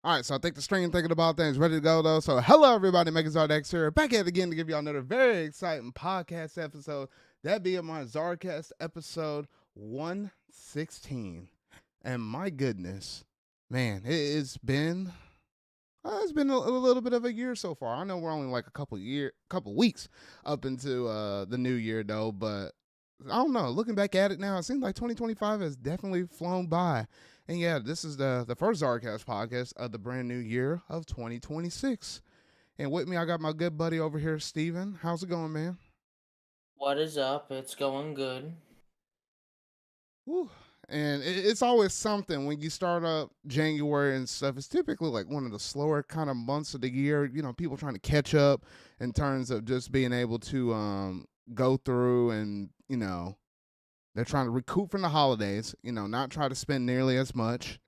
All right, so I think the string and thinking about things ready to go though. So hello everybody, making ZardCast here, back at it again to give y'all another very exciting podcast episode. That being my ZardCast episode 116. And my goodness, man, it's been a little bit of a year so far. I know we're only like a couple weeks up into the new year though, but I don't know. Looking back at it now, it seems like 2025 has definitely flown by. And yeah, this is the first ZardCast podcast of the brand new year of 2026. And with me, I got my good buddy over here, Steven. How's it going, man? What is up? It's going good. Whew. And it's always something when you start up January and stuff. It's typically like one of the slower kind of months of the year. You know, people trying to catch up in terms of just being able to go through and, they're trying to recoup from the holidays, not try to spend nearly as much.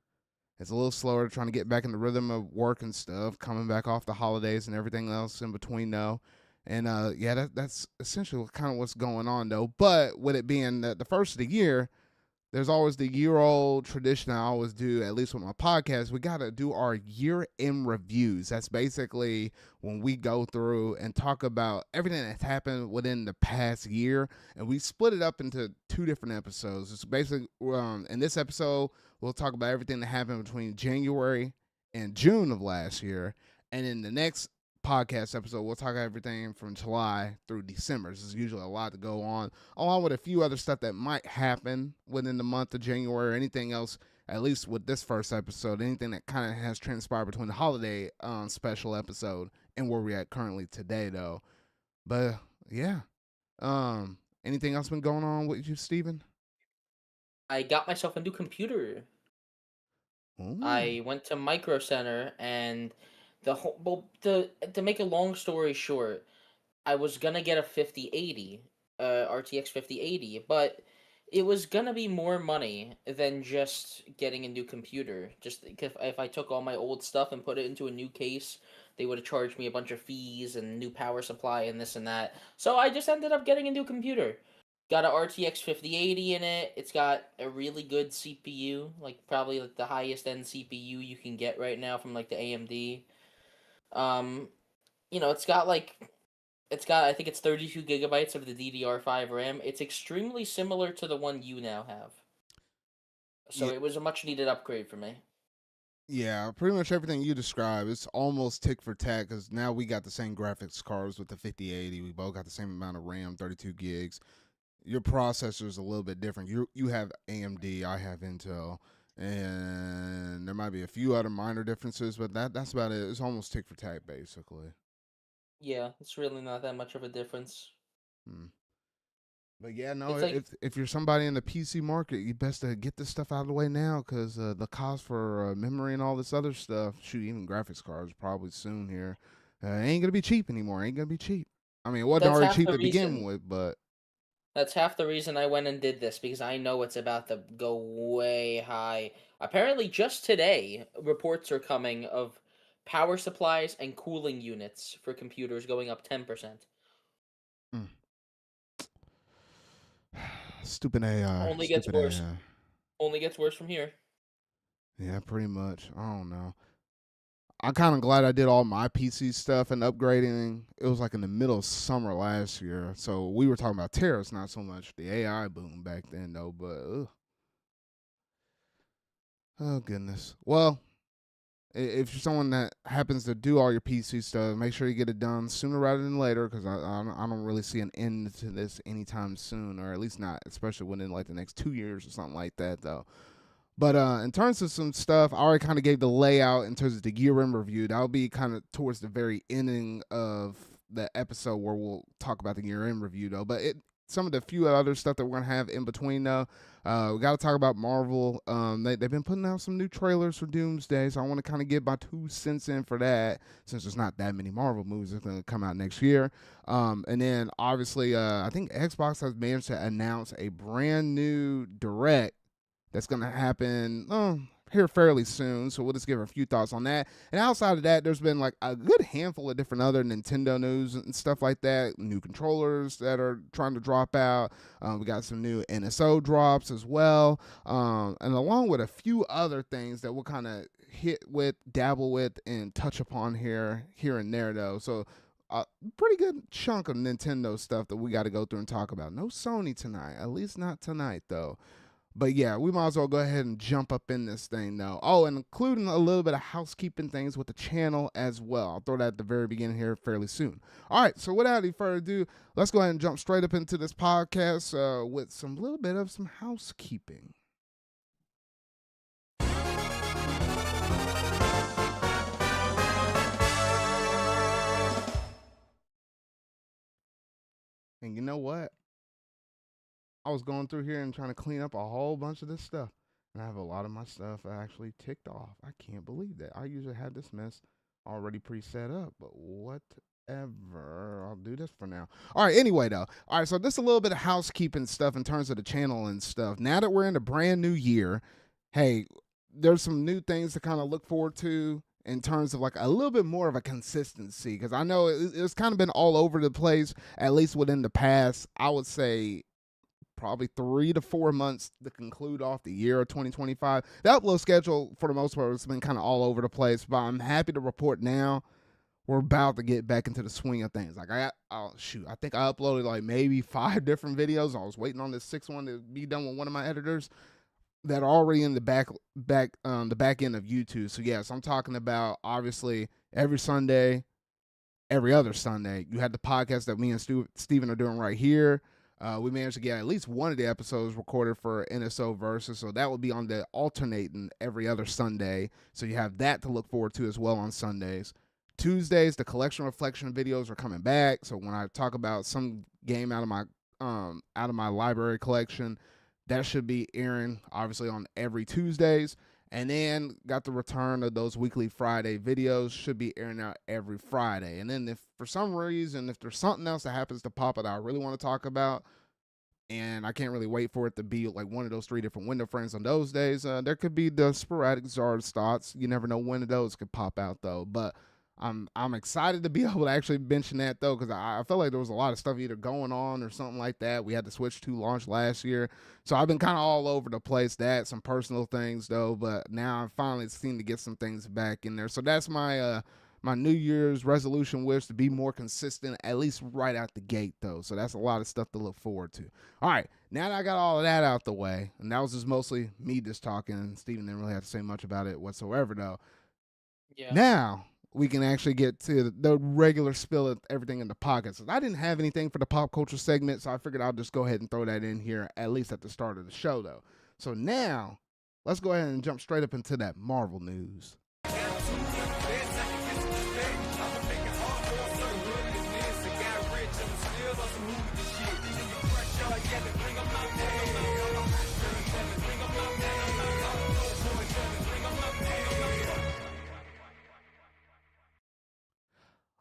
It's a little slower trying to get back in the rhythm of work and stuff, coming back off the holidays and everything else in between, though. And yeah, that's essentially kind of what's going on, though. But with it being the first of the year, there's always the year-old tradition I always do, at least with my podcast. We got to do our year-end reviews. That's basically when we go through and talk about everything that's happened within the past year, and we split it up into two different episodes. It's basically, in this episode, we'll talk about everything that happened between January and June of last year, and in the next podcast episode, we'll talk everything from July through December. There's usually a lot to go on, along with a few other stuff that might happen within the month of January or anything else, at least with this first episode, anything that kind of has transpired between the holiday special episode and where we're at currently today, though. But yeah, anything else been going on with you, Steven? I got myself a new computer. Ooh. I went to Micro Center and to make a long story short, I was gonna get a 5080, RTX 5080, but it was gonna be more money than just getting a new computer. Just if I took all my old stuff and put it into a new case, they would have charged me a bunch of fees and new power supply and this and that. So I just ended up getting a new computer. Got a RTX 5080 in it. It's got a really good CPU, like probably like the highest end CPU you can get right now from like the AMD. Um, it's got I think it's 32 gigabytes of the DDR5 RAM. It's extremely similar to the one you now have. So Yeah, it was a much needed upgrade for me. yeah, pretty much everything you described. It's almost tick for tack because now we got the same graphics cards with the 5080. We both got the same amount of RAM, 32 gigs. Your processor is a little bit different. You have AMD, I have Intel, and there might be a few other minor differences, but that's about it. It's almost tick for tack, basically. Yeah, it's really not that much of a difference. Hmm. But yeah, no. It's like If you're somebody in the PC market, you best to get this stuff out of the way now, because the cost for memory and all this other stuff, shoot, even graphics cards, probably soon here, ain't gonna be cheap anymore. Ain't gonna be cheap. I mean, it wasn't that's already half cheap the to begin reason. with, but That's half the reason I went and did this because I know it's about to go way high. Apparently, just today, reports are coming of power supplies and cooling units for computers going up 10%. mm. Stupid AI, Only gets stupid worse. AI. Only gets worse from here. Yeah, pretty much. I don't know. I'm kind of glad I did all my PC stuff and upgrading. It was like in the middle of summer last year, so we were talking about tariffs, not so much the AI boom back then, though. But oh goodness. Well, if you're someone that happens to do all your PC stuff, make sure you get it done sooner rather than later, because I don't really see an end to this anytime soon, or at least not, especially within like the next 2 years or something like that, though. But in terms of some stuff, I already kind of gave the layout in terms of the year-end review. That'll be kind of towards the very ending of the episode where we'll talk about the year-end review, though. But some of the few other stuff that we're gonna have in between, though, we got to talk about Marvel. They've been putting out some new trailers for Doomsday, so I want to kind of get my 2 cents in for that, since there's not that many Marvel movies that's gonna come out next year. And then obviously, I think Xbox has managed to announce a brand new direct that's going to happen here fairly soon. So we'll just give a few thoughts on that. And outside of that, there's been like a good handful of different other Nintendo news and stuff like that. New controllers that are trying to drop out. We got some new NSO drops as well, and along with a few other things that we'll kind of hit with, dabble with, and touch upon here and there though. So a pretty good chunk of Nintendo stuff that we got to go through and talk about. No Sony tonight, at least not tonight though. But yeah, we might as well go ahead and jump up in this thing though. Oh, and including a little bit of housekeeping things with the channel as well. I'll throw that at the very beginning here fairly soon. All right, so without any further ado, let's go ahead and jump straight up into this podcast with some little bit of some housekeeping. And you know what? I was going through here and trying to clean up a whole bunch of this stuff. And I have a lot of my stuff actually ticked off. I can't believe that. I usually have this mess already pre-set up, but whatever. I'll do this for now. All right, anyway, though. All right, so this is a little bit of housekeeping stuff in terms of the channel and stuff. Now that we're in a brand new year, hey, there's some new things to kind of look forward to in terms of like a little bit more of a consistency, because I know it's kind of been all over the place, at least within the past, I would say, probably 3 to 4 months to conclude off the year of 2025. The upload schedule, for the most part, has been kind of all over the place, but I'm happy to report now we're about to get back into the swing of things. Like, I think I uploaded like maybe 5 different videos. I was waiting on this 6th one to be done with one of my editors that are already in the back end of YouTube. So yes, I'm talking about obviously every Sunday, every other Sunday. You had the podcast that me and Steven are doing right here. We managed to get at least one of the episodes recorded for NSO Versus, so that will be on the alternating every other Sunday. So you have that to look forward to as well on Sundays. Tuesdays, the collection reflection videos are coming back. So when I talk about some game out of my library collection, that should be airing obviously on every Tuesdays. And then got the return of those weekly Friday videos, should be airing out every Friday. And then if for some reason, if there's something else that happens to pop up that I really want to talk about, and I can't really wait for it to be like one of those 3 different window frames on those days, there could be the sporadic Zard's thoughts. You never know when of those could pop out though. But I'm excited to be able to actually mention that though, because I felt like there was a lot of stuff either going on or something like that. We had the Switch 2 launch last year, so I've been kind of all over the place. That some personal things though, but now I finally seem to get some things back in there. So that's my my New Year's resolution wish, to be more consistent, at least right out the gate though. So that's a lot of stuff to look forward to. All right, now that I got all of that out the way, and that was just mostly me just talking, and Steven didn't really have to say much about it whatsoever though. Yeah. Now we can actually get to the regular spill of everything in the podcast. I didn't have anything for the pop culture segment, so I figured I'll just go ahead and throw that in here, at least at the start of the show, though. So now, let's go ahead and jump straight up into that Marvel news.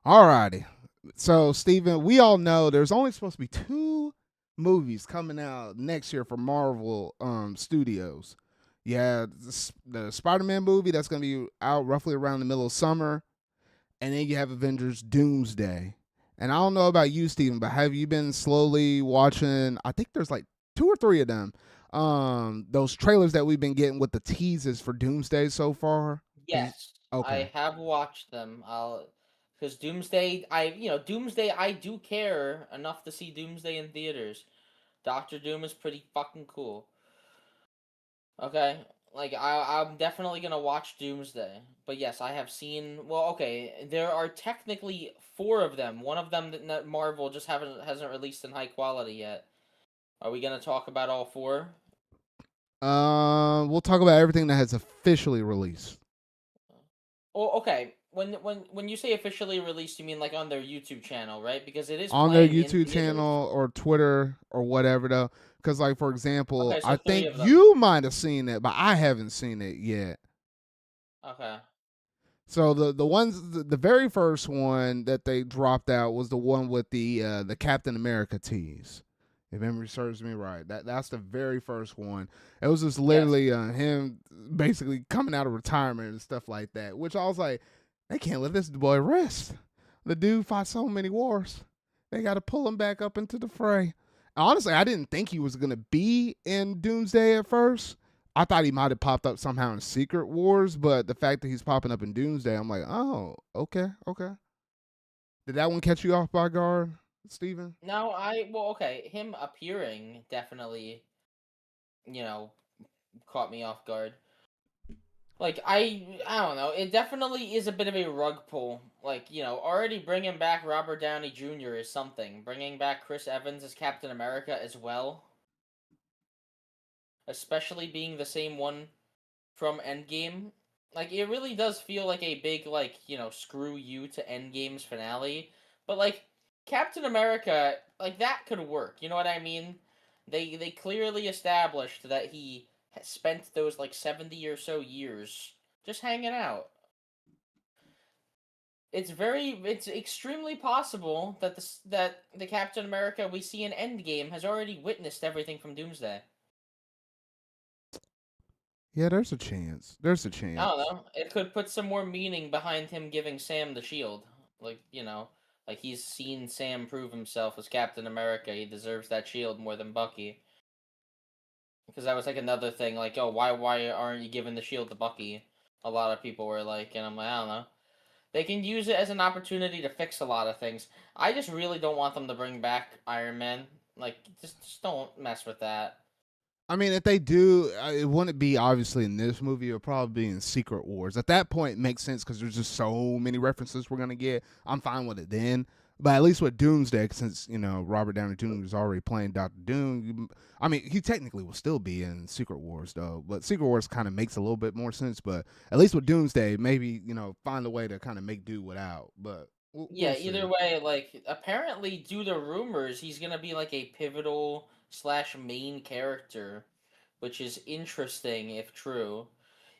Alrighty. So, Steven, we all know there's only supposed to be 2 movies coming out next year for Marvel Studios. Yeah, the Spider-Man movie that's going to be out roughly around the middle of summer, and then you have Avengers Doomsday. And I don't know about you, Steven, but have you been slowly watching? I think there's like 2 or 3 of them. Those trailers that we've been getting with the teases for Doomsday so far. Yes, Okay. I have watched them. Because Doomsday, Doomsday, I do care enough to see Doomsday in theaters. Doctor Doom is pretty fucking cool. Okay, like I'm definitely gonna watch Doomsday. But yes, I have seen. Well, okay, there are technically 4 of them. One of them that Marvel just hasn't released in high quality yet. Are we gonna talk about all 4? We'll talk about everything that has officially released. Oh, okay. When you say officially released, you mean like on their YouTube channel, right? Because it is On their playing in YouTube theaters. channel or Twitter or whatever though. Because like for example, Okay, so I 3 think of them. you might have seen it, but I haven't seen it yet. Okay. So the very first one that they dropped out was the one with the Captain America tease. If memory serves me right, that's the very first one. It was just Yes. literally him basically coming out of retirement and stuff like that. Which I was like, they can't let this boy rest. The dude fought so many wars. They got to pull him back up into the fray. Honestly, I didn't think he was gonna be in Doomsday at first. I thought he might have popped up somehow in Secret Wars, but the fact that he's popping up in Doomsday, I'm like, oh, okay, okay. Did that one catch you off by guard, Steven? No, well, okay. Him appearing definitely, you know, caught me off guard. Like I don't know. It definitely is a bit of a rug pull. Like already bringing back Robert Downey Jr. is something. Bringing back Chris Evans as Captain America as well, especially being the same one from Endgame. Like it really does feel like a big screw you to Endgame's finale. But like Captain America, like that could work. You know what I mean? They clearly established that he spent those like 70 or so years just hanging out. It's extremely possible that the Captain America we see in Endgame has already witnessed everything from Doomsday. Yeah, there's a chance. There's a I don't chance. know. It could put some more meaning behind him giving Sam the shield. Like he's seen Sam prove himself as Captain America. He deserves that shield more than Bucky. Because that was like another thing. Like, oh, why aren't you giving the shield to Bucky? A lot of people were like, and I'm like, I don't know. They can use it as an opportunity to fix a lot of things. I just really don't want them to bring back Iron Man. Like, just don't mess with that. I mean, if they do, it wouldn't be obviously in this movie. It would probably be in Secret Wars. At that point, it makes sense because there's just so many references we're gonna get. I'm fine with it then. But at least with Doomsday, since Robert Downey Jr. is already playing Doctor Doom, I mean he technically will still be in Secret Wars though. But Secret Wars kind of makes a little bit more sense. But at least with Doomsday, maybe find a way to kind of make do without. But we'll Yeah, see. either way, like apparently due to rumors, he's gonna be like a pivotal slash main character, which is interesting if true.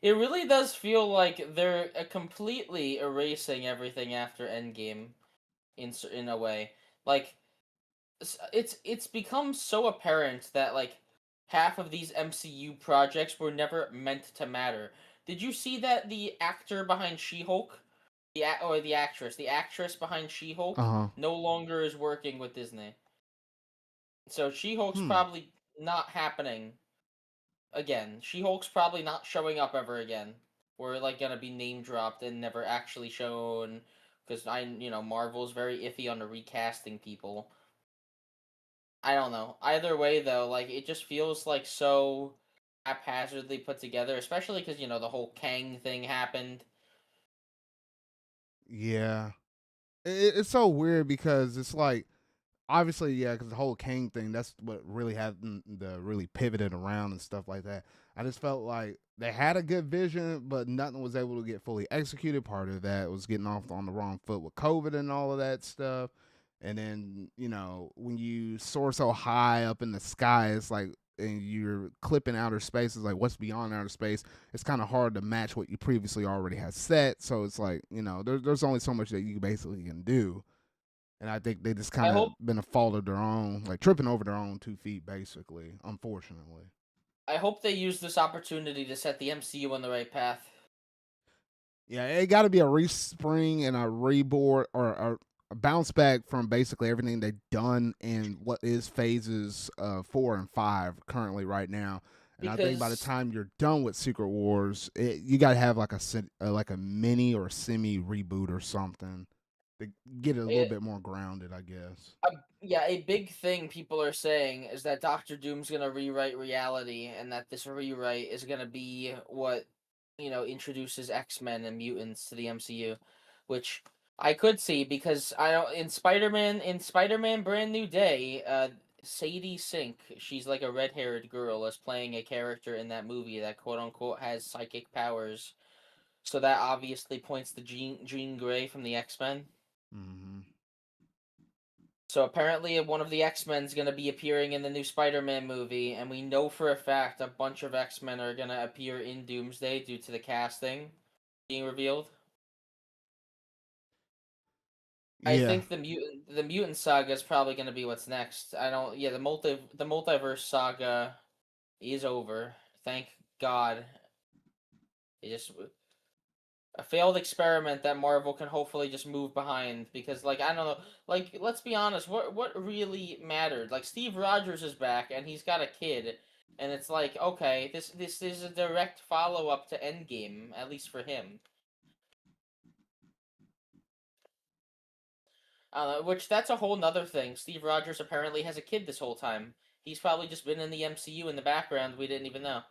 It really does feel like they're completely erasing everything after Endgame in a way. Like it's become so apparent that like half of these MCU projects were never meant to matter. Did you see that the actor behind She-Hulk, the actress behind Uh She-Hulk, huh. no longer is working with Disney. So She-Hulk's Hmm. probably not happening again. She-Hulk's probably not showing up ever again. We're like gonna be name dropped and never actually shown because Marvel's very iffy on the recasting people. I don't know. Either way, though, like it just feels like so haphazardly put together, especially because the whole Kang thing happened. Yeah. It's so weird because it's like obviously, yeah, because the whole Kang thing, that's what really had the really pivoted around and stuff like that. I just felt like they had a good vision, but nothing was able to get fully executed. Part of that was getting off on the wrong foot with COVID and all of that stuff. And then, when you soar so high up in the sky, it's like, and you're clipping outer space, it's like what's beyond outer space. It's kind of hard to match what you previously already had set. So it's like, there's only so much that you basically can do, and I think they just I kind of hope been a fault of their own, like tripping over their own 2 feet, basically. Unfortunately, I hope they use this opportunity to set the MCU on the right path. yeah, it got to be a respring and a reboard or a bounce back from basically everything they've done in what is phases 4 and 5 currently right now. And I think by the Because time you're done with Secret Wars, you got to have like a mini or semi reboot or something to get it a little it, bit more grounded, I guess. yeah, a big thing people are saying is that Doctor Doom's gonna rewrite reality, and that this rewrite is gonna be what introduces X-Men and mutants to the MCU, which I could see because I don't in Spider-Man Brand New Day, Sadie Sink, she's like a red-haired girl, is playing a character in that movie that quote unquote has psychic powers. So that obviously points to Jean Grey from the X-Men. Mm-hmm. So apparently, one of the X-Men is going to be appearing in the new Spider-Man movie, and we know for a fact a bunch of X-Men are going to appear in Doomsday due to the casting being revealed. I Yeah. think the mutant saga is probably going to be what's next. I don't. Yeah, the multiverse saga is over. Thank God. It just a failed experiment that Marvel can hopefully just move behind because like I don't know, like let's be honest, what really mattered? Like Steve Rogers is back and he's got a kid and it's like okay, this is a direct follow-up to Endgame at least for him. Which that's a whole nother thing. Steve Rogers apparently has a kid this whole time. He's probably just been in the MCU in the background. We didn't even know.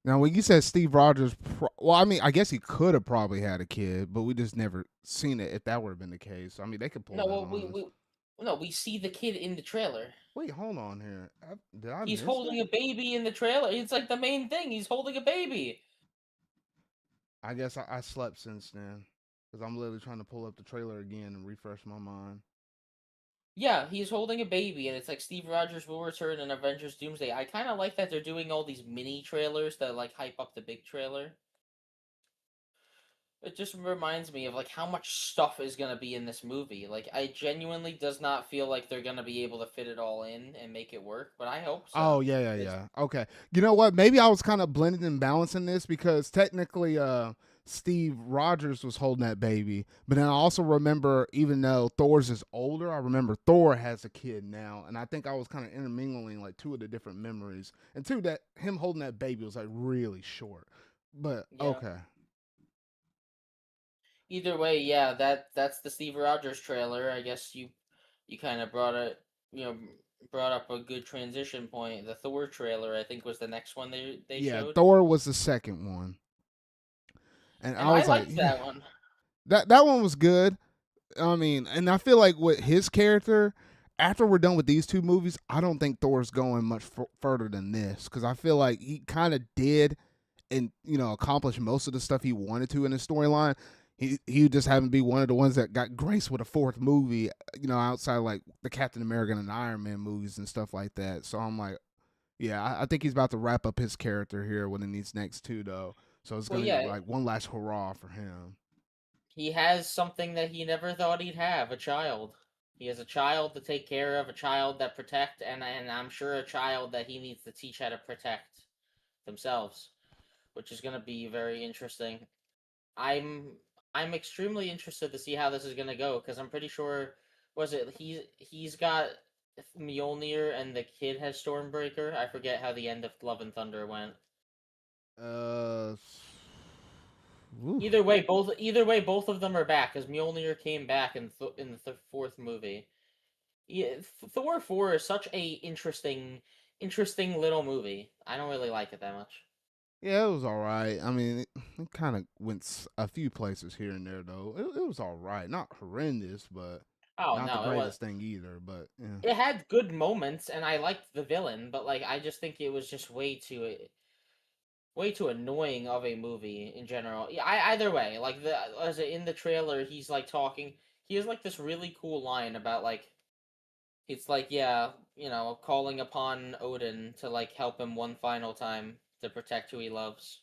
Now, when you said Steve Rogers, well, I mean, I guess he could have probably had a kid, but we just never seen it if that would have been the case. I mean, they could pull No, that well, on us. we see the kid in the trailer. Wait, hold on here. Did I He's miss holding that? a baby in the trailer. It's like the main thing. He's holding a baby. I guess I slept since then because I'm literally trying to pull up the trailer again and refresh my mind. Yeah, he's holding a baby, and it's like Steve Rogers will return in Avengers Doomsday. I kind of like that they're doing all these mini trailers that like hype up the big trailer. It just reminds me of like how much stuff is gonna be in this movie. Like I genuinely does not feel like they're gonna be able to fit it all in and make it work, but I hope Oh so. yeah, yeah, It's, yeah. Okay. You know what? Maybe I was kind of blending and balancing this because technically, Steve Rogers was holding that baby, but then I also remember, even though Thor's is older, I remember Thor has a kid now, and I think I was kind of intermingling like two of the different memories, and two that him holding that baby was like really short. But yeah. okay, Either way, yeah, that's the Steve Rogers trailer. I guess you kind of you know, brought up a good transition point. The Thor trailer, I think, was the next one they yeah, showed, Thor was the second one, and and I I was like, liked yeah, that one. that one was good. I mean, and I feel like with his character, after we're done with these two movies, I don't think Thor's going much further than this because I feel like he kind of did and accomplish most of the stuff he wanted to in his storyline. He just happened to be one of the ones that got graced with a fourth movie, outside like the Captain America and Iron Man movies and stuff like that. So I'm like, yeah, I think he's about to wrap up his character here within these next two though. So it's Well, gonna be yeah, like one last hurrah for him. he has something that he never thought he'd have, a child. He has a child to take care of, a child that protect, and I'm sure a child that he needs to teach how to protect themselves, which is going to be very interesting. I'm I'm extremely interested to see how this is going to go because I'm pretty sure was it he's got Mjolnir and the kid has Stormbreaker. I forget how the end of Love and Thunder went. Uh, oof. Either way, both of them are back because Mjolnir came back in the fourth movie. Yeah, Thor 4 is such a interesting little movie. I don't really like it that much. Yeah, it was all right. I mean, it kind of went a few places here and there though. It was all right, not horrendous, but Oh not the no, it was greatest thing either. But yeah, it had good moments and I liked the villain, but like I just think it was just way too annoying of a movie in general. Yeah, either way, like the as in the trailer, he's like talking. He has like this really cool line about like it's like yeah, calling upon Odin to like help him one final time to protect who he loves,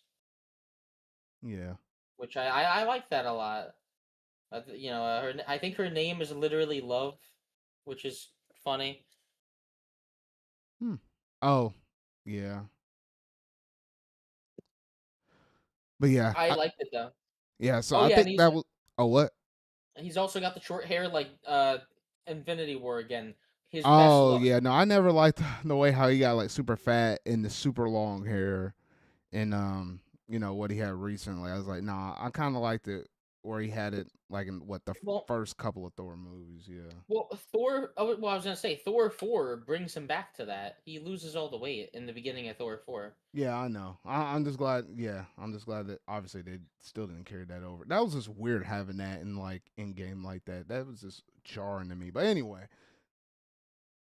yeah. which I like that a lot. I think her name is literally Love, which is funny. Hmm. Oh, yeah. But yeah, I liked it though. yeah. So Oh I yeah, and think that was. Oh, what? he's also got the short hair like Infinity War again. His best Oh, look. yeah. No, I never liked the way how he got like super fat and the super long hair, and what he had recently. I was like, nah. I kind of liked it where he had it like in what the Well, first couple of Thor movies. Yeah. Thor. Oh, well, I was gonna say Thor 4 brings him back to that. He loses all the weight in the beginning of Thor 4. Yeah, I know. I'm just glad. Yeah, I'm just glad that obviously they still didn't carry that over. That was just weird having that in like in game like that. That was just jarring to me. But anyway,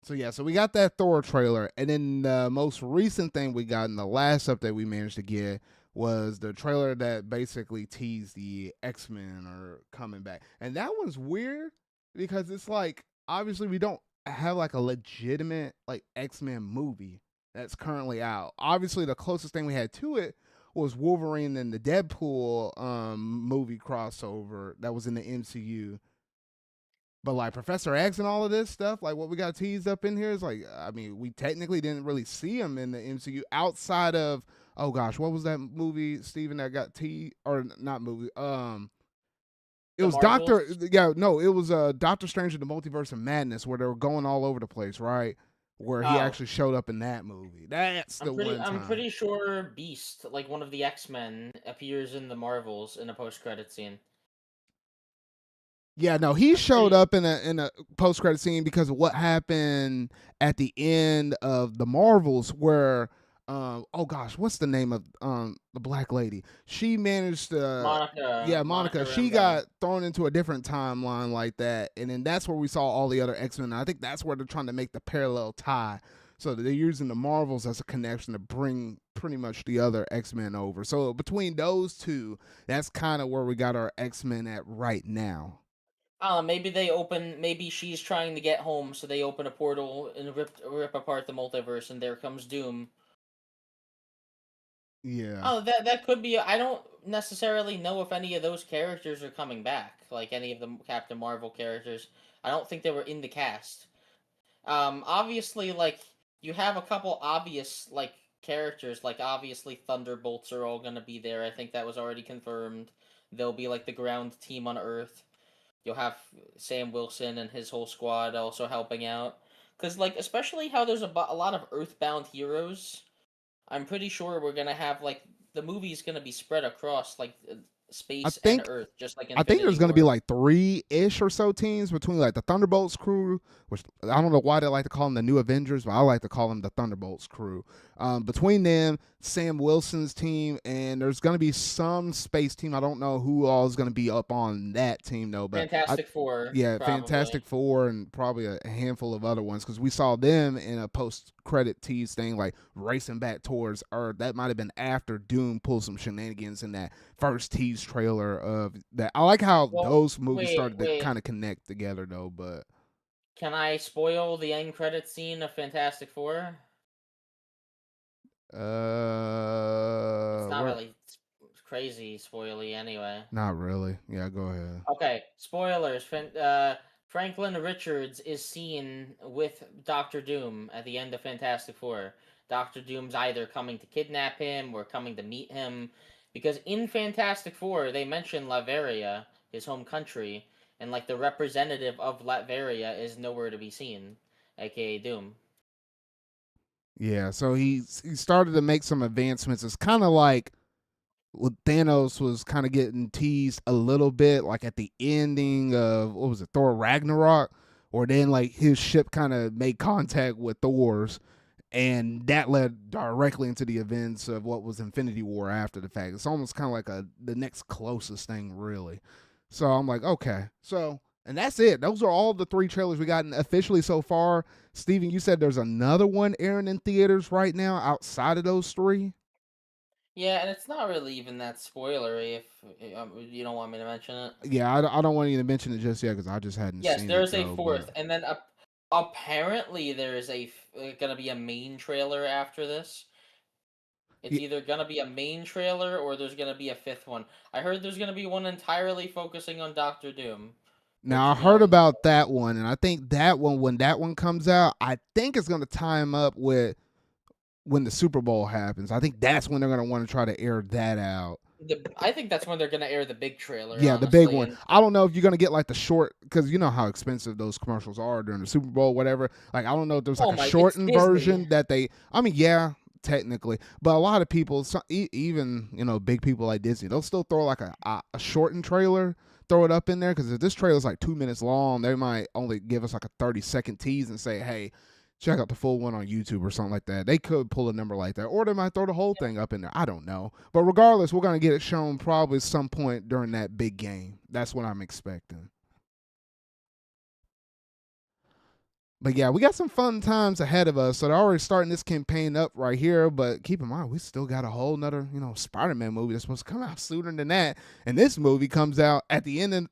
so yeah, so we got that Thor trailer, and then the most recent thing we got in the last update we managed to get was the trailer that basically teased the X-Men are coming back, and that one's weird because it's like obviously we don't have like a legitimate like X-Men movie that's currently out. Obviously, the closest thing we had to it was Wolverine and the Deadpool movie crossover that was in the MCU. But like Professor X and all of this stuff, like what we got teased up in here is like, I mean, we technically didn't really see him in the MCU outside of, oh gosh, what was that movie, Steven, that got teased, or not movie? It The was Marvels. it was Doctor Strange in the Multiverse of Madness where they were going all over the place, right? Where he Oh, actually showed up in that movie. That's the one I'm time. pretty sure Beast, like one of the X-Men, appears in the Marvels in a post-credit scene. Yeah, no, he I'm showed pretty up in a post credit scene because of what happened at the end of the Marvels, where oh gosh, what's the name of the black lady? She managed to Monica Monica. She Rambeau. got thrown into a different timeline like that, and then that's where we saw all the other X Men. I think that's where they're trying to make the parallel tie. So they're using the Marvels as a connection to bring pretty much the other X Men over. So between those two, that's kind of where we got our X Men at right now. Maybe they open. Maybe she's trying to get home, so they open a portal and rip apart the multiverse, and there comes Doom. Yeah. Oh, that could be. I don't necessarily know if any of those characters are coming back, like any of the Captain Marvel characters. I don't think they were in the cast. Obviously, like you have a couple obvious like characters, like obviously Thunderbolts are all gonna be there. I think that was already confirmed. They'll be like the ground team on Earth. You'll have Sam Wilson and his whole squad also helping out. Cause like especially how there's a lot of Earthbound heroes. I'm pretty sure we're gonna have like the movie's gonna be spread across like I space and think Earth, just like I think there's Infinity going to be War. like 3-ish or so teams between like the Thunderbolts crew, which I don't know why they like to call them the New Avengers, but I like to call them the Thunderbolts crew. Between them, Sam Wilson's team, and there's going to be some space team. I don't know who all is going to be up on that team though, but Fantastic Four, yeah, probably. Fantastic Four and probably a handful of other ones because we saw them in a post-credit tease thing like racing back towards Earth. That might have been after Doom pulled some shenanigans in that first tease trailer of that. I like how Well, those movies wait, started to wait. kind of connect together though, but Can I spoil the end credit scene of Fantastic Four? It's not where really crazy spoily anyway. not really. Yeah, go ahead. Okay, spoilers. Franklin Richards is seen with Doctor Doom at the end of Fantastic Four. Doctor Doom's either coming to kidnap him or coming to meet him, because in Fantastic Four they mention Latveria, his home country, and like the representative of Latveria is nowhere to be seen, aka Doom. Yeah, so he started to make some advancements. It's kind of like Thanos was kind of getting teased a little bit, like at the ending of what was it, Thor Ragnarok, or then like his ship kind of made contact with Thor's, and that led directly into the events of what was Infinity War after the fact. It's almost kind of like the next closest thing, really. So I'm like, okay, so and that's it. Those are all the 3 trailers we got officially so far. Steven, you said there's another one airing in theaters right now outside of those 3. Yeah, and it's not really even that spoilery if you don't want me to mention it. Yeah, I don't want you to mention it just yet because I just hadn't Yes, seen there it is a though. But fourth, and then apparently there is gonna be a main trailer after this. It's yeah, either gonna be a main trailer or there's gonna be a fifth one. I heard there's gonna be one entirely focusing on Doctor Doom, now which I heard about that one, and I think that one when that one comes out, I think it's gonna time up with when the Super Bowl happens. I think that's when they're gonna want to try to air that out. I think that's when they're gonna air the big trailer, Yeah, the big honestly. one. And I don't know if you're gonna get like the short because you know how expensive those commercials are during the Super Bowl, whatever. Like I don't know if there's like oh a my, it's shortened Disney. version that they. I mean, yeah, technically, but a lot of people, even big people like Disney, they'll still throw like a shortened trailer, throw it up in there because if this trailer is like 2 minutes long, they might only give us like a 30-second tease and say, hey. Check out the full one on YouTube or something like that. They could pull a number like that, or they might throw the whole thing up in there. I don't know, but regardless, we're gonna get it shown probably some point during that big game. That's what I'm expecting. But yeah, we got some fun times ahead of us. So they're already starting this campaign up right here. But keep in mind, we still got a whole nother, Spider-Man movie that's supposed to come out sooner than that. And this movie comes out at the end of,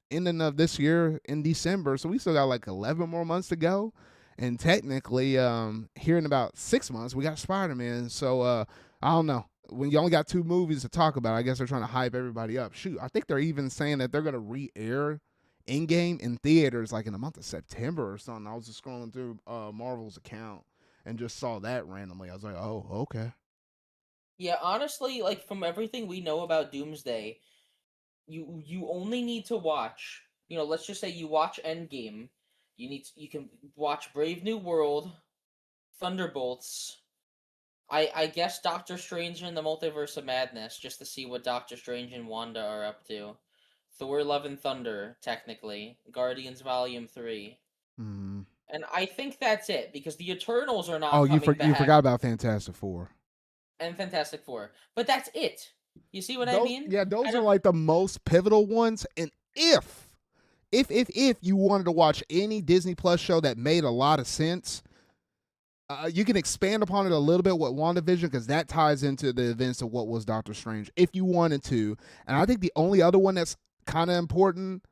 ending of this year in December. So we still got like 11 more months to go. And technically, here in about 6 months, we got Spider-Man. So I don't know. when you only got 2 movies to talk about, I guess they're trying to hype everybody up. Shoot, I think they're even saying that they're gonna re-air Endgame in theaters like in the month of September or something. I was just scrolling through Marvel's account and just saw that randomly. I was like, oh, okay. Yeah, honestly, like from everything we know about Doomsday, you only need to watch. Let's just say you watch Endgame. You can watch Brave New World, Thunderbolts. I guess Doctor Strange and the Multiverse of Madness just to see what Doctor Strange and Wanda are up to. Thor: Love and Thunder, technically. Guardians Volume 3. Mm. And I think that's it because the Eternals are Oh, not coming you back forgot about Fantastic Four. and Fantastic Four. But that's it. You see what I Those mean? yeah, I those are don't like the most pivotal ones. And if you wanted to watch any Disney Plus show that made a lot of sense, you can expand upon it a little bit with WandaVision because that ties into the events of what was Doctor Strange if you wanted to. And I think the only other one that's kind of important,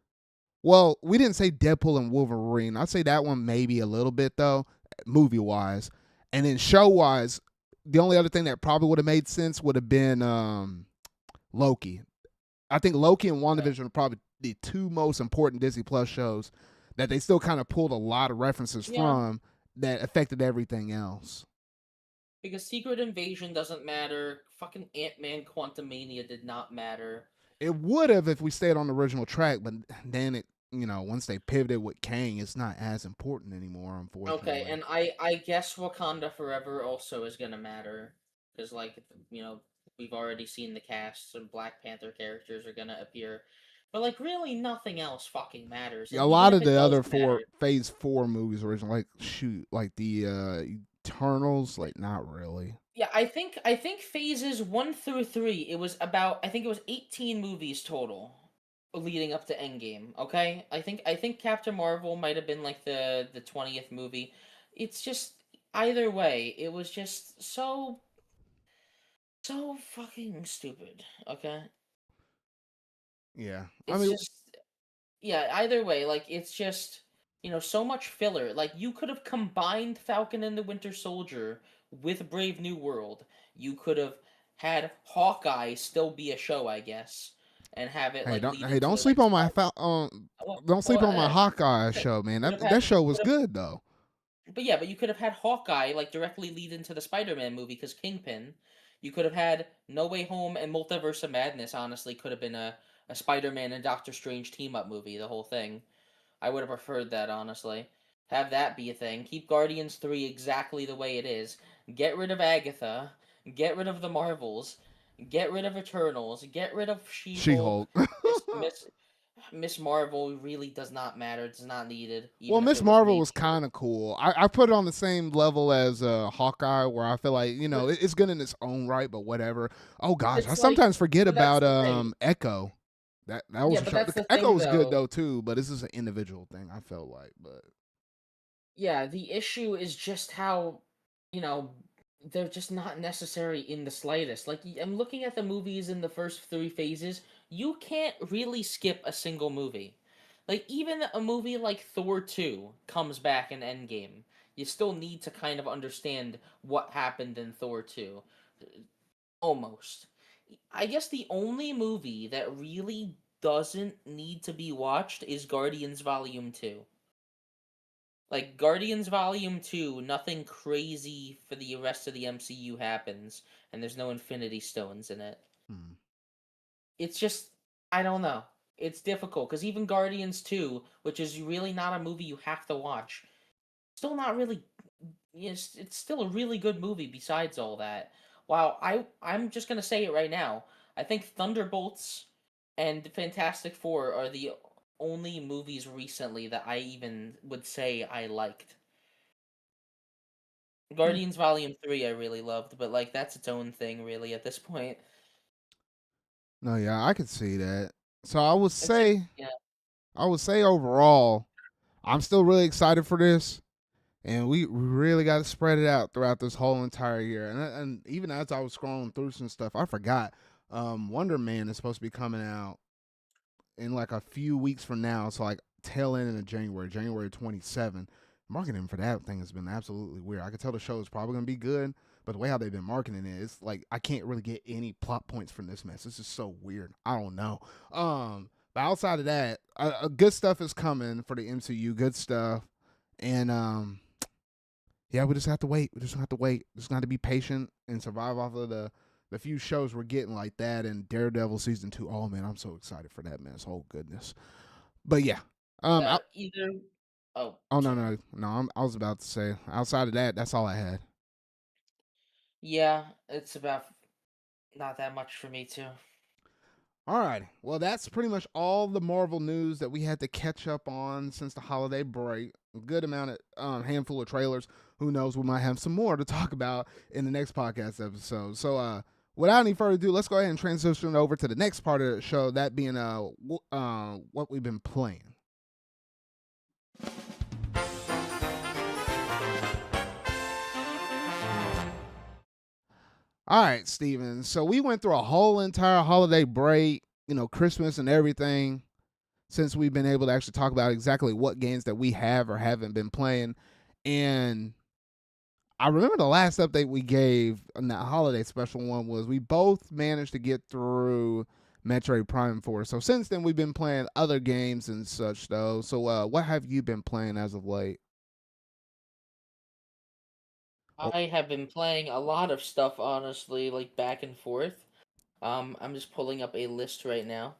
well, we didn't say Deadpool and Wolverine. I'd say that one maybe a little bit though, movie wise. And then show wise, the only other thing that probably would have made sense would have been Loki. I think Loki and WandaVision are probably the 2 most important Disney Plus shows that they still kind of pulled a lot of references yeah, from that affected everything else. because Secret Invasion doesn't matter. Fucking Ant-Man Quantumania did not matter. It would have if we stayed on the original track, but then once they pivoted with Kang, it's not as important anymore, Okay, unfortunately. and I guess Wakanda Forever also is gonna matter because we've already seen the cast. Some Black Panther characters are gonna appear, but like really nothing else fucking matters. Yeah, And a even lot if of it the does other matter, Phase 4 movies original, like like the Eternals, like not really. yeah, I think phases 1 through 3. I think it was 18 movies total leading up to Endgame. Okay, I think Captain Marvel might have been like the 20th movie. It's just either way, it was just so fucking stupid. Okay, Yeah, I it's mean, just yeah. Either way, like it's just so much filler. Like you could have combined Falcon and the Winter Soldier with Brave New World. You could have had Hawkeye still be a show, I guess, and have it like lead hey, into don't the sleep like on my well, don't sleep well, on my Hawkeye okay. show, man. You could have That had show you was could have good though. But yeah, but you could have had Hawkeye like directly lead into the Spider-Man movie because Kingpin. You could have had No Way Home and Multiverse of Madness. Honestly, could have been a Spider-Man and Doctor Strange team up movie. The whole thing. I would have preferred that honestly. Have that be a thing. Keep Guardians 3 exactly the way it is. Get rid of Agatha. Get rid of the Marvels. Get rid of Eternals. Get rid of She-Hulk. She-Hulk. Miss Miss Miss Marvel really does not matter. It's not needed, Well, even if Miss it was Marvel maybe. was kind of cool. I put it on the same level as Hawkeye, where I feel like But it's good in its own right, but whatever. Oh gosh, I it's like, sometimes forget but that's about the thing. Echo. That was Yeah, a but show. that's the Echo thing was good though. though too, but this is an individual thing. I felt like, but Yeah, the issue is just how, you know, they're just not necessary in the slightest. Like, I'm looking at the movies in the first 3 phases. You can't really skip a single movie. Like, even a movie like Thor 2 comes back in Endgame. You still need to kind of understand what happened in Thor 2. Almost. I guess the only movie that really doesn't need to be watched is Guardians Volume 2. Like Guardians Volume 2, nothing crazy for the rest of the MCU happens, and there's no Infinity Stones in it. hmm. It's just, I don't know. It's difficult because even Guardians 2, which is really not a movie you have to watch, still not really. It's still a really good movie besides all that. Wow, I'm just gonna say it right now. I think Thunderbolts and Fantastic Four are the only movies recently that I even would say I liked. Hmm. Guardians Volume 3 I really loved, but like that's its own thing really at this point. No, yeah, I could see that. So It's like yeah. I would say overall, I'm still really excited for this. And we really got to spread it out throughout this whole entire year. And even as I was scrolling through some stuff, I forgot Wonder Man is supposed to be coming out in like a few weeks from now. So like tail end of January 27. Marketing for that thing has been absolutely weird. I could tell the show is probably gonna be good, But the way how they've been marketing it, it's like I can't really get any plot points from this mess. This is so weird. I don't know. But outside of that, good stuff is coming for the MCU. Good stuff, and yeah, we just have to wait. We just have to wait. Just got to be patient and survive off of the few shows we're getting like that. And Daredevil season 2. Oh man, I'm so excited for that, man. Oh goodness. But yeah, Either. Oh, oh no sorry. no no. I was about to say outside of that, that's all I had. Yeah, it's about not that much for me too. All right. Well, that's pretty much all the Marvel news that we had to catch up on since the holiday break. A good amount of handful of trailers. Who knows? We might have some more to talk about in the next podcast episode. So, without any further ado, let's go ahead and transition over to the next part of the show. That being what we've been playing. All right, Steven. So we went through a whole entire holiday break, Christmas and everything, since we've been able to actually talk about exactly what games that we have or haven't been playing. And I remember the last update we gave on that holiday special one was we both managed to get through Metroid Prime 4. So since then, we've been playing other games and such, though. So what have you been playing as of late? Oh, I have been playing a lot of stuff, honestly, like back and forth. I'm just pulling up a list right now.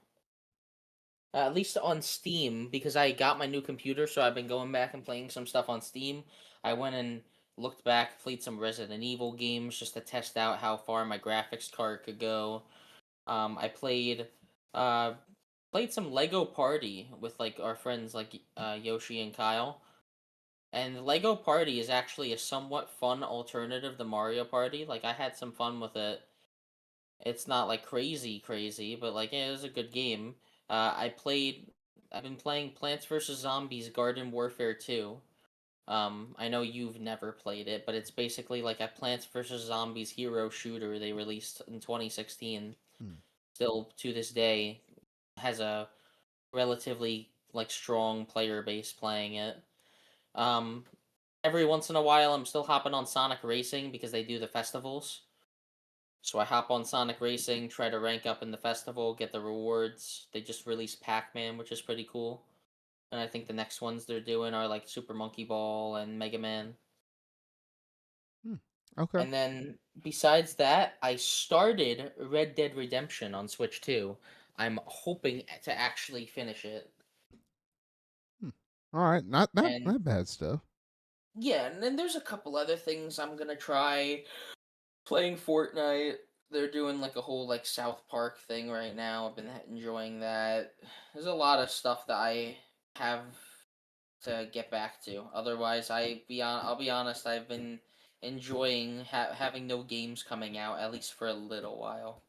At least on Steam, because I got my new computer, so I've been going back and playing some stuff on Steam. I went and looked back, played some Resident Evil games just to test out how far my graphics card could go. I uh played some Lego Party with like our friends like Yoshi and Kyle. And Lego Party is actually a somewhat fun alternative to Mario Party. Like I had some fun with it. It's not like crazy crazy, but like yeah, it was a good game. I've been playing Plants vs Zombies Garden Warfare 2. I know you've never played it, but it's basically like a Plants vs Zombies hero shooter they released in 2016. hmm. Still to this day has a relatively like strong player base playing it. Um, every once in a while, I'm still hopping on Sonic Racing because they do the festivals. So I hop on Sonic Racing, try to rank up in the festival, get the rewards. They just released Pac-Man, which is pretty cool. And I think the next ones they're doing are like Super Monkey Ball and Mega Man. Hmm. Okay. And then besides that, I started Red Dead Redemption on Switch 2. I'm hoping to actually finish it. Hmm. All right. Not And not bad stuff. yeah, and then there's a couple other things I'm gonna try. Playing Fortnite. They're doing like a whole like South Park thing right now. I've been enjoying that. There's a lot of stuff that I have to get back to. Otherwise, I'll be honest. I've been enjoying having no games coming out at least for a little while.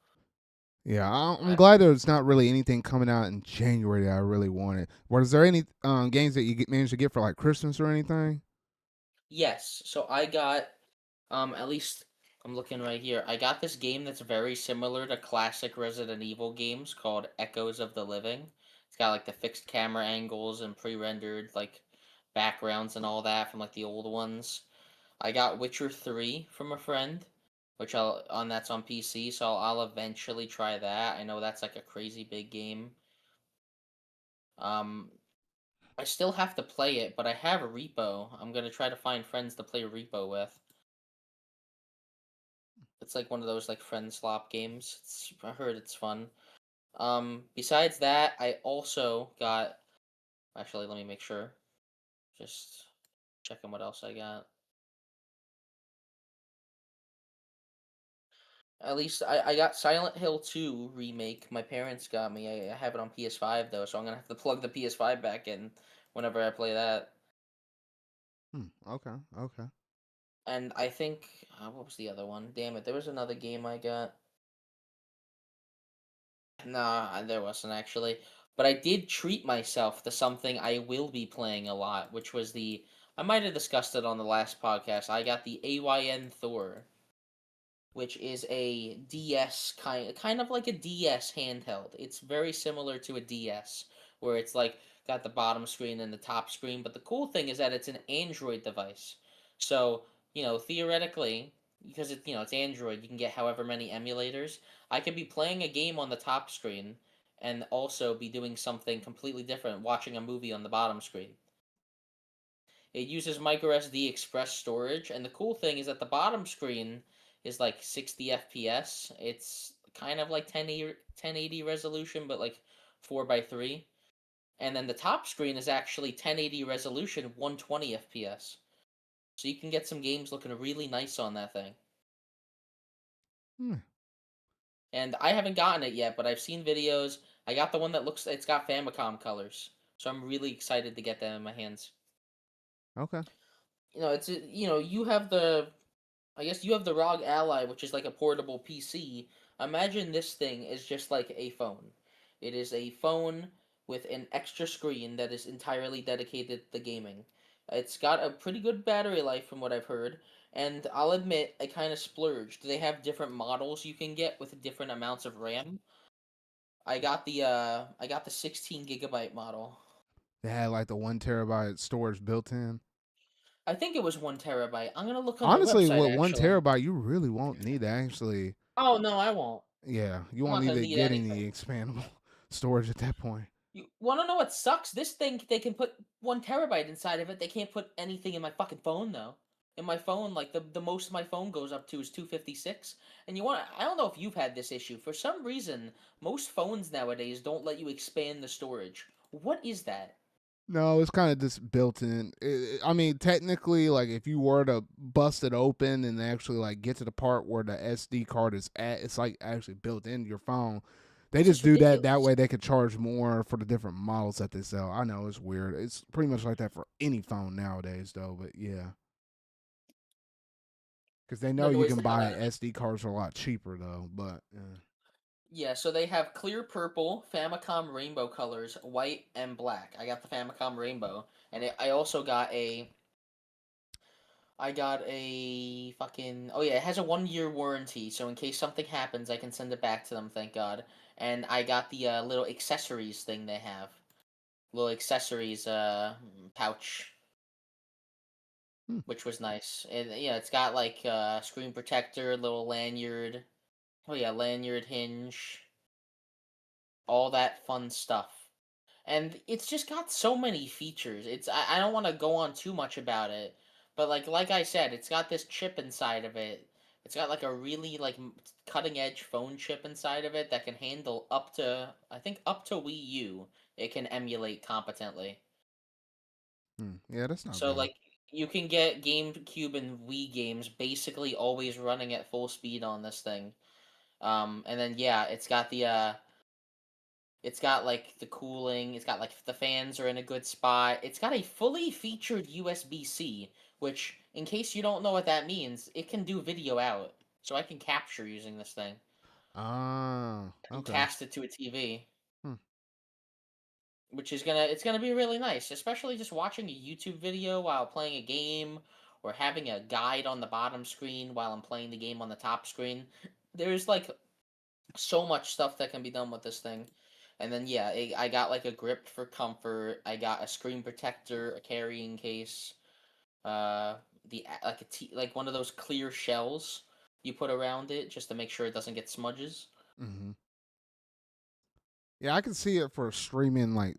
Yeah, I'm I, glad there's not really anything coming out in January that I really wanted. Was there any games that managed to get for like Christmas or anything? yes, so I got at least I'm looking right here. I got this game that's very similar to classic Resident Evil games called Echoes of the Living. It's got like the fixed camera angles and pre-rendered like backgrounds and all that from like the old ones. I got Witcher 3 from a friend, which that's on PC, so I'll eventually try that. I know that's like a crazy big game. Um I still have to play it, but I have a repo. I'm gonna try to find friends to play repo with. It's like one of those like friend slop games. I heard it's fun. Besides that, I also got. Actually, let me make sure. Just checking what else I got. At least I got Silent Hill 2 remake. My parents got me. I have it on PS5 though, so I'm gonna have to plug the PS5 back in whenever I play that. Hmm. Okay. Okay. And I think what was the other one? Damn it, there was another game I got. Nah, there wasn't actually. But I did treat myself to something I will be playing a lot, which was the. I might have discussed it on the last podcast. I got the AYN Thor, which is a DS kind of like a DS handheld. It's very similar to a DS, where it's like got the bottom screen and the top screen. But the cool thing is that it's an Android device. So, theoretically, because it's Android. You can get however many emulators. I could be playing a game on the top screen and also be doing something completely different, watching a movie on the bottom screen. It uses microSD express storage, and the cool thing is that the bottom screen is like 60 FPS. It's kind of like 1080 resolution, but like 4 by 3. And then the top screen is actually 1080 resolution, 120 FPS. So you can get some games looking really nice on that thing. Hmm. And I haven't gotten it yet, but I've seen videos. I got the one that looks it's got Famicom colors. So I'm really excited to get them in my hands. Okay. You have the I guess you have the ROG Ally, which is like a portable PC. Imagine this thing is just like a phone. It is a phone with an extra screen that is entirely dedicated to gaming. It's got a pretty good battery life from what I've heard, and I'll admit I kind of splurged. They have different models you can get with different amounts of RAM. I got the 16 gigabyte model. They had like the 1 terabyte storage built in. I think it was 1 terabyte. I'm gonna look on their Honestly, website with one actually. terabyte, you really won't need to actually. Oh no, I won't. Yeah, you I'm won't not need gonna to need get any anything. expandable storage at that point. You want to know what sucks? This thing they can put 1 terabyte inside of it. They can't put anything in my fucking phone though. In my phone, like the most my phone goes up to is 256. And I don't know if you've had this issue. For some reason, most phones nowadays don't let you expand the storage. What is that? No, it's kind of just built in. I mean, technically, like if you were to bust it open and actually like get to the part where the SD card is at, it's like actually built into your phone. They This just is do that ridiculous. way they could charge more for the different models that they sell. I know it's weird. It's pretty much like that for any phone nowadays, though. But yeah, because they know The you noise can the hell buy out of me. SD cards for a lot cheaper though. But Yeah, so they have clear purple, Famicom rainbow colors, white and black. I got the Famicom rainbow, and I got a fucking oh yeah, it has a 1 year warranty, so in case something happens, I can send it back to them. Thank God. And I got the little accessories thing they have, little accessories pouch, hmm, which was nice. And yeah, it's got like screen protector, little lanyard. Oh yeah, lanyard hinge, all that fun stuff. And it's just got so many features. I don't want to go on too much about it, but like I said, it's got this chip inside of it. It's got like a really like cutting edge phone chip inside of it that can handle up to I think up to Wii U. It can emulate competently. yeah, that's not So bad. like you can get GameCube and Wii games basically always running at full speed on this thing. And then yeah, it's got like the cooling. It's got like the fans are in a good spot. It's got a fully featured USB-C, which, in case you don't know what that means, it can do video out. So I can capture using this thing Ah, and okay. cast it to a TV, Hmm. which is it's gonna be really nice, especially just watching a YouTube video while playing a game or having a guide on the bottom screen while I'm playing the game on the top screen. There's like so much stuff that can be done with this thing. And then yeah, I got like a grip for comfort. I got a screen protector, a carrying case, uh, like one of those clear shells you put around it just to make sure it doesn't get smudges. Hmm. Yeah, I can see it for streaming like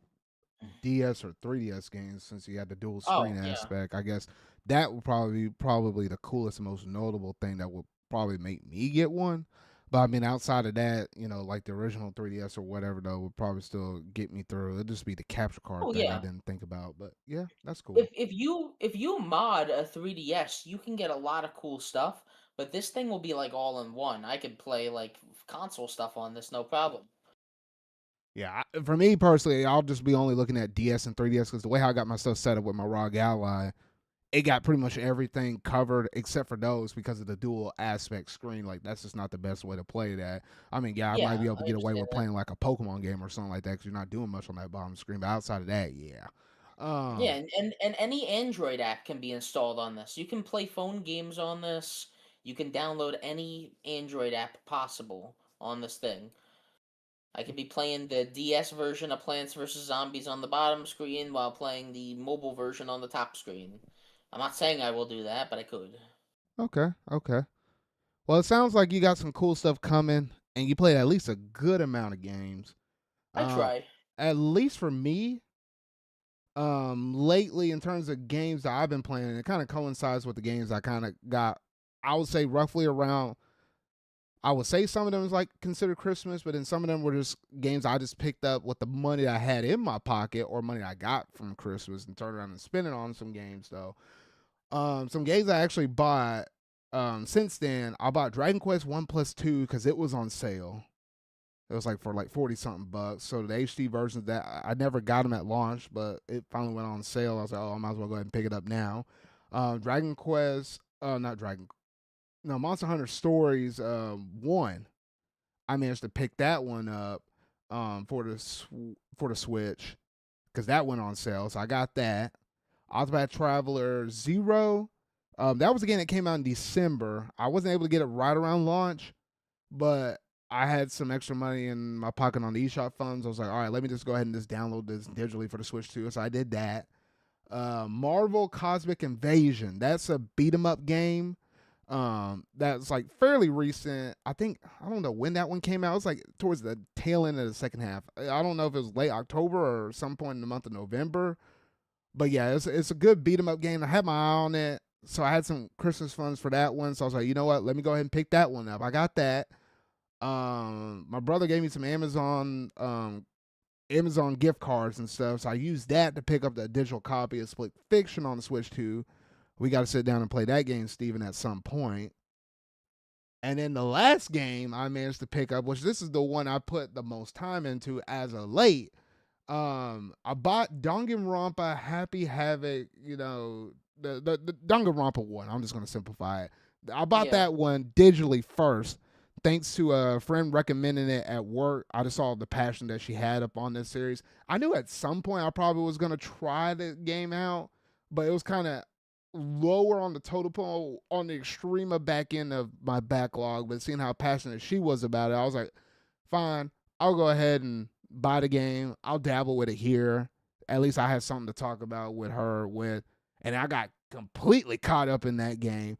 DS or 3DS games since you had the dual screen Oh yeah, aspect. I guess that would probably be probably the coolest and most notable thing that would probably make me get one. But I mean, outside of that, like the original 3DS or whatever, though, would probably still get me through. It'd just be the capture card oh thing I yeah. didn't think about. But yeah, that's If cool. if you if you mod a 3DS, you can get a lot of cool stuff. But this thing will be like all in one. I could play like console stuff on this, no problem. Yeah, for me personally, I'll just be only looking at DS and 3DS because the way I got my stuff set up with my ROG Ally, it got pretty much everything covered except for those because of the dual aspect screen. Like that's just not the best way to play that. I mean, yeah, I Yeah, might be able to I get away understand with that. playing like a Pokemon game or something like that because you're not doing much on that bottom screen. But outside of that, yeah. Yeah, Um, and any Android app can be installed on this. You can play phone games on this. You can download any Android app possible on this thing. I could be playing the DS version of Plants vs. Zombies on the bottom screen while playing the mobile version on the top screen. I'm not saying I will do that, but I could. okay, okay. Well, it sounds like you got some cool stuff coming, and you played at least a good amount of games. I Uh, try. at least for me, lately in terms of games that I've been playing, it kind of coincides with the games I kind of got. I would say roughly around. I would say some of them is like considered Christmas, but then some of them were just games I just picked up with the money I had in my pocket or money I got from Christmas and turned around and spent it on some games though. Some games I actually bought since then. I bought Dragon Quest 1+2 because it was on sale. It was like for like 40 something bucks. So the HD versions that I never got them at launch, but it finally went on sale. I was like, oh, I might as well go ahead and pick it up now. Dragon Quest, not Dragon, no, Monster Hunter Stories 1. I managed to pick that one up for the Switch because that went on sale. So I got that. Octopath Traveler 0. That was a game that came out in December. I wasn't able to get it right around launch, but I had some extra money in my pocket on the eShop funds. I was like, all right, let me just go ahead and just download this digitally for the Switch too. So I did that. Marvel Cosmic Invasion. That's a beat 'em up game. That's like fairly recent. I think I don't know when that one came out. It was like towards the tail end of the second half. I don't know if it was late October or some point in the month of November. But yeah, it's a good beat 'em up game. I had my eye on it, so I had some Christmas funds for that one. So I was like, you know what? Let me go ahead and pick that one up. I got that. My brother gave me some Amazon gift cards and stuff, so I used that to pick up the digital copy of Split Fiction on the Switch 2. We got to sit down and play that game, Steven, at some point. And then the last game I managed to pick up, which this is the one I put the most time into as of late. I bought Danganronpa Happy Havoc, the Danganronpa one. I'm just gonna simplify it. I bought Yeah. that one digitally first, thanks to a friend recommending it at work. I just saw the passion that she had up on this series. I knew at some point I probably was gonna try the game out, but it was kind of lower on the total pole on the extreme back end of my backlog. But seeing how passionate she was about it, I was like, fine, I'll go ahead and buy the game. I'll dabble with it here. At least I had something to talk about with her with. And I got completely caught up in that game.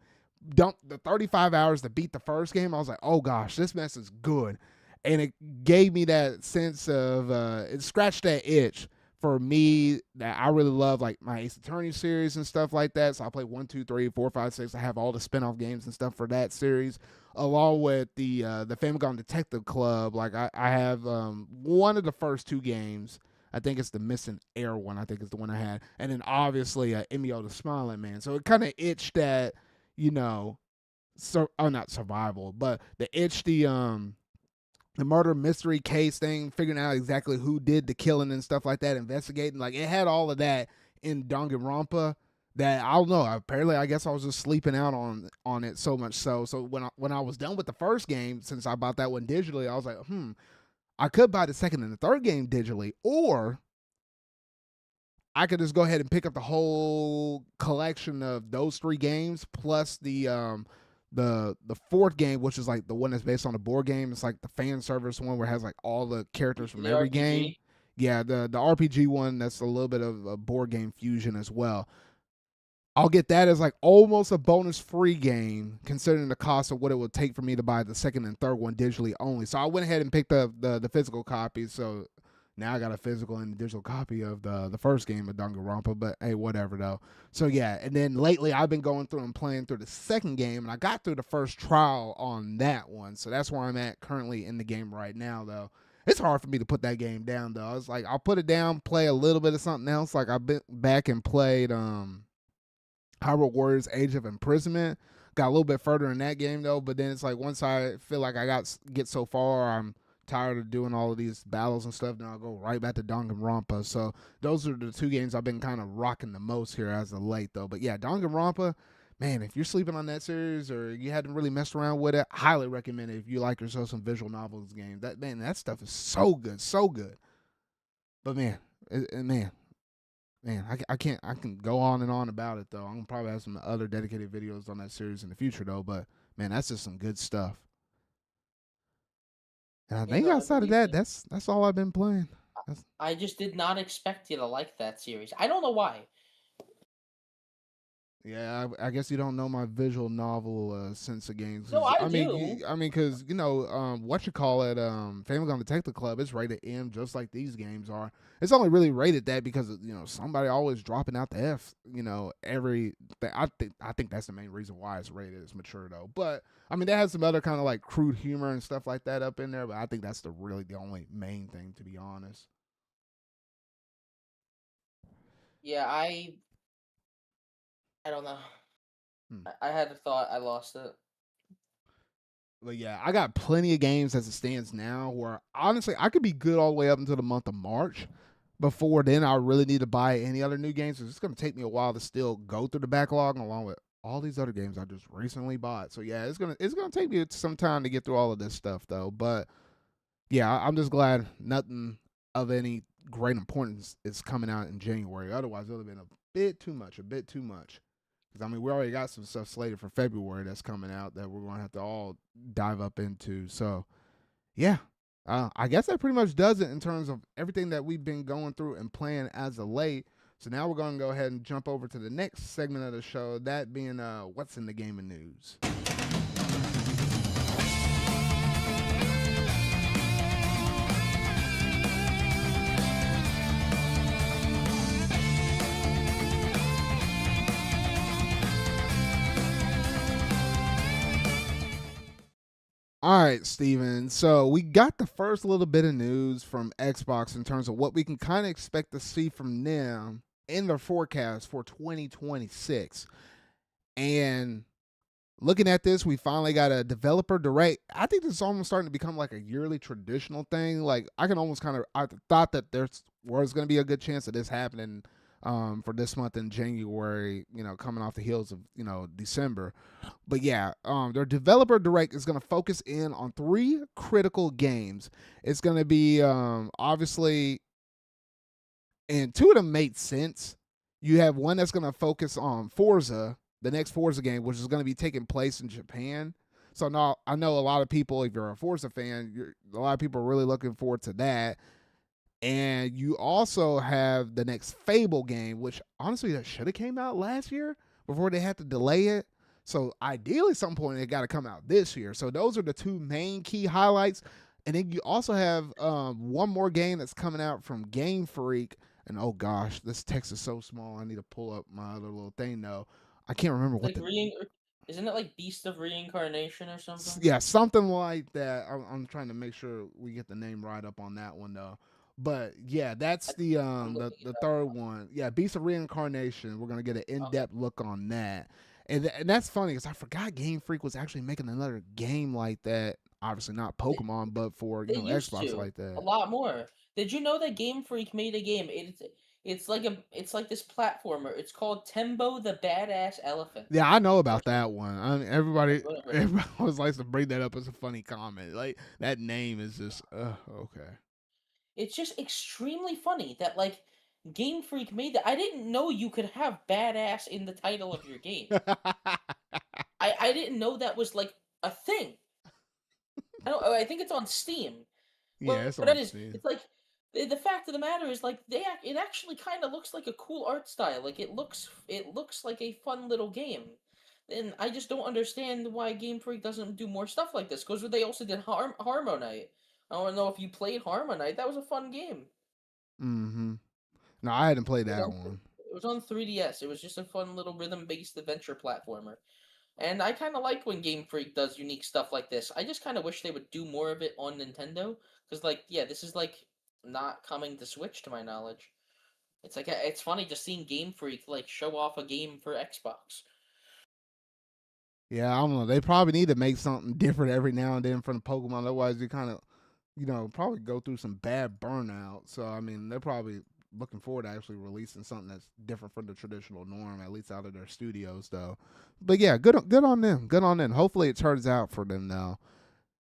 Dumped the 35 hours to beat the first game. I was like, oh gosh, this mess is good. And it gave me that sense of, it scratched that itch for me that I really love, like my Ace Attorney series and stuff like that. So I play 1, 2, 3, 4, 5, 6. I have all the spinoff games and stuff for that series, along with the Famicom Detective Club. Like I have one of the first two games. I think it's the Missing Air one. I think is the one I had, and then obviously Emio the Smiling Man. So it kind of itched that, not survival, but the itch the murder mystery case thing, figuring out exactly who did the killing and stuff like that, investigating. Like it had all of that in Danganronpa that I don't know. Apparently, I guess I was just sleeping out on it so much so. So when I was done with the first game, since I bought that one digitally, I was like, I could buy the second and the third game digitally, or I could just go ahead and pick up the whole collection of those three games plus the fourth game, which is like the one that's based on the board game. It's like the fan service one where it has like all the characters from The every game. RPG. Yeah, the RPG one that's a little bit of a board game fusion as well. I'll get that as like almost a bonus free game, considering the cost of what it would take for me to buy the second and third one digitally only. So I went ahead and picked up the physical copy. So now I got a physical and digital copy of the first game of Danganronpa, but hey, whatever though. So yeah, and then lately I've been going through and playing through the second game, and I got through the first trial on that one. So that's where I'm at currently in the game right now though. It's hard for me to put that game down though. I was like, I'll put it down, play a little bit of something else. Like I've been back and played Hyrule Warriors Age of Imprisonment. Got a little bit further in that game though, but then it's like once I feel like I get so far, I'm tired of doing all of these battles and stuff. Then I'll go right back to Danganronpa. So those are the two games I've been kind of rocking the most here as of late though. But yeah, Danganronpa, man, if you're sleeping on that series or you hadn't really messed around with it, highly recommend it if you like yourself some visual novels games. That stuff is so good, so good. But man, I can't. I can go on and on about it though. I'm gonna probably have some other dedicated videos on that series in the future though. But man, that's just some good stuff. And I You think know, I outside of believe that, it. that's all I've been playing. That's, I just did not expect you to like that series. I don't know why. Yeah, I guess you don't know my visual novel sense of games. No, 'Cause, I I mean, do. because what you call it, Family Gun Detective Club, it's rated M, just like these games are. It's only really rated that because somebody always dropping out the F. Every I think that's the main reason why it's rated as mature though. But I mean, that has some other kind of like crude humor and stuff like that up in there. But I think that's the only main thing, to be honest. Yeah, I don't know. Hmm. I had a thought, I lost it. But yeah, I got plenty of games as it stands now where honestly I could be good all the way up until the month of March. Before then, I really need to buy any other new games. It's going to take me a while to still go through the backlog along with all these other games I just recently bought. So yeah, it's gonna take me some time to get through all of this stuff though. But yeah, I'm just glad nothing of any great importance is coming out in January. Otherwise, it would have been a bit too much. Because I mean, we already got some stuff slated for February that's coming out that we're gonna have to all dive up into. So yeah, I guess that pretty much does it in terms of everything that we've been going through and playing as of late. So now we're gonna go ahead and jump over to the next segment of the show, that being what's in the gaming news. All right, Steven. So we got the first little bit of news from Xbox in terms of what we can kind of expect to see from them in their forecast for 2026. And looking at this, we finally got a developer direct. I think this is almost starting to become like a yearly traditional thing. Like I can almost I thought that there was going to be a good chance of this happening for this month in January. Coming off the heels of December. But yeah, their developer direct is going to focus in on three critical games. It's going to be obviously, and two of them made sense. You have one that's going to focus on Forza, the next Forza game, which is going to be taking place in Japan. So now I know a lot of people, if you're a Forza fan, a lot of people are really looking forward to that. And you also have the next Fable game, which honestly that should have came out last year before they had to delay it. So ideally, some point it got to come out this year. So those are the two main key highlights. And then you also have one more game that's coming out from Game Freak. And oh gosh, this text is so small. I need to pull up my other little thing though. I can't remember what Like the isn't it like Beast of Reincarnation or something? yeah, something like that. I'm trying to make sure we get the name right up on that one though. But yeah, that's I, the I'm um the, looking it the up. third one. Yeah, Beast of Reincarnation. We're gonna get an in Okay. depth look on that, and that's funny because I forgot Game Freak was actually making another game like that. Obviously not They, Pokemon, but for they used Xbox to like a that. lot more. Did you know that Game Freak made a game? It's like this platformer. It's called Tembo the Badass Elephant Yeah, I know or about that one. I mean, everybody whatever. everybody always likes to bring that up as a funny comment. Like that name is just okay. It's just extremely funny that like Game Freak made that. I didn't know you could have badass in the title of your game. I didn't know that was like a thing. I think it's on Steam. Yeah, What it's it on is, Steam. it's like the fact of the matter is like it actually kind of looks like a cool art style. Like it looks like a fun little game. And I just don't understand why Game Freak doesn't do more stuff like this. Because they also did Harmonite. I don't know if you played Harmonite. That was a fun game. Mm-hmm. No, I hadn't played It was that on one. it was on 3DS. It was just a fun little rhythm-based adventure platformer. And I kind of like when Game Freak does unique stuff like this. I just kind of wish they would do more of it on Nintendo, because like, yeah, this is like not coming to Switch to my knowledge. It's like it's funny just seeing Game Freak like show off a game for Xbox. Yeah, I don't know. They probably need to make something different every now and then from the Pokemon. Otherwise, you kind of, probably go through some bad burnout. So, I mean, they're probably looking forward to actually releasing something that's different from the traditional norm, at least out of their studios, though. But yeah, good on them. Good on them. Hopefully, it turns out for them now.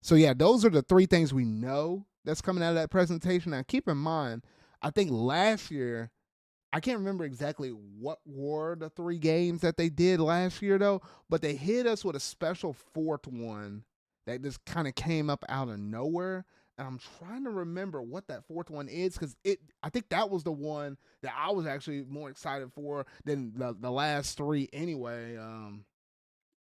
So yeah, those are the three things we know that's coming out of that presentation. Now, keep in mind, I think last year I can't remember exactly what were the three games that they did last year though, but they hit us with a special fourth one that just kind of came up out of nowhere. and I'm trying to remember what that fourth one is because I think that was the one that I was actually more excited for than the last three anyway.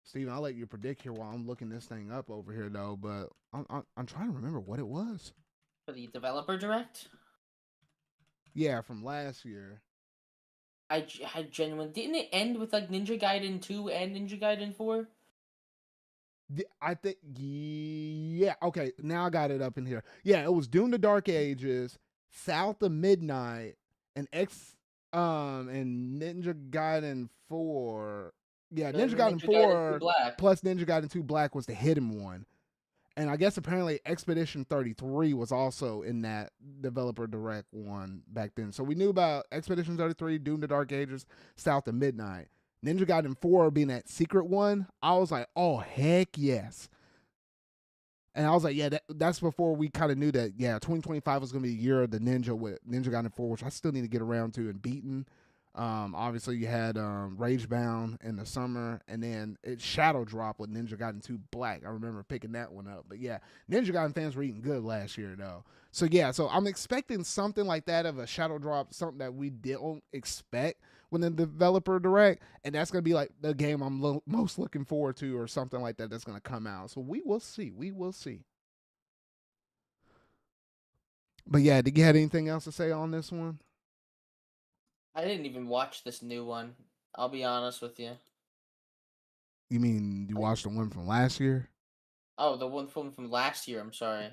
Steven, I'll let you predict here while I'm looking this thing up over here though, but I'm trying to remember what it was. For the developer direct, Yeah, from last year. I genuinely didn't it end with like Ninja Gaiden 2 and Ninja Gaiden 4? I think yeah. Okay, now I got it up in here. Yeah, it was Doom: The Dark Ages, South of Midnight, and and Ninja Gaiden 4. Yeah, Ninja Gaiden Ninja Gaiden 2 4 Black. plus Ninja Gaiden 2 Black was the hidden one. And I guess apparently Expedition 33 was also in that developer direct one back then. So we knew about Expedition 33, Doom: The Dark Ages, South of Midnight. Ninja Gaiden 4 being that secret one, I was like, oh, heck yes. And I was like, yeah, that's before we kind of knew that, yeah, 2025 was going to be the year of the Ninja with Ninja Gaiden 4, which I still need to get around to and beaten. Obviously, you had Ragebound in the summer, and then it Shadow Drop with Ninja Gaiden 2 Black. I remember picking that one up. But yeah, Ninja Gaiden fans were eating good last year, though. So yeah, so I'm expecting something like that of a Shadow Drop, something that we didn't expect when the developer direct, and that's gonna be like the game I'm most looking forward to, or something like that that's gonna come out. So we will see. We will see. But yeah, did you have anything else to say on this one? I didn't even watch this new one. I'll be honest with you. You mean you Like, watched the one from last year? oh, the one from last year. I'm sorry.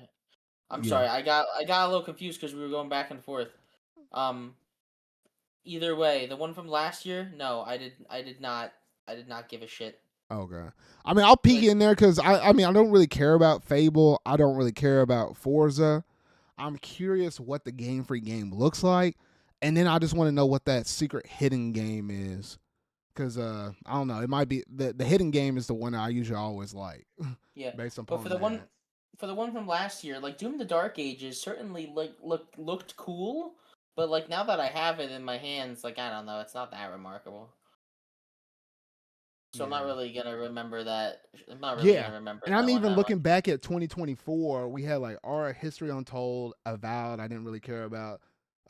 I'm Yeah. sorry. I got a little confused because we were going back and forth. Um. Either way, the one from last year, no, I did not give a shit. Okay. I mean, I'll peek Like, in there because I mean, I don't really care about Fable. I don't really care about Forza. I'm curious what the Game Freak game looks like, and then I just want to know what that secret hidden game is. Because I don't know, it might be the hidden game is the one I usually always like, yeah. based But upon that. for the one from last year, like Doom: The Dark Ages certainly like looked cool, but like now that I have it in my hands, like I don't know, it's not that remarkable. So I'm not Yeah. really gonna remember that. I'm not really Yeah. gonna remember And I'm that one even that much. looking back at 2024. We had like Our History Untold, Avowed. I didn't really care about.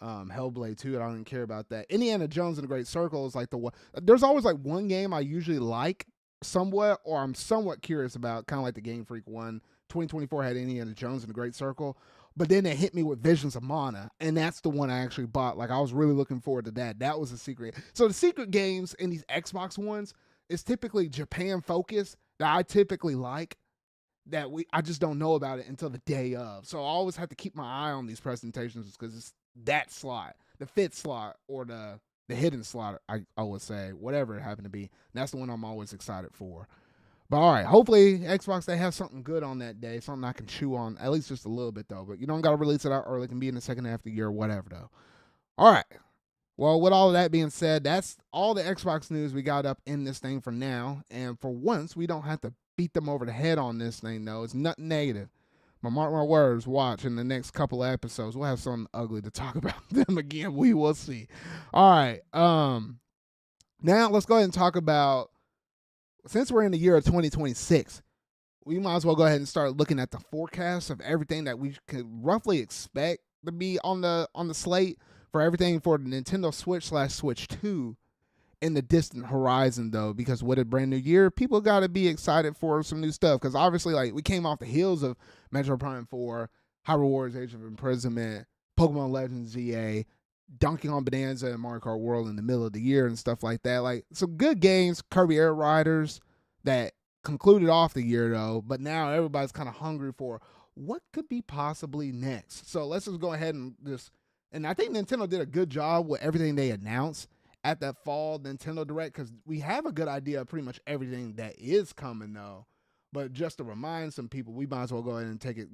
Hellblade 2. I didn't care about that. Indiana Jones and the Great Circle is like the one. There's always like one game I usually like somewhat, or I'm somewhat curious about, kind of like the Game Freak one. 2024 had Indiana Jones and the Great Circle, but then it hit me with Visions of Mana, and that's the one I actually bought. Like I was really looking forward to that. That was a secret. So the secret games in these Xbox ones is typically Japan focused that I typically like, that I just don't know about it until the day of. So I always have to keep my eye on these presentations because it's that slot, the fifth slot, or the hidden slot. I would say whatever it happened to be. That's the one I'm always excited for. But all right, hopefully Xbox they have something good on that day, something I can chew on at least just a little bit though. But you don't got to release it out early. It can be in the second half of the year or whatever though. All right. Well, with all of that being said, that's all the Xbox news we got up in this thing for now. And for once, we don't have to beat them over the head on this thing, though. It's nothing negative. But mark my words, watch in the next couple of episodes, we'll have something ugly to talk about them again. We will see. All right. Now let's go ahead and talk about, since we're in the year of 2026, we might as well go ahead and start looking at the forecast of everything that we could roughly expect to be on the slate for everything for the Nintendo Switch/Switch 2 in the distant horizon, though, because with a brand new year, people got to be excited for some new stuff. Because obviously, like, we came off the heels of Metro Prime 4, Hyrule Warriors Age of Imprisonment, Pokemon Legends ZA, Donkey Kong Bonanza, and Mario Kart World in the middle of the year and stuff like that. Like, some good games, Kirby Air Riders, that concluded off the year, though. But now everybody's kind of hungry for what could be possibly next. So let's just go ahead and just. And I think Nintendo did a good job with everything they announced at that fall Nintendo Direct, because we have a good idea of pretty much everything that is coming, though. But just to remind some people, we might as well go ahead and take it,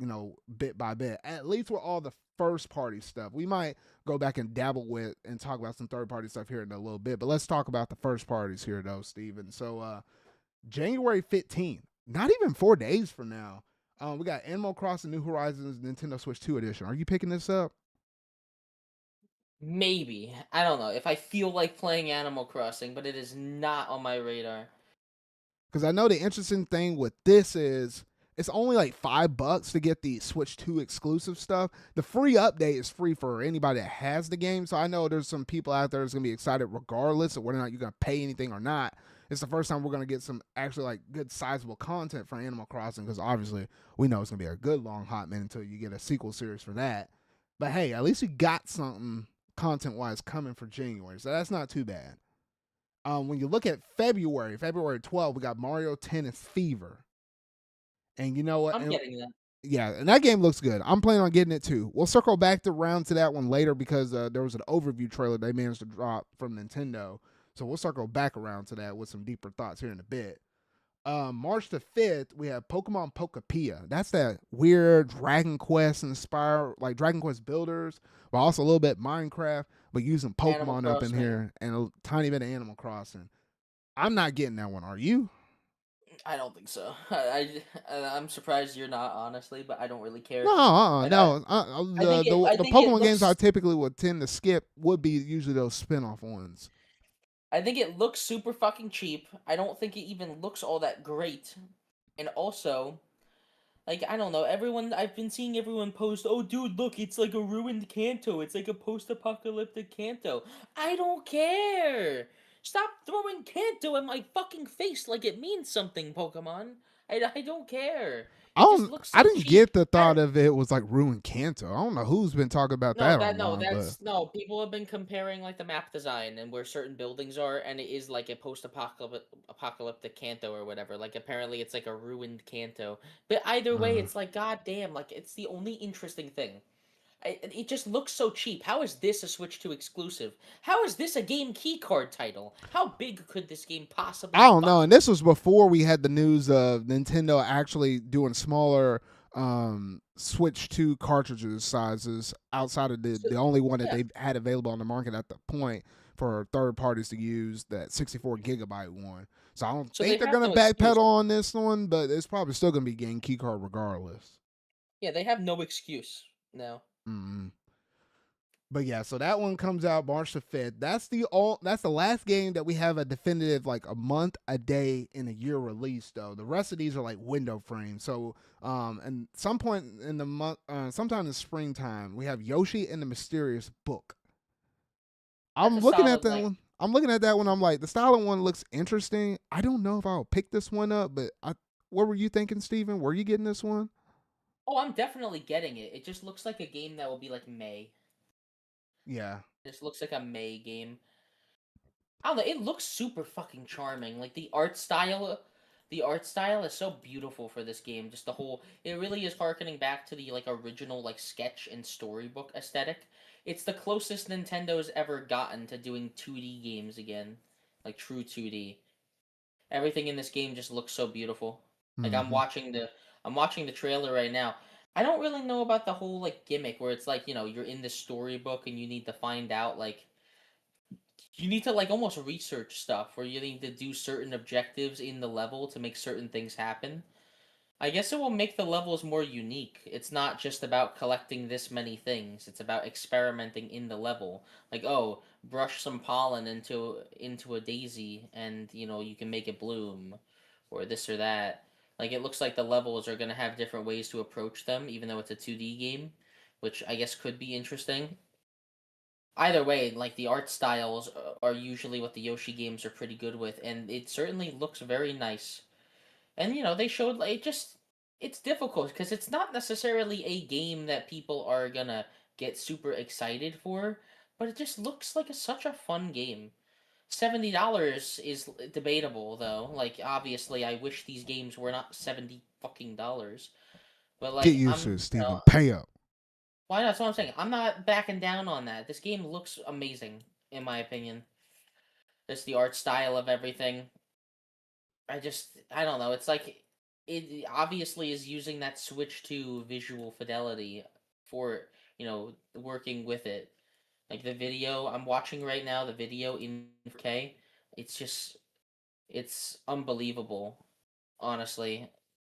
bit by bit. At least with all the first party stuff. We might go back and dabble with and talk about some third party stuff here in a little bit. But let's talk about the first parties here, though, Steven. So January 15th, not even 4 days from now, we got Animal Crossing New Horizons Nintendo Switch 2 edition. Are you picking this up? Maybe. I don't know if I feel like playing Animal Crossing, but it is not on my radar. Because I know the interesting thing with this is It's only like $5 to get the Switch 2 exclusive stuff. The free update is free for anybody that has the game. So I know there's some people out there that's gonna be excited regardless of whether or not you're gonna pay anything or not. It's the first time we're gonna get some actually like good sizable content for Animal Crossing, because obviously we know it's gonna be a good long hot minute until you get a sequel series for that. But hey, at least you got something content wise coming for January, so that's not too bad. When you look at February 12th, we got Mario Tennis Fever. And you know what? I'm getting that. Yeah, and that game looks good. I'm planning on getting it too. We'll circle back around to that one later because there was an overview trailer they managed to drop from Nintendo. So we'll circle back around to that with some deeper thoughts here in a bit. March the 5th, we have Pokemon Pokepia. That's that weird Dragon Quest inspired, like Dragon Quest builders, but also a little bit Minecraft, but using Animal Pokemon up in Crossing. here and a tiny bit of Animal Crossing. I'm not getting that one. Are you? I don't think so. I'm surprised you're not, honestly, but I don't really care. No, Like no. I The think it Pokemon games I looks typically would tend to skip would be usually those spin-off ones. I think it looks super fucking cheap. I don't think it even looks all that great. And also, like, I don't know, I've been seeing everyone post, "Oh dude, look, it's like a ruined Kanto. It's like a post-apocalyptic Kanto." I don't care. Stop throwing Kanto in my fucking face like it means something, Pokemon. I don't care. It just looks I so didn't cheap. get the thought of it was like ruined Kanto. I don't know who's been talking about that online, but No, people have been comparing like the map design and where certain buildings are, and it is like a apocalyptic Kanto or whatever. Like apparently it's like a ruined Kanto. But either way, uh, it's like goddamn, like it's the only interesting thing. It just looks so cheap. How is this a Switch 2 exclusive? How is this a game keycard title? How big could this game I possibly don't know. And fucking this was before we had the news of Nintendo actually doing smaller Switch 2 cartridges sizes outside of so, the only one that yeah. they had available on the market at the point for third parties to use, that 64 gigabyte one. So I don't So think they they're have gonna no excuse. backpedal on this one, but it's probably still gonna be game keycard regardless. Yeah, they have no excuse now. Mm-hmm. But yeah, so that one comes out March the 5th. That's the last game that we have a definitive like a month, a day, in a year release though. The rest of these are like window frames. So and some point in the month, sometime in springtime, we have Yoshi and the Mysterious Book. That's I'm a looking at solid that like. one. I'm looking at that one. I'm like, the style of one looks interesting. I don't know if I'll pick this one up, but what were you thinking, Steven? Were you getting this one? Oh, I'm definitely getting it. It just looks like a game that will be like May. Yeah. It just looks like a May game. I don't know. It looks super fucking charming. Like the art style is so beautiful for this game. Just the whole, it really is harkening back to the like original like sketch and storybook aesthetic. It's the closest Nintendo's ever gotten to doing 2D games again, like true 2D. Everything in this game just looks so beautiful. Like Mm-hmm. I'm watching the trailer right now. I don't really know about the whole like gimmick where it's like, you're in the storybook and you need to find out like you need to like almost research stuff where you need to do certain objectives in the level to make certain things happen. I guess it will make the levels more unique. It's not just about collecting this many things. It's about experimenting in the level. Like, oh, brush some pollen into a daisy and, you can make it bloom or this or that. Like it looks like the levels are going to have different ways to approach them even though it's a 2D game, which I guess could be interesting. Either way, like the art styles are usually what the Yoshi games are pretty good with, and it certainly looks very nice. And they showed like it's difficult because it's not necessarily a game that people are gonna get super excited for, but it just looks like such a fun game. $70 is debatable though. Like obviously, I wish these games were not 70 fucking dollars, but Get like used to it, Steven. Pay up. why not? That's what I'm saying. I'm not backing down on that. This game looks amazing in my opinion. Just the art style of everything. I don't know. It's like it obviously is using that Switch to visual fidelity for working with it. Like the video I'm watching right now, the video in 4K, it's unbelievable. Honestly,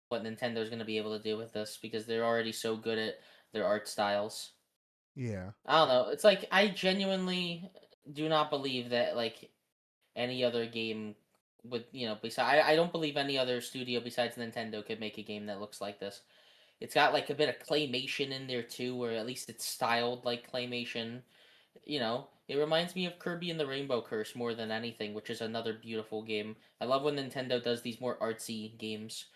what Nintendo's going to be able to do with this because they're already so good at their art styles. Yeah. I don't know. It's like I genuinely do not believe that like any other game with I don't believe any other studio besides Nintendo could make a game that looks like this. It's got like a bit of claymation in there too, or at least it's styled like claymation. It reminds me of Kirby and the Rainbow Curse more than anything, which is another beautiful game. I love when Nintendo does these more artsy games.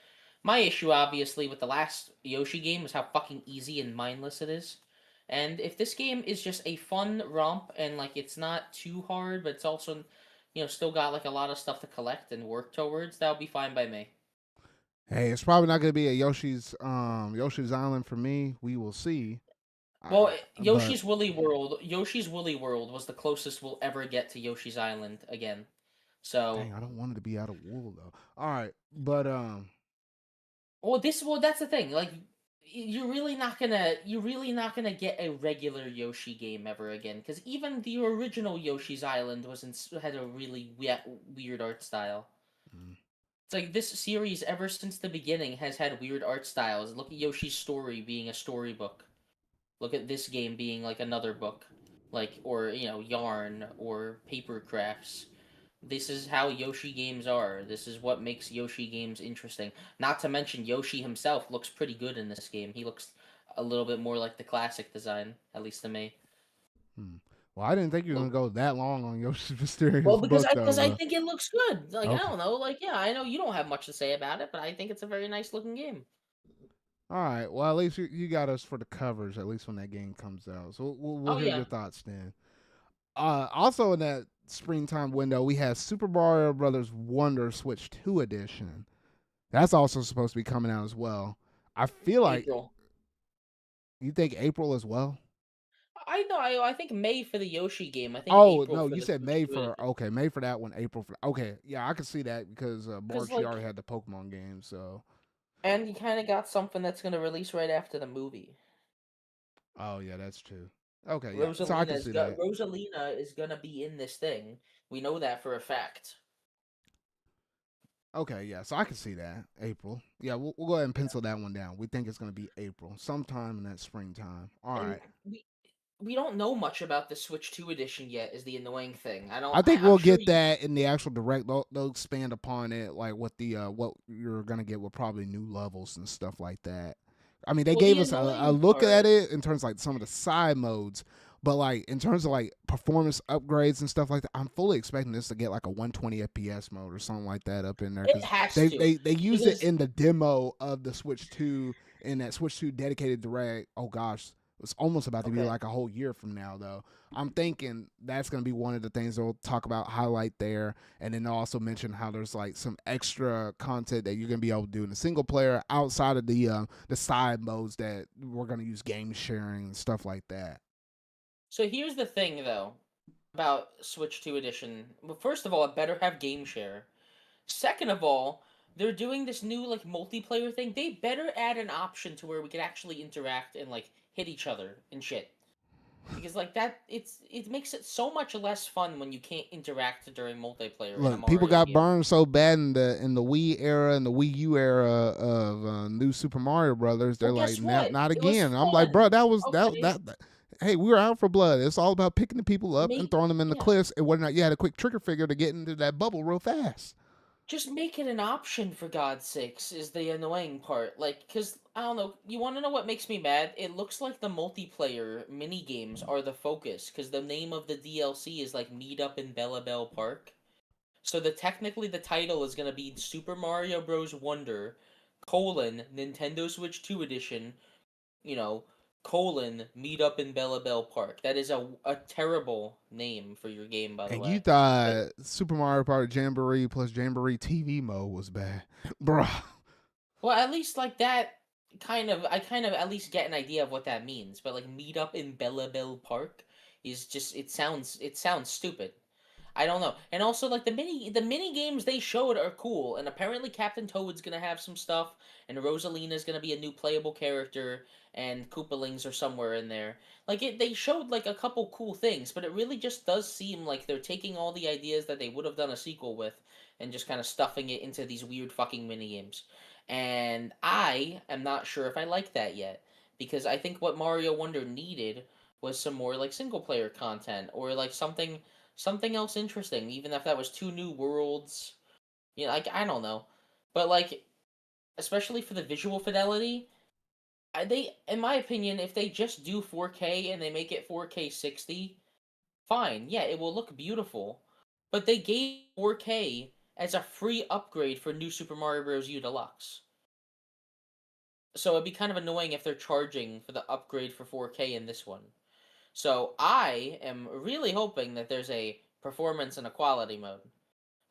My issue, obviously, with the last Yoshi game is how fucking easy and mindless it is. And if this game is just a fun romp and like it's not too hard, but it's also, still got like a lot of stuff to collect and work towards, that would be fine by me. Hey, it's probably not going to be a Yoshi's Island for me. We will see. Well, But Yoshi's Woolly World was the closest we'll ever get to Yoshi's Island again. So, dang, I don't want it to be out of wool though. All right, but that's the thing. Like, you're really not gonna get a regular Yoshi game ever again. Because even the original Yoshi's Island had a really weird art style. mm, It's like this series, ever since the beginning, has had weird art styles. Look at Yoshi's Story being a storybook. Look at this game being like another book, like or yarn or paper crafts. This is how Yoshi games are. This is what makes Yoshi games interesting. Not to mention Yoshi himself looks pretty good in this game. He looks a little bit more like the classic design, at least to me. hmm. Well, I didn't think you were gonna Look, go that long on Yoshi's Mysterious well, because Book I though. because I think it looks good. Like I Okay, don't know. Like yeah, I know you don't have much to say about it, but I think it's a very nice looking game. all right. Well, at least you got us for the covers. At least when that game comes out, so we'll Oh hear your yeah, thoughts then. Also in that springtime window, we have Super Mario Brothers Wonder Switch 2 edition. That's also supposed to be coming out as well. I feel like April. you think April as well. I know. I think May for the Yoshi game. I think Oh April no, for you the said Switch May 2 for edition. okay, May for that one, April for okay. Yeah, I can see that because Because March you like, already had the Pokemon game, so and you kind of got something that's gonna release right after the movie. oh yeah, that's true. Okay, yeah, so I can see that. Rosalina is gonna be in this thing. We know that for a fact. Okay, yeah, so I can see that April. Yeah, we'll go ahead and pencil that one down. We think it's going to be April, sometime in that springtime. All And right. we don't know much about the Switch 2 edition yet. Is the annoying thing. I don't. I think I'm we'll sure get you. that in the actual direct. They'll expand upon it, like what you're gonna get with probably new levels and stuff like that. I mean, they Well, the gave us a annoying look at part. it in terms of like some of the side modes, but like in terms of like performance upgrades and stuff like that, I'm fully expecting this to get like a 120 FPS mode or something like that up in there It because has they, to they they used it because in the demo of the Switch 2 in that Switch 2 dedicated direct. Oh gosh, it's almost about to be okay. like a whole year from now though. I'm thinking that's going to be one of the things they'll talk about, highlight there, and then they'll also mention how there's like some extra content that you're going to be able to do in the single player outside of the side modes that we're going to use game sharing and stuff like that. So here's the thing though about Switch 2 edition. Well, first of all, it better have game share. Second of all, they're doing this new like multiplayer thing. They better add an option to where we can actually interact and like hit each other and shit. Because like that, it makes it so much less fun when you can't interact during multiplayer in a Look, people Mario got game. burned so bad in the Wii era and the Wii U era of new Super Mario Brothers. They're Well, like, guess now, what? not It was again. I'm like, fun. bro, that was Okay, that. Hey, we were out for blood. It's all about picking the people up and make throwing them in the yeah. cliffs, and whether or not you had a quick trigger figure to get into that bubble real fast. Just make it an option for God's sakes is the annoying part. Like, cause I don't know. You want to know what makes me mad? It looks like the multiplayer mini games are the focus. Cause the name of the DLC is like Meet Up in Bella Bell Park. So technically the title is gonna be Super Mario Bros. Wonder, colon Nintendo Switch 2 edition. You know, colon Meet Up in Bella Bell Park. That is a terrible name for your game, by the And you way. But thought Super Mario Party Jamboree plus Jamboree TV mode was bad, bruh. well, at least like that I kind of at least get an idea of what that means. But like meet up in Bella Bell Park is just it sounds stupid. I don't know. And also like the mini games they showed are cool and apparently Captain Toad's going to have some stuff and Rosalina's going to be a new playable character and Koopalings are somewhere in there. Like they showed like a couple cool things, but it really just does seem like they're taking all the ideas that they would have done a sequel with and just kind of stuffing it into these weird fucking mini games. And I am not sure if I like that yet because I think what Mario Wonder needed was some more like single player content or like something else interesting, even if that was two new worlds You know, like I don't know, but like especially for the visual fidelity, they, in my opinion, if they just do 4K and they make it 4K 60, fine. Yeah, it will look beautiful. But they gave 4K as a free upgrade for New Super Mario Bros. U Deluxe. So it'd be kind of annoying if they're charging for the upgrade for 4K in this one. So I am really hoping that there's a performance and a quality mode,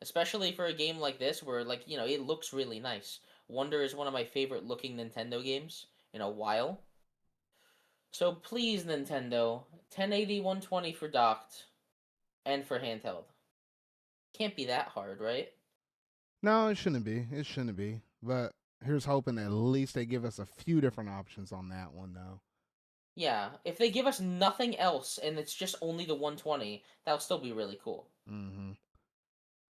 especially for a game like this where like, it looks really nice. Wonder is one of my favorite looking Nintendo games in a while. So please Nintendo, 1080 120 for docked and for handheld. Can't be that hard, right? No, it shouldn't be. It shouldn't be. But here's hoping that at least they give us a few different options on that one, though. Yeah, if they give us nothing else and it's just only the 120, that'll still be really cool. Mm-hmm.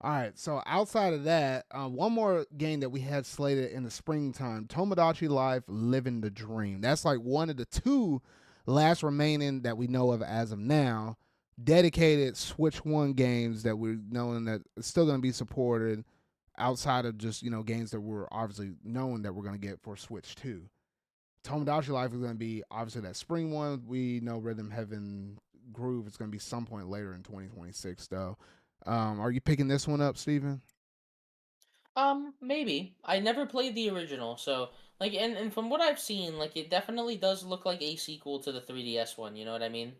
All right, so outside of that, one more game that we had slated in the springtime, Tomodachi Life Living the Dream. That's like one of the two last remaining that we know of as of now, dedicated Switch 1 games that we're knowing that it's still going to be supported outside of just, games that we're obviously knowing that we're going to get for Switch 2. Tomodachi Life is going to be obviously that spring one. We know Rhythm Heaven Groove is going to be some point later in 2026, though. Are you picking this one up, Steven? Maybe. I never played the original, so like and from what I've seen, like it definitely does look like a sequel to the 3DS one, you know what I mean?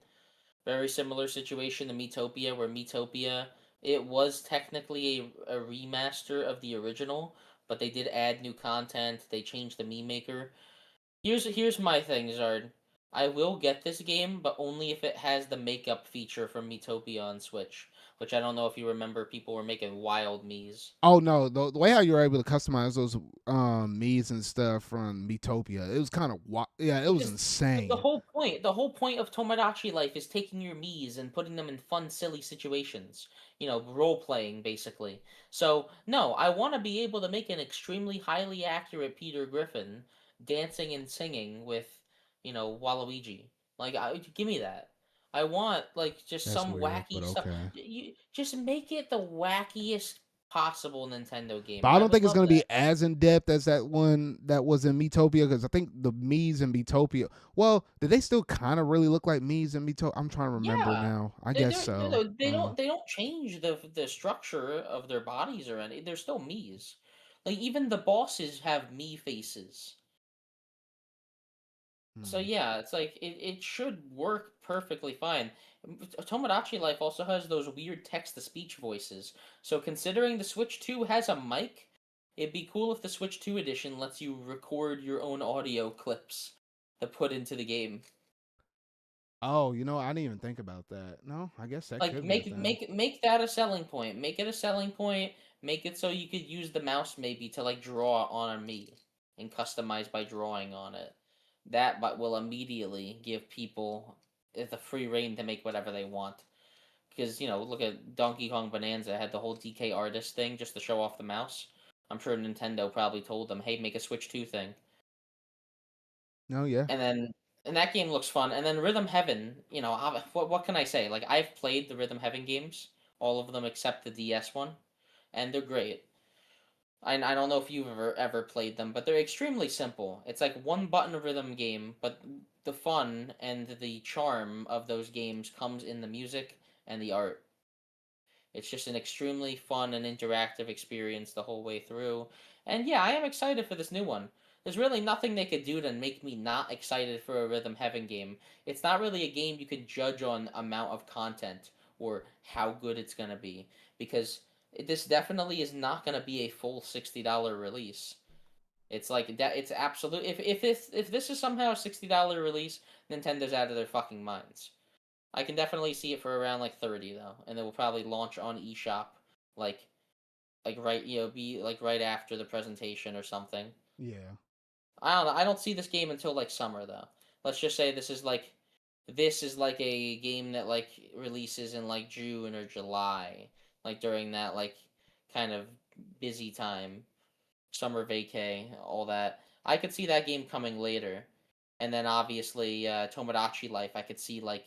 Very similar situation to Metopia, where Metopia, it was technically a remaster of the original, but they did add new content, they changed the meme maker. Here's my thing, Zard. I will get this game, but only if it has the makeup feature from Metopia on Switch, which I don't know if you remember people were making wild me's. Oh no, the way how you were able to customize those me's and stuff from Metopia, it was kind of yeah, it was Because the insane. whole point of Tomodachi Life is taking your Miis and putting them in fun, silly situations. Role playing basically. So no, I want to be able to make an extremely highly accurate Peter Griffin dancing and singing with, Waluigi. Like, give me that. I want like just That's some weird, but wacky stuff. okay. You just make it the wackiest possible Nintendo But game. I I don't would think it's love gonna be that. as in depth as that one that was in Metopia because I think the Mii's in Metopia. Well, did they still kind of really look like Mii's in Metopia? I'm trying to remember Yeah. now. I They guess they're, no, so. no, they don't change the structure of their bodies or anything. They're still Mii's. Like even the bosses have me faces. So Hmm. yeah, it's like it should work perfectly fine. Tomodachi Life also has those weird text to speech voices. So considering the Switch 2 has a mic, it'd be cool if the Switch 2 edition lets you record your own audio clips to put into the game. Oh, I didn't even think about that. No, I guess that Like could be a make thing. make make that a selling point. Make it a selling point. Make it so you could use the mouse maybe to like draw on a me and customize by drawing on it. That but will immediately give people the free reign to make whatever they want. Because look at Donkey Kong Bonanza had the whole DK artist thing just to show off the mouse. I'm sure Nintendo probably told them, "Hey, make a Switch 2 thing." No, yeah. And that game looks fun. And then Rhythm Heaven, what can I say? Like I've played the Rhythm Heaven games, all of them except the DS one, and they're great. I don't know if you've ever played them, but they're extremely simple. It's like one button rhythm game, but the fun and the charm of those games comes in the music and the art. It's just an extremely fun and interactive experience the whole way through. And yeah, I am excited for this new one. There's really nothing they could do to make me not excited for a Rhythm Heaven game. It's not really a game you can judge on amount of content or how good it's going to be because this definitely is not going to be a full $60 release. It's like that. It's absolute. If this is somehow a $60 release, Nintendo's out of their fucking minds. I can definitely see it for around like 30 though, and it will probably launch on eShop like right be like right after the presentation or something. Yeah. I don't know. I don't see this game until like summer though. Let's just say this is like a game that like releases in like June or July, like during that like kind of busy time, summer vacay, all that. I could see that game coming later. And then obviously Tomodachi Life I could see like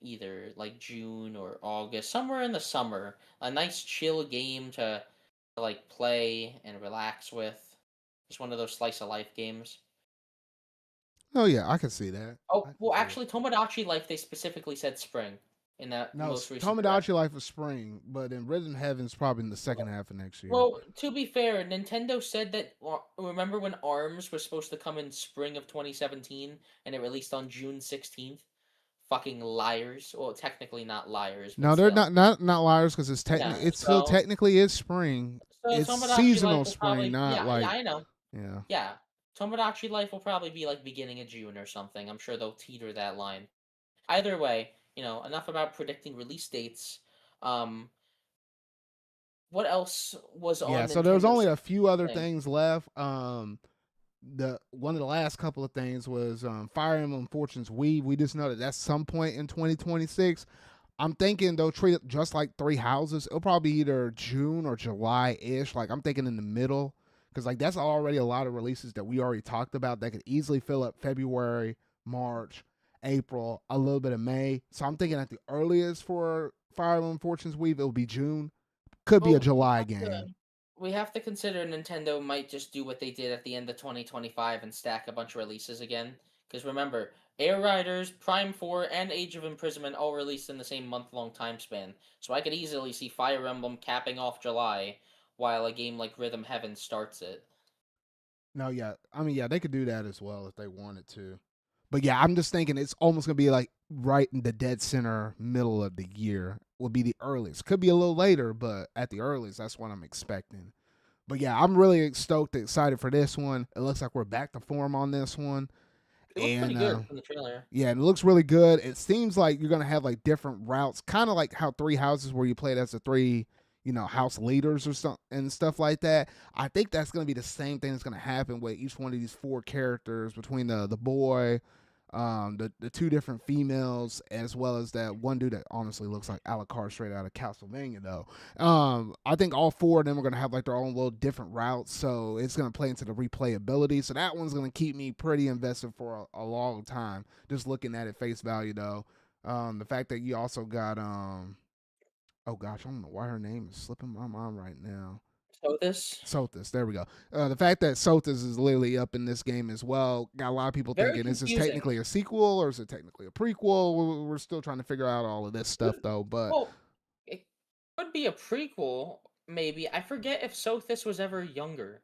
either like June or August, somewhere in the summer. A nice chill game to to like play and relax with. Just one of those slice of life games. Oh yeah, I can see that. I Oh, can well, see it. actually, Tomodachi Life, they specifically said spring in that No, most recent direct. Tomodachi Life is spring, but in Rhythm Heaven's probably in the second half of next year. Well, to be fair, Nintendo said that. Remember when ARMS was supposed to come in spring of 2017 and it released on June 16th? Fucking liars. Well, technically not liars, but No, they're still. not liars because Yeah. it still So, technically is spring. It's Tomodachi seasonal Life will spring, probably. not Yeah, like I know. yeah. Yeah. Tomodachi Life will probably be like beginning of June or something. I'm sure they'll teeter that line. Either way, enough about predicting release dates. Um, what else was Yeah, on so there was only Nintendo's a few other thing? things left. The one of the last couple of things was Fire Emblem Fortunes Weave. We just know that that's some point in 2026. I'm thinking they'll treat it just like Three Houses. It'll probably be either June or July ish. Like I'm thinking in the middle, because like that's already a lot of releases that we already talked about that could easily fill up February, March, April, a little bit of May. So I'm thinking at the earliest for Fire Emblem Fortunes Weave, it'll be June. Could be a Well, July game. we have to consider Nintendo might just do what they did at the end of 2025 and stack a bunch of releases again. Because remember, Air Riders, Prime 4, and Age of Imprisonment all released in the same month-long time span. So I could easily see Fire Emblem capping off July, while a game like Rhythm Heaven starts it. No, yeah. I mean, yeah, they could do that as well if they wanted to. But yeah, I'm just thinking it's almost gonna be like right in the dead center middle of the year would be the earliest. Could be a little later, but at the earliest, that's what I'm expecting. But yeah, I'm really stoked, excited for this one. It looks like we're back to form on this one, It looked pretty and good from the trailer. yeah, and it looks really good. It seems like you're gonna have like different routes, kind of like how Three Houses, where you played as the three, house leaders or something and stuff like that. I think that's gonna be the same thing that's gonna happen with each one of these four characters between the boy, the two different females, as well as that one dude that honestly looks like Alucard straight out of Castlevania, though. I think all four of them are gonna have like their own little different routes, so it's gonna play into the replayability. So that one's gonna keep me pretty invested for a long time. Just looking at it face value, though. The fact that you also got oh gosh, I don't know why her name is slipping my mind right now. So this Sothis, there we go. The fact that Sothis is literally up in this game as well got a lot of people very thinking, is this confusing. technically a sequel or is it technically a prequel? We're still trying to figure out all of this stuff though. But Well, it could be a prequel, maybe. I forget if Sothis was ever younger,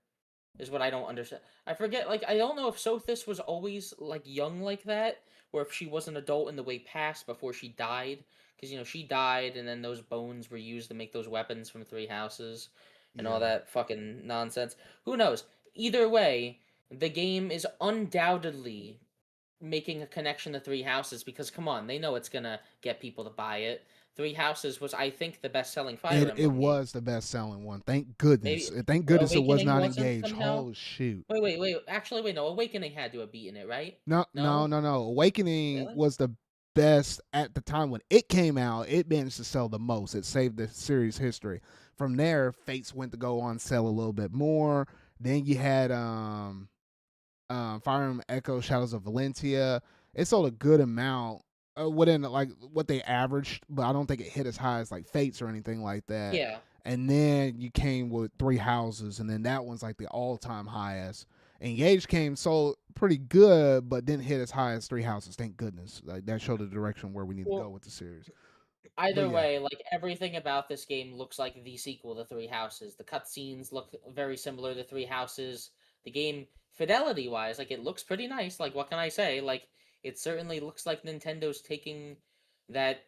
is what I don't understand. I forget, like, I don't know if Sothis was always, like, young like that, or if she was an adult in the way past before she died. Because, she died, and then those bones were used to make those weapons from Three Houses, and all yeah, that fucking nonsense. Who knows? Either way, the game is undoubtedly making a connection to Three Houses because come on, they know it's gonna get people to buy it. Three Houses was, I think, the best-selling Fire it Emblem game. was the best selling one. Thank goodness. Maybe Thank goodness it was Awakening not wasn't engaged. somehow. Oh shoot. Wait. Actually, wait. No, Awakening had to have beaten it, right? No, no, No, no, no. Awakening really? was the best at the time when it came out. It managed to sell the most. It saved the series history. From there, Fates went to go on sell a little bit more. Then you had Fire Emblem Echo Shadows of Valentia. It sold a good amount within like what they averaged, but I don't think it hit as high as like Fates or anything like that. Yeah. And then you came with Three Houses, and then that one's like the all-time highest. Engage came sold pretty good, but didn't hit as high as Three Houses. Thank goodness. Like that showed the direction where we need to go Well, with the series. But either yeah, way, like everything about this game looks like the sequel to Three Houses. The cutscenes look very similar to Three Houses. The game, fidelity wise, like it looks pretty nice. Like what can I say? Like it certainly looks like Nintendo's taking that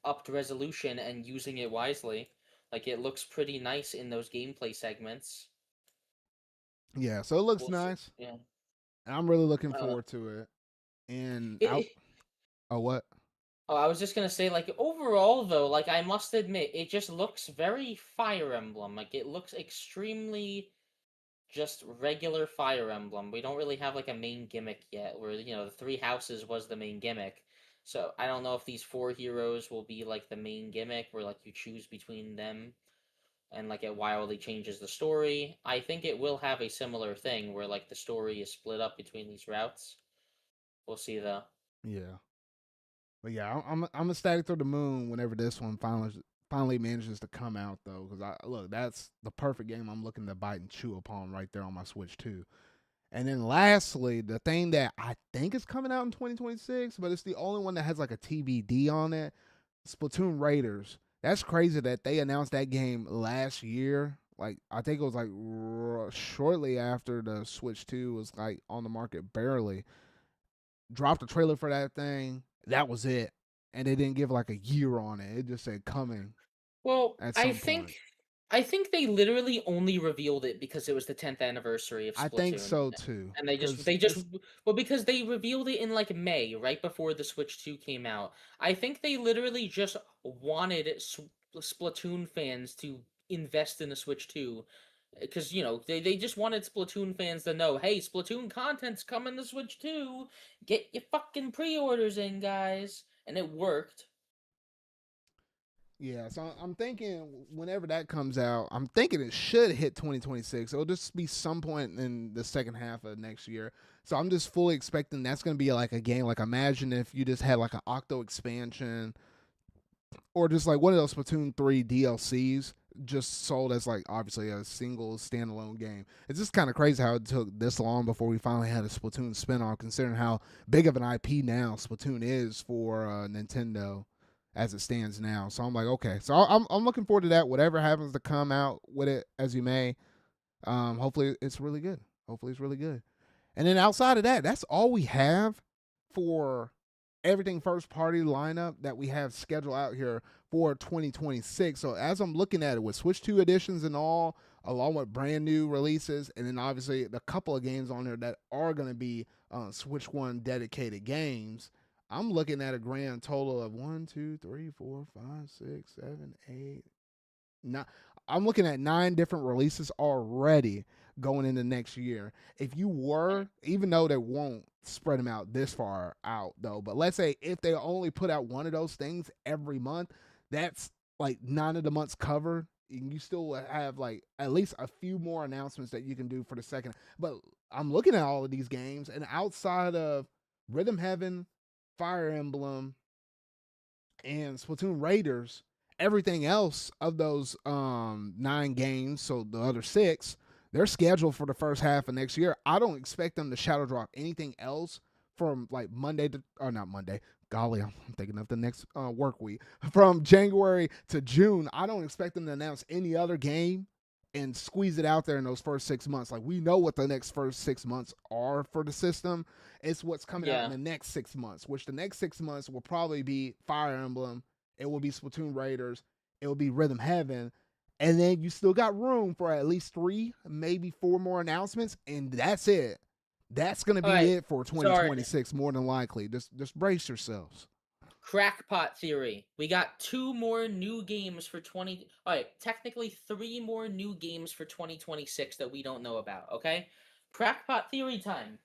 upped resolution and using it wisely. Like it looks pretty nice in those gameplay segments. yeah. So it looks We'll see. nice, Yeah. and I'm really looking Uh, forward to it. And it, out. it, Oh, what? oh, I was just gonna say, like overall though, like I must admit, it just looks very Fire Emblem. Like it looks extremely just regular Fire Emblem. We don't really have like a main gimmick yet. Where the Three Houses was the main gimmick. So I don't know if these four heroes will be like the main gimmick, where like you choose between them, and like it wildly changes the story. I think it will have a similar thing where like the story is split up between these routes. We'll see though. Yeah. But yeah, I'm ecstatic through the moon whenever this one finally finally manages to come out though, because I look, that's the perfect game I'm looking to bite and chew upon right there on my Switch too. And then lastly, the thing that I think is coming out in 2026, but it's the only one that has like a TBD on it, Splatoon Raiders. That's crazy that they announced that game last year. Like I think it was like shortly after the Switch 2 was like on the market barely. Dropped a trailer for that thing. That was it. And they didn't give like a year on it. It just said coming Well, at I some think point. I think they literally only revealed it because it was the 10th anniversary of I think Splatoon. so too. And they just Cause they just it's well, because they revealed it in like May, right before the Switch 2 came out. I think they literally just wanted Splatoon fans to invest in the Switch 2 because they just wanted Splatoon fans to know, hey, Splatoon content's coming to Switch 2. Get your fucking pre-orders in, guys. And it worked. yeah, so I'm thinking whenever that comes out, I'm thinking it should hit 2026. It'll just be some point in the second half of next year. So I'm just fully expecting that's going to be like a game. Like imagine if you just had like an Octo expansion or just like one of those Splatoon 3 DLCs just sold as like obviously a single standalone game. It's just kind of crazy how it took this long before we finally had a Splatoon spinoff, considering how big of an IP now Splatoon is for Nintendo as it stands now. So I'm like, okay, so I'm looking forward to that. Whatever happens to come out with it, as you may, hopefully it's really good. Hopefully it's really good. And then outside of that, that's all we have for everything first party lineup that we have scheduled out here for 2026. So as I'm looking at it with Switch 2 editions and all, along with brand new releases, and then obviously the couple of games on there that are going to be Switch 1 dedicated games, I'm looking at a grand total of 1, 2, 3, 4, 5, 6, 7, 8, not, I'm looking at 9 different releases already going into next year. If you were, even though they won't spread them out this far out though, but let's say if they only put out one of those things every month, that's like 9 of the months covered. And you still have like at least a few more announcements that you can do for the second. But I'm looking at all of these games, and outside of Rhythm Heaven, Fire Emblem, and Splatoon Raiders, everything else of those 9 games, so the other 6, they're scheduled for the first half of next year. I don't expect them to shadow drop anything else from like Monday to, or not Monday. Golly, I'm thinking of the next work week. From January to June, I don't expect them to announce any other game and squeeze it out there in those first 6 months. Like we know what the next first 6 months are for the system. It's what's coming out in Yeah. the next 6 months, which the next 6 months will probably be Fire Emblem. It will be Splatoon Raiders. It will be Rhythm Heaven. And then you still got room for at least 3, maybe 4 more announcements, and that's it. That's gonna All be right. it for Sorry. 2026, more than likely. Just brace yourselves. Crackpot theory. We got 2 more new games for 20. All right, technically 3 more new games for 2026 that we don't know about, okay? Crackpot theory time.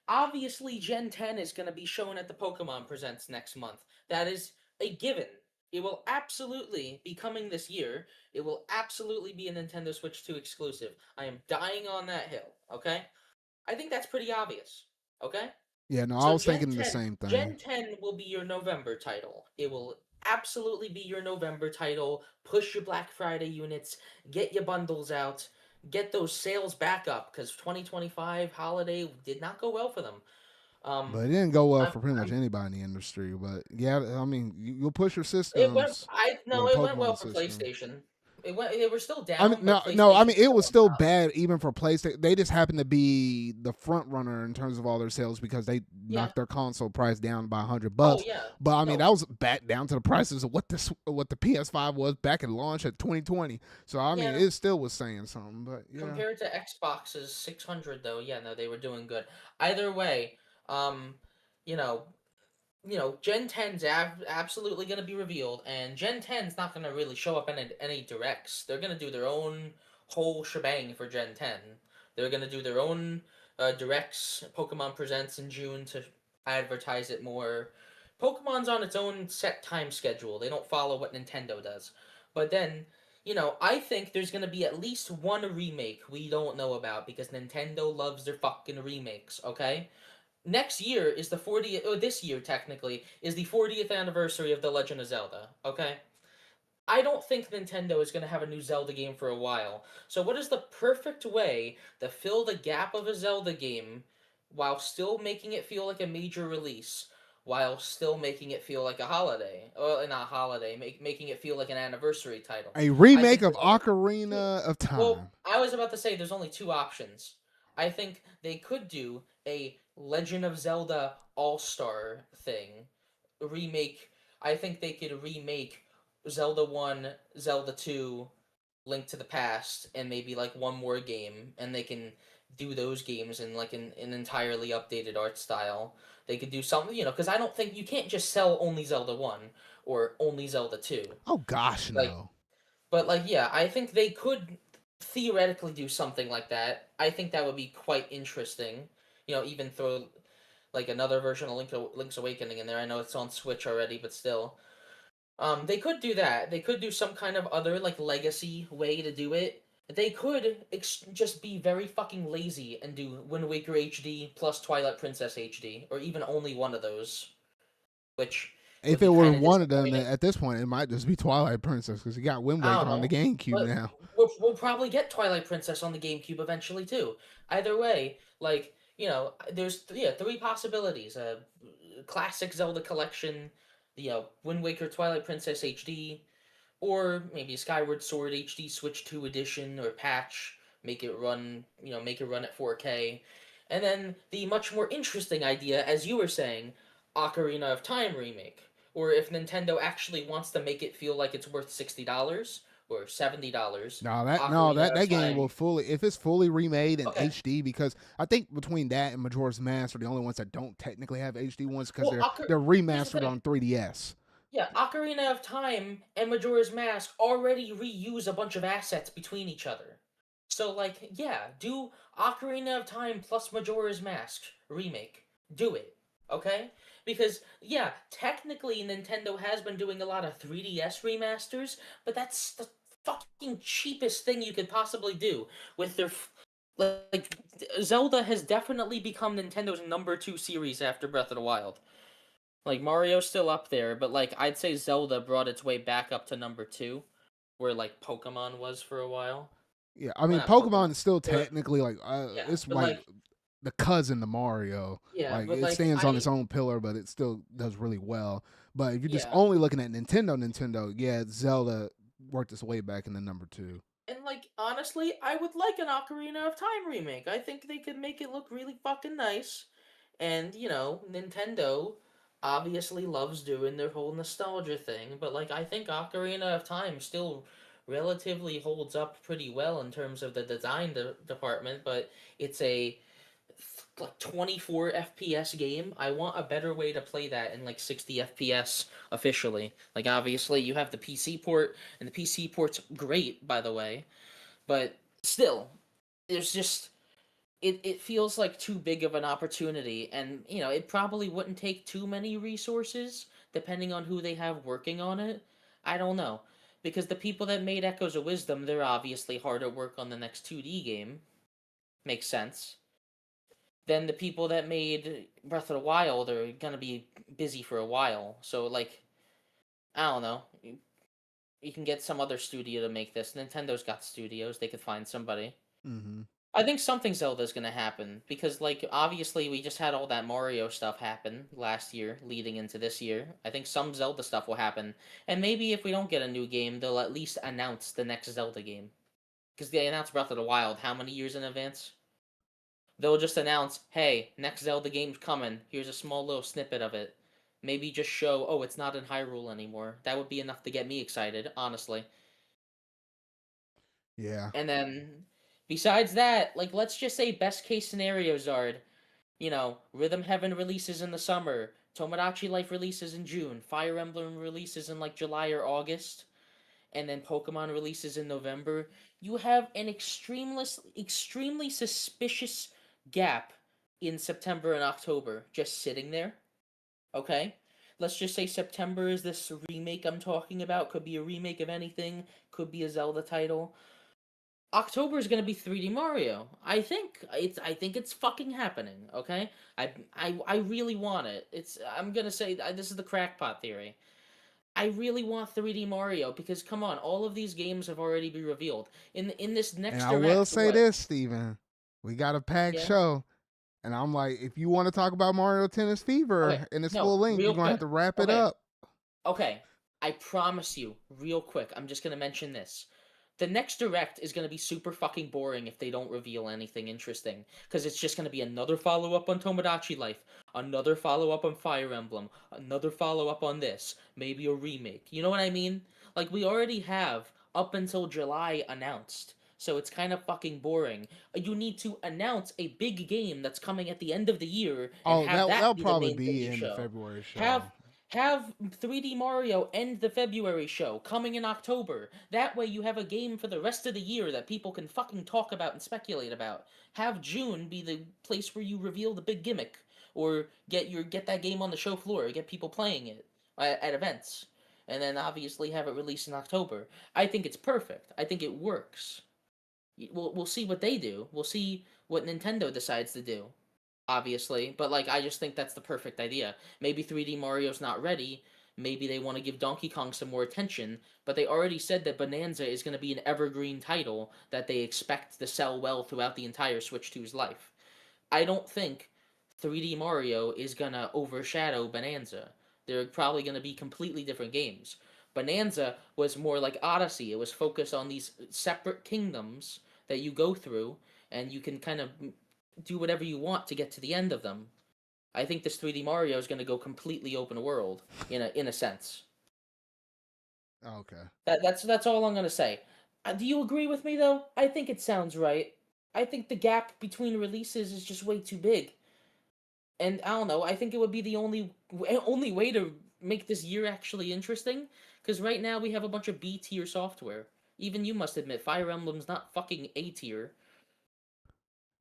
Obviously, Gen 10 is going to be shown at the Pokemon Presents next month. That is a given. It will absolutely be coming this year. It will absolutely be a Nintendo Switch 2 exclusive. I am dying on that hill, okay? I think that's pretty obvious, okay? Yeah, no, I So was thinking the same thing. Gen 10 will be your November title. It will absolutely be your November title. Push your Black Friday units, get your bundles out, get those sales back up because 2025 holiday did not go well for them. Um But it didn't go well I'm, for pretty much I'm anybody in the industry. But yeah, I mean, you'll push your it went systems I with no, a it went well Pokemon for system. PlayStation. They were still I mean, down, but no. I PlayStation mean, was it still was on still top. bad even for PlayStation. They just happened to be the front runner in terms of all their sales because they Yeah. knocked their console price down by hundred Oh bucks. yeah. But I mean, No. that was back down to the prices of what the PS5 was back at launch at 2020. So I mean, Yeah. it still was saying something. But yeah, Compared to Xbox's 600 though, yeah, no, they were doing good. Either way, um, you know, Gen 10's absolutely going to be revealed, and Gen 10's not going to really show up in any directs. They're going to do their own whole shebang for Gen 10. They're going to do their own directs. Pokemon Presents in June to advertise it more. Pokemon's on its own set time schedule. They don't follow what Nintendo does. But then, I think there's going to be at least one remake we don't know about because Nintendo loves their fucking remakes, okay? Next year is the 40th, or this year technically, is the 40th anniversary of The Legend of Zelda, okay? I don't think Nintendo is going to have a new Zelda game for a while. So what is the perfect way to fill the gap of a Zelda game while still making it feel like a major release, while still making it feel like a holiday? Well, not a holiday, making it feel like an anniversary title. A I remake think of there's only two. Ocarina of Well, Time. I was about to say there's only two options. I think they could do a Legend of Zelda All-Star thing, remake. I think they could remake Zelda 1, Zelda 2, Link to the Past, and maybe like one more game, and they can do those games in like an entirely updated art style. They could do something, because I don't think you can't just sell only Zelda 1 or only Zelda 2. Oh gosh, Like, no. but like, yeah, I think they could theoretically do something like that. I think that would be quite interesting. Even throw like another version of Link's Awakening in there. I know it's on Switch already, but still. They could do that. They could do some kind of other like legacy way to do it. They could just be very fucking lazy and do Wind Waker HD plus Twilight Princess HD, or even only one of those, which would If it be were kind of one of them, disappointing. at this point, it might just be Twilight Princess because you got Wind I Waker don't on the know, GameCube but now. we'll probably get Twilight Princess on the GameCube eventually too. Either way, like there's three possibilities: a classic Zelda collection, Wind Waker, Twilight Princess HD, or maybe Skyward Sword HD Switch 2 edition or patch, make it run at 4K. And then the much more interesting idea, as you were saying, Ocarina of Time remake. Or if Nintendo actually wants to make it feel like it's worth $60 or $70, No, Ocarina that of game will Time. fully, if it's fully remade in Okay. HD, because I think between that and Majora's Mask are the only ones that don't technically have HD ones because Well, they're here's the remastered thing. on 3DS. Yeah, Ocarina of Time and Majora's Mask already reuse a bunch of assets between each other. So, like, yeah, do Ocarina of Time plus Majora's Mask remake. Do it. Okay? Because, yeah, technically Nintendo has been doing a lot of 3DS remasters, but that's the fucking cheapest thing you could possibly do with their. Like, Zelda has definitely become Nintendo's number two series after Breath of the Wild. Like Mario's still up there, but like I'd say Zelda brought its way back up to number two, where like Pokemon was for a while. Yeah, I Well, mean not Pokemon. Pokemon is still Or technically like yeah, it's but like like the cousin to Mario. yeah, Like but it like stands on its I own pillar, but it still does really well. But if you're just yeah, only looking at Nintendo, yeah, Zelda worked its way back in the number two. and like honestly, I would like an Ocarina of Time remake. I think they could make it look really fucking nice. And Nintendo obviously loves doing their whole nostalgia thing, but like I think Ocarina of Time still relatively holds up pretty well in terms of the design department, but it's a like 24 FPS game. I want a better way to play that in like 60 FPS officially. Like obviously you have the PC port and the PC port's great by the way, but still there's just it feels like too big of an opportunity, and it probably wouldn't take too many resources depending on who they have working on it. I don't know, because the people that made Echoes of Wisdom, they're obviously hard at work on the next 2D game. Makes sense. Then the people that made Breath of the Wild are gonna be busy for a while, so like I don't know. You can get some other studio to make this. Nintendo's got studios; they could find somebody. Mm-hmm. I think something Zelda's gonna happen because, like, obviously we just had all that Mario stuff happen last year, leading into this year. I think some Zelda stuff will happen, and maybe if we don't get a new game, they'll at least announce the next Zelda game. Because they announced Breath of the Wild how many years in advance? They'll just announce, "Hey, next Zelda game's coming. Here's a small little snippet of it." Maybe just show, "Oh, it's not in Hyrule anymore." That would be enough to get me excited, honestly. Yeah. And then, besides that, like, let's just say best case scenario, Zard. Rhythm Heaven releases in the summer, Tomodachi Life releases in June, Fire Emblem releases in like July or August, and then Pokemon releases in November. You have an extremely suspicious gap in September and October just sitting there. Okay? Let's just say September is this remake I'm talking about. Could be a remake of anything, could be a Zelda title. October is gonna be 3D Mario. I think it's fucking happening. Okay, I really want it. I'm gonna say this is the crackpot theory. I really want 3D Mario because come on, all of these games have already been revealed. In this And next I will direct, say what? this, Steven. We got a packed Yeah. show. And I'm like, if you want to talk about Mario Tennis Okay. Fever in its No, full length, real you're gonna have quick. to wrap it Okay. up. Okay. I promise you, real quick. I'm just gonna mention this. The next direct is gonna be super fucking boring if they don't reveal anything interesting, because it's just gonna be another follow up on Tomodachi Life, another follow up on Fire Emblem, another follow up on this, maybe a remake. You know what I mean? Like we already have up until July announced, so it's kind of fucking boring. You need to announce a big game that's coming at the end of the year and Oh, have that that'll be the probably main thing be you in the show. February show. Have have 3D Mario end the February show coming in October. That way you have a game for the rest of the year that people can fucking talk about and speculate about. Have June be the place where you reveal the big gimmick or get that game on the show floor, get people playing it at events. And then obviously have it released in October. I think it's perfect. I think it works. We'll see what they do. We'll see what Nintendo decides to do, obviously. But like, I just think that's the perfect idea. Maybe 3D Mario's not ready. Maybe they want to give Donkey Kong some more attention. But they already said that Bonanza is going to be an evergreen title that they expect to sell well throughout the entire Switch 2's life. I don't think 3D Mario is going to overshadow Bonanza. They're probably going to be completely different games. Bonanza was more like Odyssey. It was focused on these separate kingdoms that you go through, and you can kind of do whatever you want to get to the end of them. I think this 3D Mario is going to go completely open world in a sense. Okay. That's all I'm going to say. Do you agree with me though? I think it sounds right. I think the gap between releases is just way too big. And I don't know. I think it would be the only way to make this year actually interesting. Because right now we have a bunch of B tier software. Even you must admit, Fire Emblem's not fucking A tier.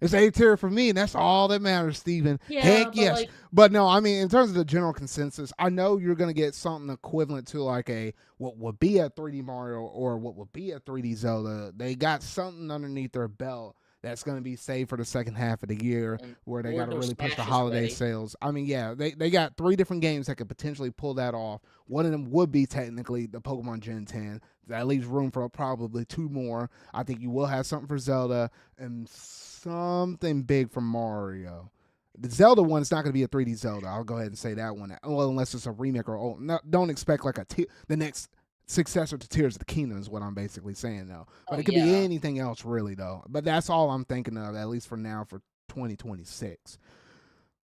It's A tier for me, and that's all that matters, Steven. Yeah, Heck but yes. like, But no, I mean, in terms of the general consensus, I know you're going to get something equivalent to like a what would be a 3D Mario or what would be a 3D Zelda. They got something underneath their belt that's going to be saved for the second half of the year and where they got Lord to knows really push the Smash is holiday ready. sales. I mean, yeah, they got 3 different games that could potentially pull that off. One of them would be technically the Pokemon Gen 10. That leaves room for probably 2 more. I think you will have something for Zelda and something big from Mario. The Zelda one is not going to be a 3D Zelda. I'll go ahead and say that one. Well, unless it's a remake or don't expect like the next successor to Tears of the Kingdom is what I'm basically saying though. But Oh it could be yeah. anything else really though. But that's all I'm thinking of at least for now for 2026.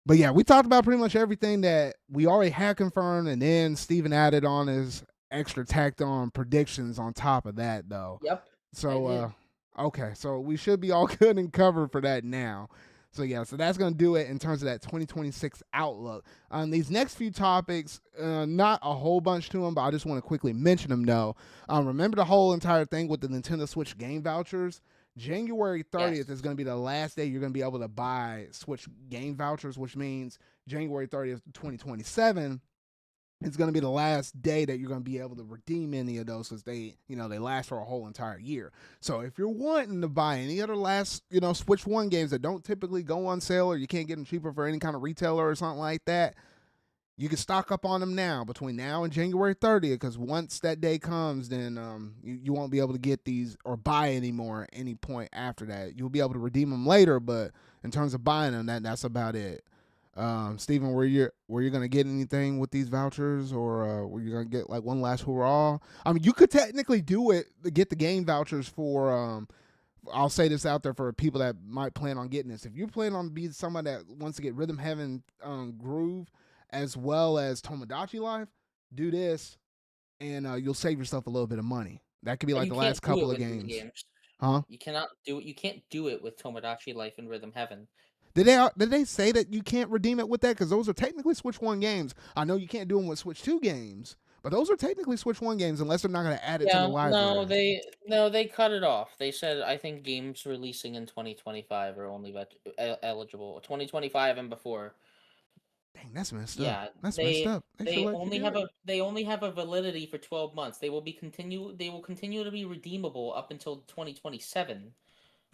But yeah, we talked about pretty much everything that we already had confirmed, and then Steven added on his extra tacked on predictions on top of that though. Yep. I So did. okay, so we should be all good and covered for that now. So yeah, so that's gonna do it in terms of that 2026 outlook. These next few topics, not a whole bunch to them, but I just want to quickly mention them though. Remember the whole entire thing with the Nintendo Switch game vouchers. January 30th Yes. is going to be the last day you're going to be able to buy Switch game vouchers, which means January 30th, 2027 it's going to be the last day that you're going to be able to redeem any of those because they last for a whole entire year. So if you're wanting to buy any other last Switch One games that don't typically go on sale or you can't get them cheaper for any kind of retailer or something like that, you can stock up on them now between now and January 30th because once that day comes, then you won't be able to get these or buy anymore at any point after that. You'll be able to redeem them later, but in terms of buying them, that's about it. Steven, were you gonna get anything with these vouchers, or were you gonna get like one last hurrah? I mean, you could technically do it to get the game vouchers for. I'll say this out there for people that might plan on getting this. If you plan on being someone that wants to get Rhythm Heaven Groove as well as Tomodachi Life, do this, and you'll save yourself a little bit of money. That could be But like you the can't last do it couple of with these games, games. huh? You cannot do it. You can't do it with Tomodachi Life and Rhythm Heaven. Did they say that you can't redeem it with that? Because those are technically Switch One games. I know you can't do them with Switch Two games, but those are technically Switch One games unless they're not going to add it to the Yeah, library. no, they cut it off. They said I think games releasing in 2025 are only eligible. 2025 and before. Dang, that's messed up. Yeah, That's messed up. They should let you do it. they only have a validity for 12 months. They will continue to be redeemable up until 2027,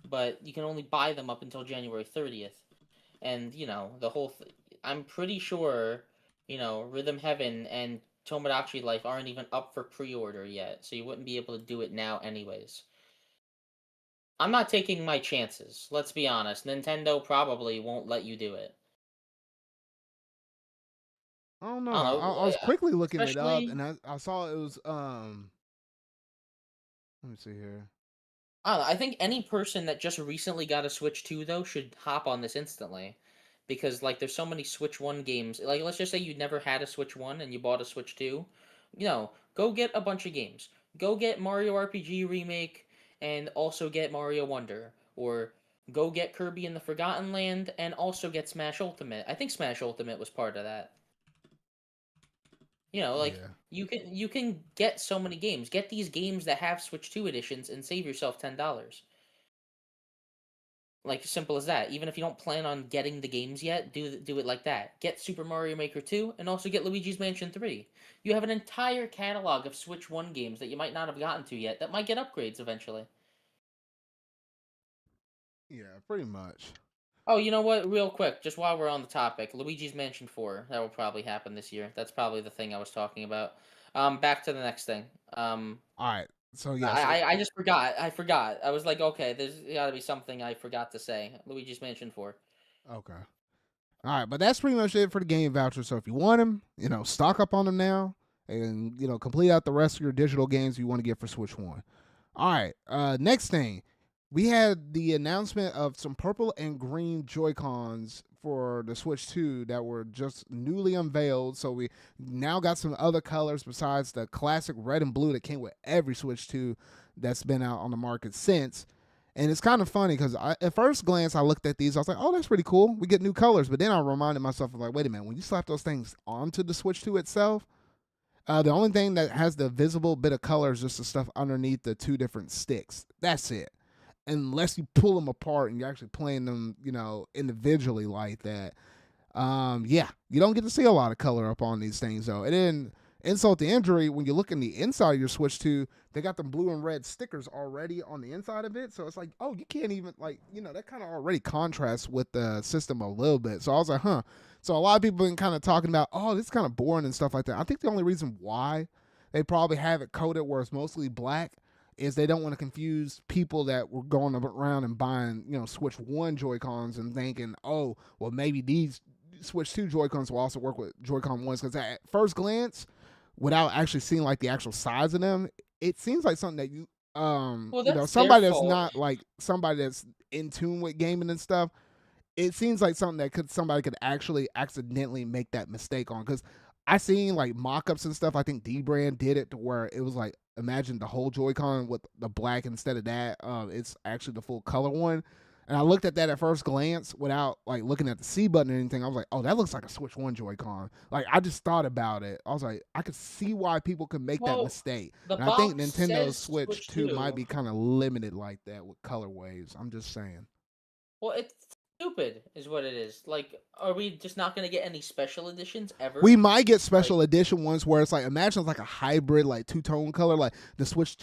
but you can only buy them up until January 30th. And, the whole I'm pretty sure, Rhythm Heaven and Tomodachi Life aren't even up for pre-order yet, so you wouldn't be able to do it now anyways. I'm not taking my chances. Let's be honest. Nintendo probably won't let you do it. I don't know. I don't I know, was quickly looking it up, especially and I saw it was Let me see here. I don't know, I think any person that just recently got a Switch 2 though should hop on this instantly. Because like there's so many Switch 1 games. Like let's just say you never had a Switch 1 and you bought a Switch 2. Go get a bunch of games. Go get Mario RPG Remake and also get Mario Wonder, or go get Kirby in the Forgotten Land and also get Smash Ultimate. I think Smash Ultimate was part of that. Like Yeah. you can get so many games. Get these games that have Switch 2 editions and save yourself $10. Like simple as that. Even if you don't plan on getting the games yet, do it like that. Get Super Mario Maker 2 and also get Luigi's Mansion 3. You have an entire catalog of Switch 1 games that you might not have gotten to yet that might get upgrades eventually. Yeah, pretty much. Oh, you know what? Real quick, just while we're on the topic, Luigi's Mansion 4, that will probably happen this year. That's probably the thing I was talking about. Back to the next thing. All right. So yeah, I just forgot. I forgot. I was like, okay, there's got to be something I forgot to say. Luigi's Mansion 4. okay. All right, but that's pretty much it for the game voucher. So if you want them, stock up on them now, and complete out the rest of your digital games you want to get for Switch One. All right, next thing, we had the announcement of some purple and green Joycons for the Switch 2 that were just newly unveiled. So we now got some other colors besides the classic red and blue that came with every Switch 2 that's been out on the market since. And it's kind of funny because at first glance, I looked at these. I was like, oh, that's pretty cool. We get new colors. But then I reminded myself of like, wait a minute. When you slap those things onto the Switch 2 itself, the only thing that has the visible bit of color is just the stuff underneath the two different sticks. That's it. Unless you pull them apart and you're actually playing them, individually like that. Yeah, you don't get to see a lot of color up on these things though. And then insult to injury, when you look in the inside of your Switch 2, they got the blue and red stickers already on the inside of it. So it's like, oh, you can't even that kind of already contrasts with the system a little bit. So I was like, huh. So a lot of people been kind of talking about, oh, this is kind of boring and stuff like that. I think the only reason why they probably have it coded where it's mostly black is they don't want to confuse people that were going around and buying, Switch 1 Joy-Cons and thinking, oh, well, maybe these Switch 2 Joy-Cons will also work with Joy-Con 1s. Because at first glance, without actually seeing like the actual size of them, it seems like something that Well, that's their somebody that's fault. not like somebody that's in tune with gaming and stuff, it seems like something that somebody could actually accidentally make that mistake on. Because I seen like mock-ups and stuff. I think D-Brand did it to where it was like, imagine the whole Joy-Con with the black instead of that. It's actually the full color one. And I looked at that at first glance without like looking at the C button or anything. I was like, oh, that looks like a Switch 1 Joy-Con. Like I just thought about it. I was like, I could see why people could make that Well, mistake. the And I think box Nintendo's says Switch Switch 2 might 2. be kind of limited like that with colorways. I'm just saying. Well, it's stupid, is what it is. Like, are we just not gonna get any special editions We ever? might get Like, special edition ones where it's like, imagine it's like a hybrid, like two-tone color, like the Switch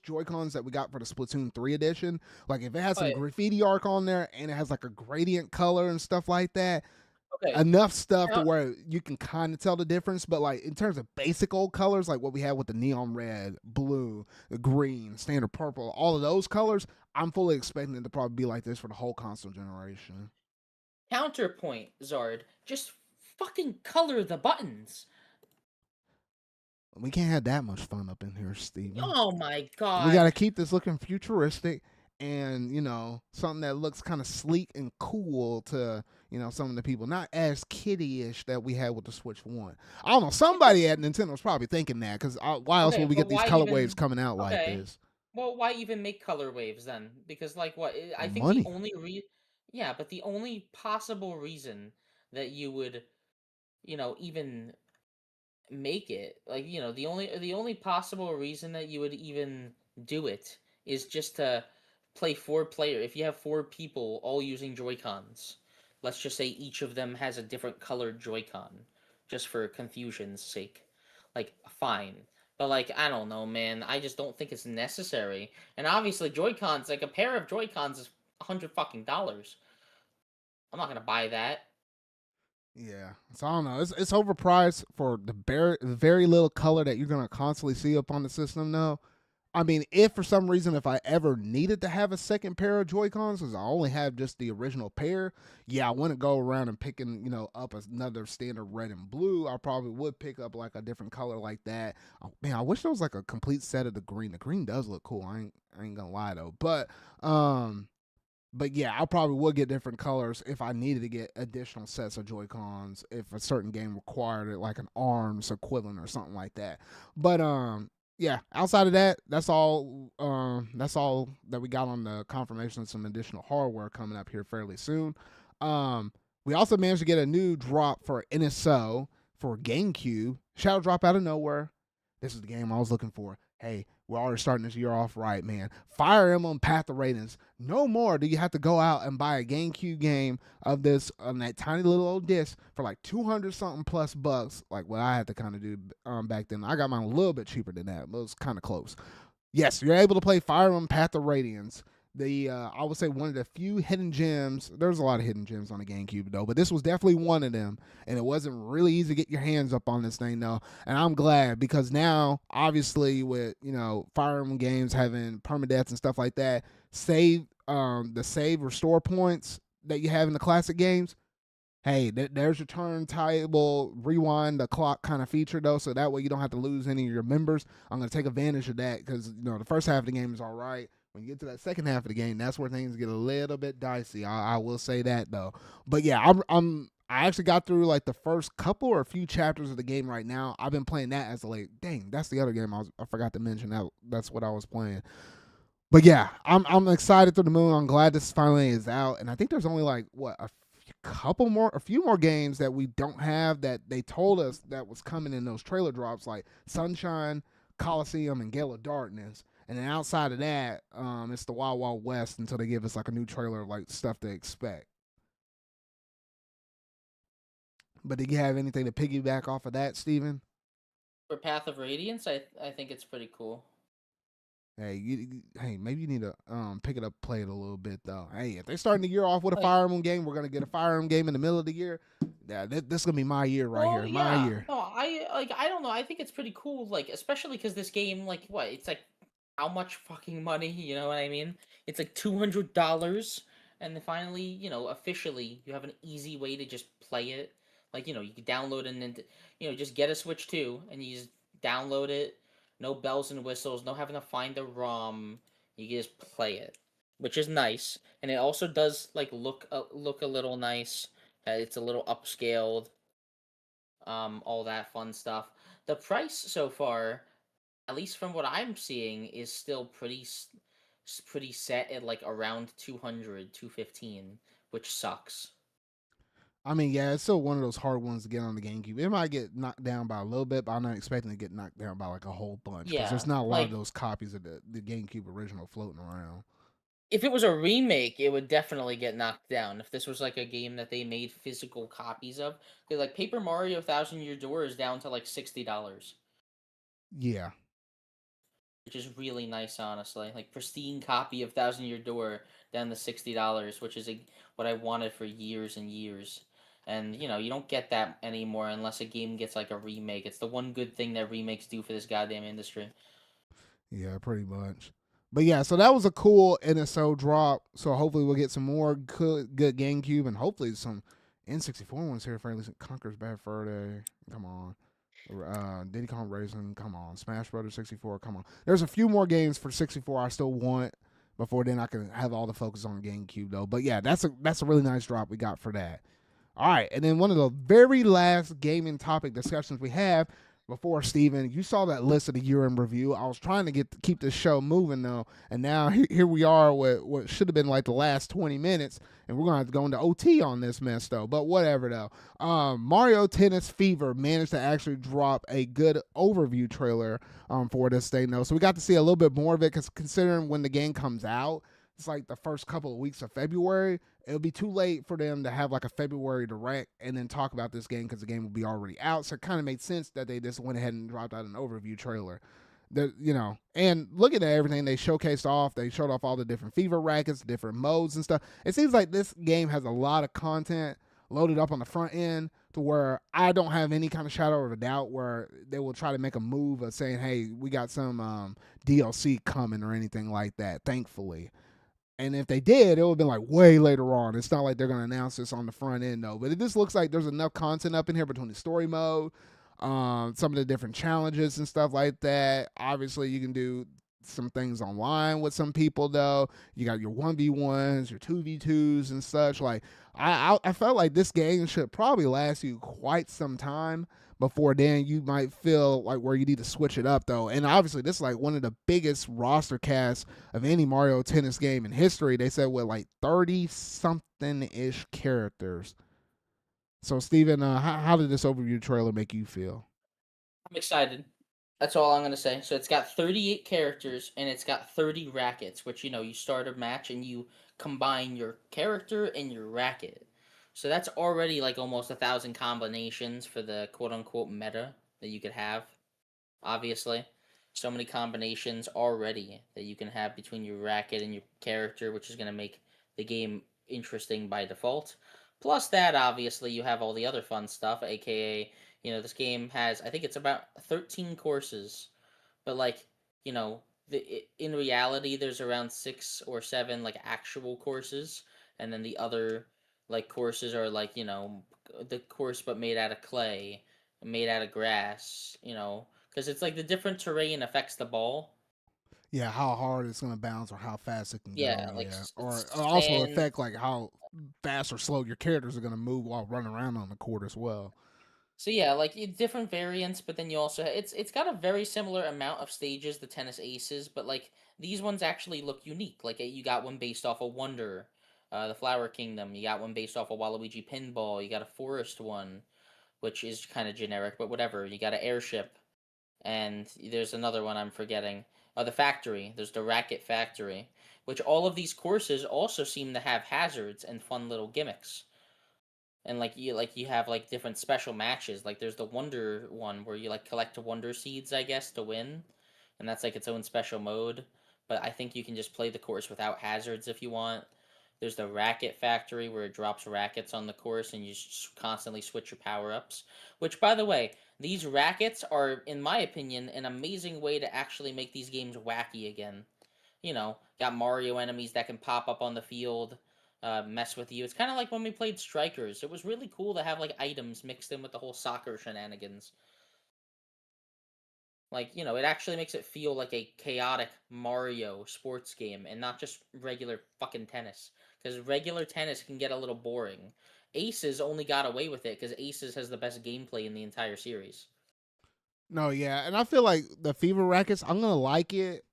Joy-Cons that we got for the Splatoon 3 edition. Like if it has some but graffiti arc on there and it has like a gradient color and stuff like that, okay, enough stuff to now, where you can kind of tell the difference. But like in terms of basic old colors, like what we have with the neon red, blue, the green, standard purple, all of those colors, I'm fully expecting it to probably be like this for the whole console generation. counterpoint, Zard. Just fucking color the buttons. We can't have that much fun up in here, Steven. Oh my We got god. to keep this looking futuristic and, something that looks kind of sleek and cool to, some of the people, not as kiddie-ish that we had with the Switch 1. I don't know. Somebody at Nintendo's probably thinking that because why else would Okay, we get but these why color even? waves coming out like Okay, this? well, why even make color waves then? Because like what? I think the Money. only yeah, but the only possible reason that you would, even make it, like, the only possible reason that you would even do it is just to play four player. If you have four people all using Joy-Cons, let's just say each of them has a different colored Joy-Con, just for confusion's sake. Like, fine. But like, I don't know, man. I just don't think it's necessary. And obviously Joy-Cons, like a pair of Joy-Cons is $100 fucking dollars. I'm not gonna buy that. Yeah, so I don't know. It's overpriced for the very little color that you're gonna constantly see up on the system. Though, I mean, if for some reason if I ever needed to have a second pair of Joy-Cons, because I only have just the original pair, yeah, I wouldn't go around and picking up another standard red and blue. I probably would pick up like a different color like that. Oh, man, I wish there was like a complete set of the green. The green does look cool. I ain't gonna lie though, um. But yeah, I probably would get different colors if I needed to get additional sets of Joy Cons if a certain game required it, like an ARMS equivalent or something like that. But yeah, outside of that, that's all. That's all that we got on the confirmation of some additional hardware coming up here fairly soon. We also managed to get a new drop for NSO for GameCube. Shadow drop out of nowhere. This is the game I was looking for. Hey, we're already starting this year off right, man. Fire Emblem Path of Radiance. No more do you have to go out and buy a GameCube game of this on that tiny little old disc for like 200 something plus bucks, like what I had to kind of do back then. I got mine a little bit cheaper than that, but it was kind of close. Yes, you're able to play Fire Emblem Path of Radiance. I would say one of the few hidden gems. There's a lot of hidden gems on the GameCube though, but this was definitely one of them. And it wasn't really easy to get your hands up on this thing though. And I'm glad because now, obviously, with Fire Emblem games having permadeaths and stuff like that, the save restore points that you have in the classic games. Hey, there's your turntable rewind the clock kind of feature though, so that way you don't have to lose any of your members. I'm gonna take advantage of that because the first half of the game is all right. When you get to that second half of the game, that's where things get a little bit dicey. I will say that though. But yeah, I actually got through like the first couple or a few chapters of the game right now. I've been playing that as dang, that's the other game I forgot to mention. That's what I was playing. But yeah, I'm excited through the moon. I'm glad this finally is out, and I think there's only like a few more games that we don't have that they told us that was coming in those trailer drops, like Sunshine, Coliseum, and Gale of Darkness. And then outside of that, it's the Wild Wild West until they give us like a new trailer of like stuff to expect. But did you have anything to piggyback off of that, Steven? For Path of Radiance, I think it's pretty cool. Hey, maybe you need to pick it up, play it a little bit though. Hey, if they're starting the year off with a Fire Emblem game, we're gonna get a Fire Emblem game in the middle of the year. Yeah, this is gonna be my year right here. My year. No, I don't know. I think it's pretty cool, like especially because this game, like what? It's like how much fucking money? You know what I mean? It's like $200, and then finally, officially, you have an easy way to just play it. Like you can download it and just get a Switch 2, and you just download it. No bells and whistles, no having to find the ROM. You can just play it, which is nice, and it also does like look a little nice. It's a little upscaled. All that fun stuff. The price so far, at least from what I'm seeing, is still pretty set at like around 200, 215, which sucks. I mean, yeah, it's still one of those hard ones to get on the GameCube. It might get knocked down by a little bit, but I'm not expecting to get knocked down by like a whole bunch because there's not a lot of those copies of the GameCube original floating around. If it was a remake, it would definitely get knocked down. If this was like a game that they made physical copies of, like Paper Mario Thousand Year Door is down to like $60. Yeah, which is really nice, honestly. Like pristine copy of Thousand Year Door down to $60, which is what I wanted for years and years. And you don't get that anymore unless a game gets like a remake. It's the one good thing that remakes do for this goddamn industry. Yeah, pretty much. But yeah, so that was a cool NSO drop. So hopefully we'll get some more good GameCube and hopefully some N64 ones here. Fairly Conker's Bad Fur Day. Come on. Diddy Kong Racing, come on. Smash Brothers 64, come on. There's a few more games for 64 I still want. Before then, I can have all the focus on GameCube though. But yeah, that's a really nice drop we got for that. All right, and then one of the very last gaming topic discussions we have before, Steven, you saw that list of the year in review. I was trying to keep this show moving though, and now here we are with what should have been like the last 20 minutes, and we're gonna have to go into OT on this mess though. But whatever though. Mario Tennis Fever managed to actually drop a good overview trailer for this thing though, so we got to see a little bit more of it because considering when the game comes out, it's like the first couple of weeks of February. It'll be too late for them to have like a February direct and then talk about this game because the game will be already out. So it kind of made sense that they just went ahead and dropped out an overview trailer. And looking at everything they showcased off, they showed off all the different fever rackets, different modes and stuff. It seems like this game has a lot of content loaded up on the front end to where I don't have any kind of shadow of a doubt where they will try to make a move of saying, "Hey, we got some DLC coming" or anything like that. Thankfully, and if they did, it would have been like way later on. It's not like they're going to announce this on the front end, though. But it just looks like there's enough content up in here between the story mode, some of the different challenges and stuff like that. Obviously, you can do some things online with some people, though. You got your 1v1s, your 2v2s, and such. Like, I felt like this game should probably last you quite some time before then you might feel like where you need to switch it up, though. And obviously this is like one of the biggest roster casts of any Mario Tennis game in history. They said with like 30 something ish characters. So Steven, how did this overview trailer make you feel? I'm excited. That's all I'm gonna say. So it's got 38 characters and it's got 30 rackets, which you start a match and you combine your character and your racket. So that's already like almost 1,000 combinations for the quote unquote meta that you could have. Obviously, so many combinations already that you can have between your racket and your character, which is gonna make the game interesting by default. Plus that, obviously, you have all the other fun stuff, aka this game has, I think it's about 13 courses, but like, in reality, there's around 6 or 7 like actual courses, and then the other like courses are like, the course but made out of clay, made out of grass, because it's like the different terrain affects the ball. Yeah, how hard it's gonna bounce or how fast it can go. Yeah, like Yeah, or also sand. affect like how fast or slow your characters are gonna move while running around on the court as well. So yeah, like different variants, but then you also it's got a very similar amount of stages, the tennis aces, but like these ones actually look unique. Like you got one based off of Wonder, the Flower Kingdom. You got one based off of Waluigi Pinball. You got a Forest one, which is kind of generic, but whatever. You got an airship, and there's another one I'm forgetting. The factory. There's the Racket Factory, which all of these courses also seem to have hazards and fun little gimmicks. And like you have like different special matches. Like there's the Wonder one where you like collect Wonder Seeds, I guess, to win, and that's like its own special mode. But I think you can just play the course without hazards if you want. There's the Racket Factory where it drops rackets on the course and you just constantly switch your power ups. Which, by the way, these rackets are, in my opinion, an amazing way to actually make these games wacky again. Got Mario enemies that can pop up on the field, mess with you. It's kind of like when we played Strikers. It was really cool to have like items mixed in with the whole soccer shenanigans. Like, it actually makes it feel like a chaotic Mario sports game and not just regular fucking tennis. Because regular tennis can get a little boring. Aces only got away with it because Aces has the best gameplay in the entire series. No, yeah, and I feel like the Fever Rackets, I'm gonna like it.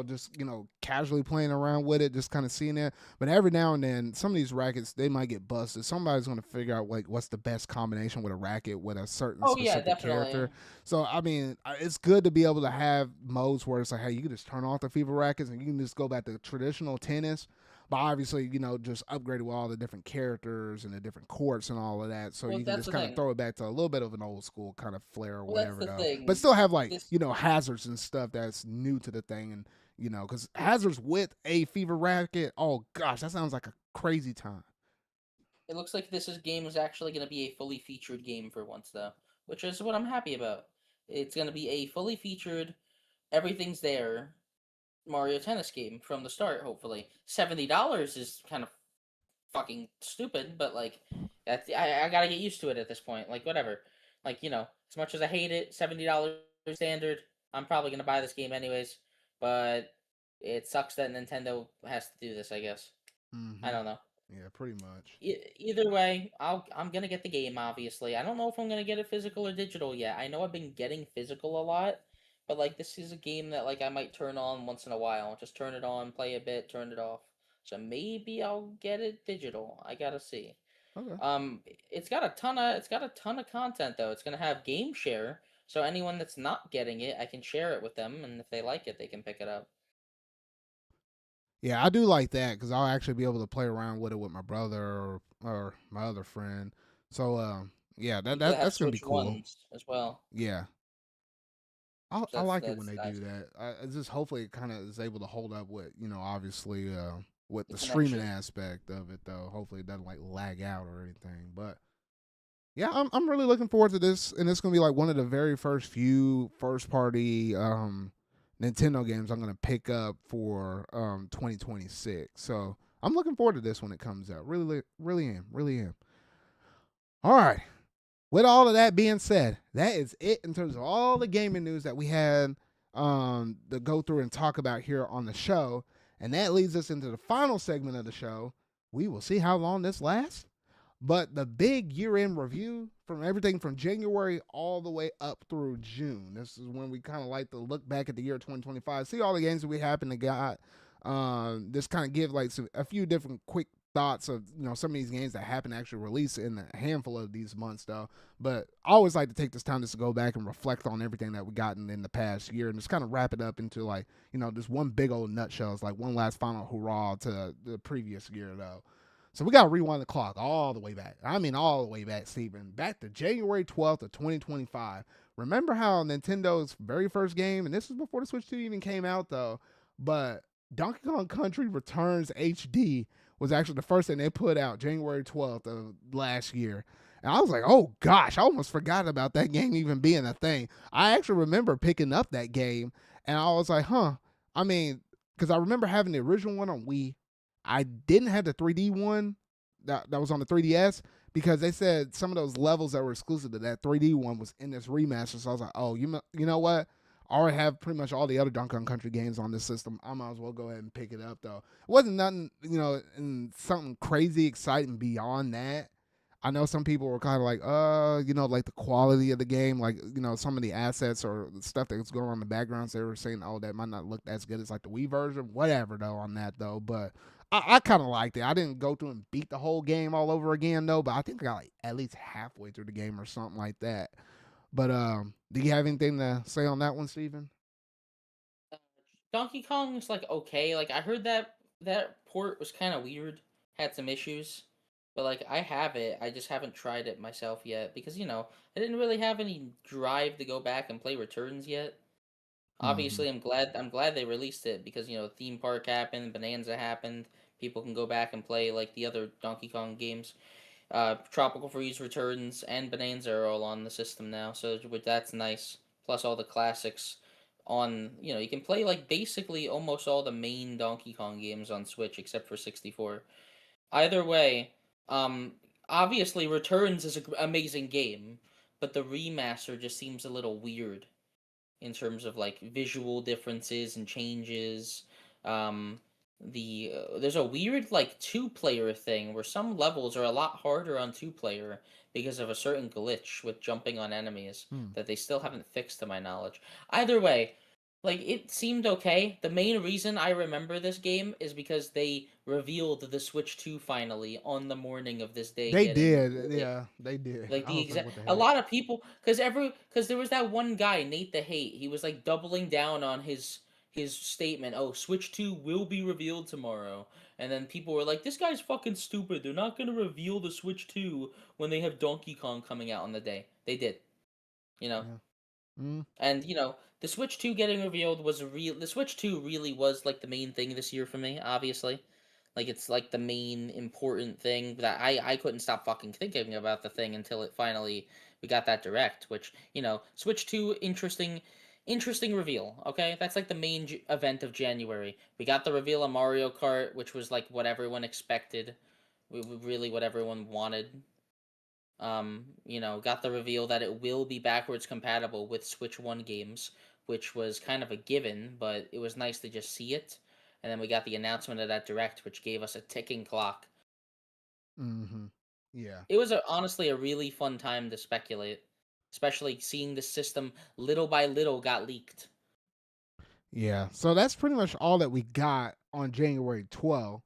Just casually playing around with it, just kind of seeing it. But every now and then, some of these rackets they might get busted. Somebody's gonna figure out like what's the best combination with a racket with a certain Oh yeah, specific definitely. character. So I mean, it's good to be able to have modes where it's like, hey, you can just turn off the Fever Rackets and you can just go back to traditional tennis. But obviously, just upgrade it with all the different characters and the different courts and all of that. So Well, you can that's just the kind of thing. throw it back to a little bit of an old school kind of flair or Well, that's whatever, the though. But thing. still have like, This hazards and stuff that's new to the thing. And, because hazards with a fever racket, oh gosh, that sounds like a crazy time. It looks like this game is actually going to be a fully featured game for once, though, which is what I'm happy about. It's going to be a fully featured, everything's there Mario Tennis game from the start. Hopefully, $70 is kind of fucking stupid, but like I gotta get used to it at this point. Like whatever, like as much as I hate it, $70 standard. I'm probably gonna buy this game anyways, but it sucks that Nintendo has to do this. I guess I Mm-hmm. don't know. Yeah, pretty much. Either way, I'm gonna get the game. Obviously, I don't know if I'm gonna get it physical or digital yet. I know I've been getting physical a lot, but like this is a game that like I might turn on once in a while. Just turn it on, play a bit, turn it off. So maybe I'll get it digital. I gotta see. Okay. It's got a ton of content though. It's gonna have game share, so anyone that's not getting it, I can share it with them, and if they like it, they can pick it up. Yeah, I do like that because I'll actually be able to play around with it with my brother or my other friend. So, yeah, that, People that that have that's gonna be Switch cool. ones as well. Yeah, I So that's like it when that's they do nice. that. It's just hopefully it kind of is able to hold up with obviously with The the streaming connection. aspect of it though. Hopefully it doesn't like lag out or anything. But Yeah, I'm really looking forward to this, and it's gonna be like one of the very few first party Nintendo games I'm gonna pick up for 2026. So I'm looking forward to this when it comes out. Really am. All right. With all of that being said, that is it in terms of all the gaming news that we had to go through and talk about here on the show. And that leads us into the final segment of the show. We will see how long this lasts. But the big year-end review from everything from January all the way up through June. This is when we kind of like to look back at the year 2025, see all the games that we happen to got. Just kind of give like a few different quick thoughts of some of these games that happen to actually release in a handful of these months though. But I always like to take this time just to go back and reflect on everything that we gotten in the past year and just kind of wrap it up into like this one big old nutshell. It's like one last final hurrah to the previous year though. So we got to rewind the clock all the way back. I mean, all the way back, Steven. Back to January 12th of 2025. Remember how Nintendo's very first game, and this was before the Switch 2 even came out, though, but Donkey Kong Country Returns HD was actually the first thing they put out January 12th of last year. And I was like, oh gosh, I almost forgot about that game even being a thing. I actually remember picking up that game, and I was like, huh. I mean, because I remember having the original one on Wii. I didn't have the 3D one that was on the 3DS because they said some of those levels that were exclusive to that 3D one was in this remaster. So I was like, oh, you know what? I already have pretty much all the other Donkey Kong Country games on this system. I might as well go ahead and pick it up, though. It wasn't nothing, and something crazy exciting beyond that. I know some people were kind of like, like the quality of the game, like, some of the assets or the stuff that's going on in the backgrounds. They were saying, oh, that might not look as good as like the Wii version, whatever, though, on that, though. But I kind of liked it. I didn't go through and beat the whole game all over again, though, but I think I got like at least halfway through the game or something like that. But do you have anything to say on that one, Steven? Uh, Donkey Kong is like okay. Like I heard that port was kind of weird, had some issues, but like I have it. I just haven't tried it myself yet because I didn't really have any drive to go back and play Returns yet. Mm-hmm. Obviously, I'm glad they released it because Theme Park happened, Bonanza happened. People can go back and play like the other Donkey Kong games. Tropical Freeze Returns and Bonanza are all on the system now, so that's nice. Plus all the classics on, you can play like basically almost all the main Donkey Kong games on Switch except for 64. Either way, um, obviously Returns is an amazing game, but the remaster just seems a little weird in terms of like visual differences and changes. Um, there's a weird like two-player thing where some levels are a lot harder on two-player because of a certain glitch with jumping on enemies Mm. that they still haven't fixed to my knowledge. Either way, like it seemed okay. The main reason I remember this game is because they revealed the Switch 2 finally on the morning of this day They getting did, yeah, they did. like I the was like, exact what the a heck? lot of people because there was that one guy Nate the Hate. He was like doubling down on his statement. Oh, Switch 2 will be revealed tomorrow. And then people were like, "This guy's fucking stupid. They're not gonna reveal the Switch 2 when they have Donkey Kong coming out on the day." They did, you know. Yeah. Mm. And the Switch 2 getting revealed was real. The Switch 2 really was like the main thing this year for me. Obviously, like it's like the main important thing that I couldn't stop fucking thinking about the thing until it finally we got that direct. Which Switch 2 interesting reveal. Okay, that's like the main event of January. We got the reveal of Mario Kart, which was like what everyone expected. Really what everyone wanted. Got the reveal that it will be backwards compatible with Switch 1 games, which was kind of a given, but it was nice to just see it. And then we got the announcement of that direct, which gave us a ticking clock. Mm-hmm. Yeah. It was honestly a really fun time to speculate, especially seeing the system little by little got leaked. Yeah. So that's pretty much all that we got on January 12th.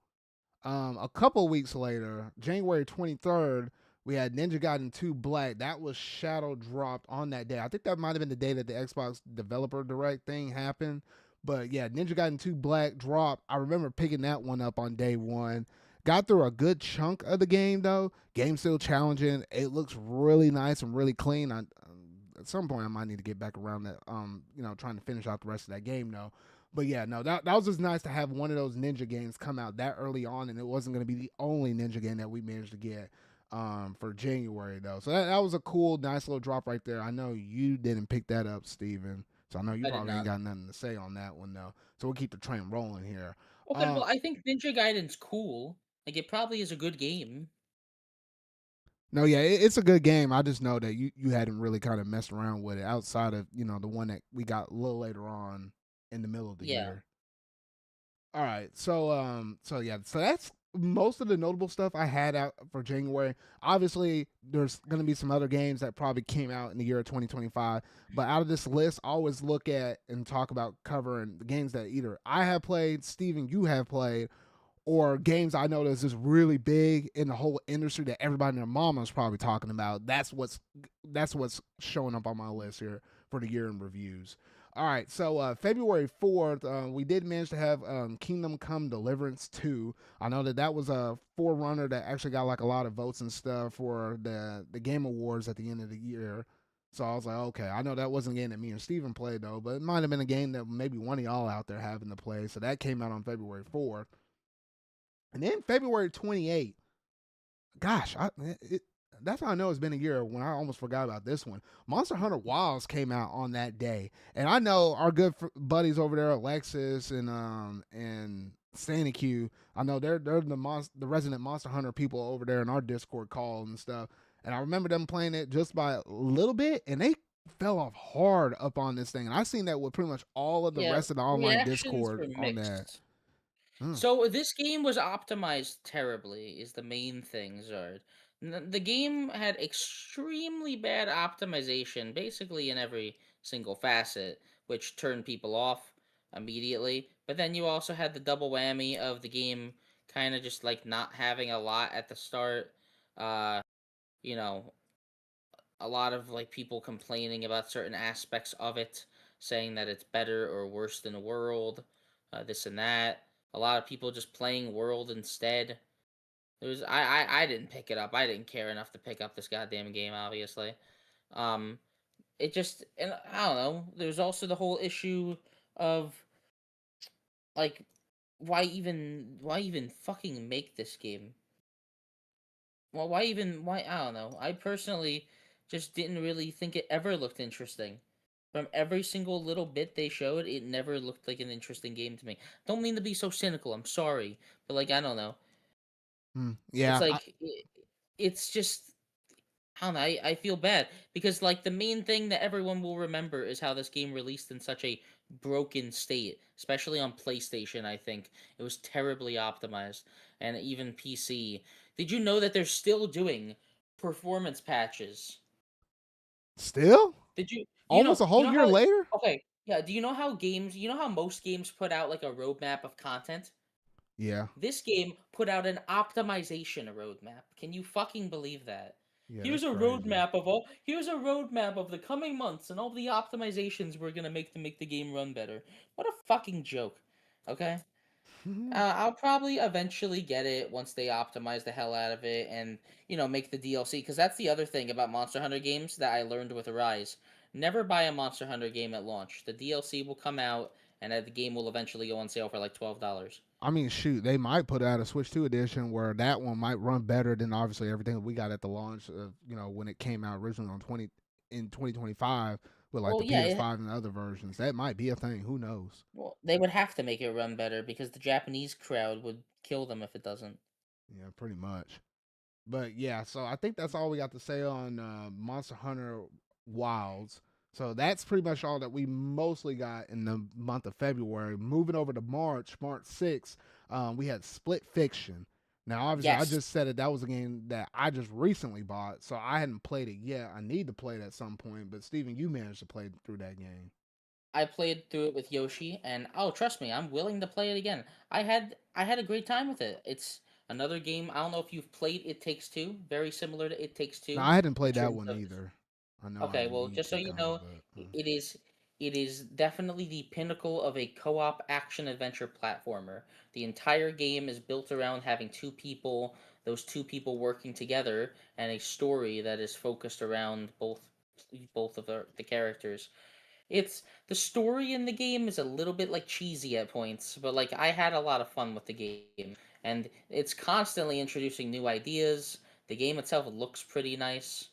A couple weeks later, January 23rd, we had Ninja Gaiden 2 Black. That was shadow dropped on that day. I think that might have been the day that the Xbox Developer Direct thing happened. But yeah, Ninja Gaiden 2 Black dropped. I remember picking that one up on day one. Got through a good chunk of the game though. Game still challenging. It looks really nice and really clean. At some point I might need to get back around that. Trying to finish out the rest of that game though. But yeah, no, that was just nice to have one of those ninja games come out that early on, and it wasn't going to be the only ninja game that we managed to get. for January though. So that was a cool, nice little drop right there. I know you didn't pick that up, Steven. So I know you I did probably ain't not. got nothing to say on that one though. So we'll keep the train rolling here. Okay, well, Um, I think Ninja Gaiden's cool. Like, it probably is a good game. no, yeah, it's a good game. I just know that you hadn't really kind of messed around with it outside of the one that we got a little later on in the middle of the Yeah. year. All right. So yeah, so that's most of the notable stuff I had out for January. Obviously, there's going to be some other games that probably came out in the year of 2025, but out of this list, I always look at and talk about covering the games that either I have played, Steven, you have played, or games I know that's just really big in the whole industry that everybody and their mama is probably talking about. That's what's showing up on my list here for the year in reviews. All right, so February 4th, we did manage to have Kingdom Come Deliverance 2. I know that was a forerunner that actually got like a lot of votes and stuff for the Game Awards at the end of the year. So I was like, okay, I know that wasn't a game that me and Steven played though, but it might have been a game that maybe one of y'all out there having to play. So that came out on February 4th. And then February 28th, gosh, that's how I know it's been a year when I almost forgot about this one. Monster Hunter Wilds came out on that day. And I know our good buddies over there, Alexis and Santa Q, I know they're the resident Monster Hunter people over there in our Discord call and stuff. And I remember them playing it just by a little bit, and they fell off hard up on this thing. And I've seen that with pretty much all of the Yeah, rest of the online reactions Discord were on that. mixed. Hmm. So this game was optimized terribly is the main thing, Zard. The game had extremely bad optimization basically in every single facet, which turned people off immediately. But then you also had the double whammy of the game kind of just like not having a lot at the start. Uh, you know, a lot of like people complaining about certain aspects of it, saying that it's better or worse than World, this and that. A lot of people just playing World instead. There was I didn't pick it up. I didn't care enough to pick up this goddamn game. Obviously, um, it just and I don't know. There's also the whole issue of like why even fucking make this game? Well, why I don't know. I personally just didn't really think it ever looked interesting. From every single little bit they showed, it never looked like an interesting game to me. Don't mean to be so cynical. I'm sorry, but like I don't know. It's Yeah, like it's just I don't know. I feel bad because like the main thing that everyone will remember is how this game released in such a broken state, especially on PlayStation. I think it was terribly optimized, and even PC. Did you know that they're still doing performance patches? still Did you almost a you whole know year how later. okay, yeah, do you know how games you know how most games put out like a roadmap of content? Yeah, This game put out an optimization roadmap. Can you fucking believe that? yeah, that's crazy. Here's a roadmap of the coming months and all the optimizations we're gonna make to make the game run better. What a fucking joke. Okay? I'll probably eventually get it once they optimize the hell out of it and, make the DLC. Because that's the other thing about Monster Hunter games that I learned with Rise. Never buy a Monster Hunter game at launch. The DLC will come out, and the game will eventually go on sale for like $12. I mean, shoot, they might put out a Switch 2 edition where that one might run better than obviously everything that we got at the launch of, when it came out originally on 2025 with like Well, the yeah, PS5 and the other versions. That might be a thing. Who knows? well, they would have to make it run better because the Japanese crowd would kill them if it doesn't. Yeah, pretty much. But yeah, so I think that's all we got to say on Monster Hunter Wilds. So that's pretty much all that we mostly got in the month of February. Moving over to March 6th, we had Split Fiction. Now, obviously, I Yes, just said that was a game that I just recently bought, so I hadn't played it yet. I need to play it at some point. But Steven, you managed to play through that game. I played through it with Yoshi, and oh, trust me, I'm willing to play it again. I had a great time with it. It's another game. I don't know if you've played It Takes Two, very similar to It Takes No, Two I hadn't in played that terms one of either. I know I okay, well, need just so to you kind of, know, but it is definitely the pinnacle of a co-op action adventure platformer. The entire game is built around having two people, those two people working together, and a story that is focused around both of the characters. It's the story in the game is a little bit like cheesy at points, but like I had a lot of fun with the game, and it's constantly introducing new ideas. The game itself looks pretty nice,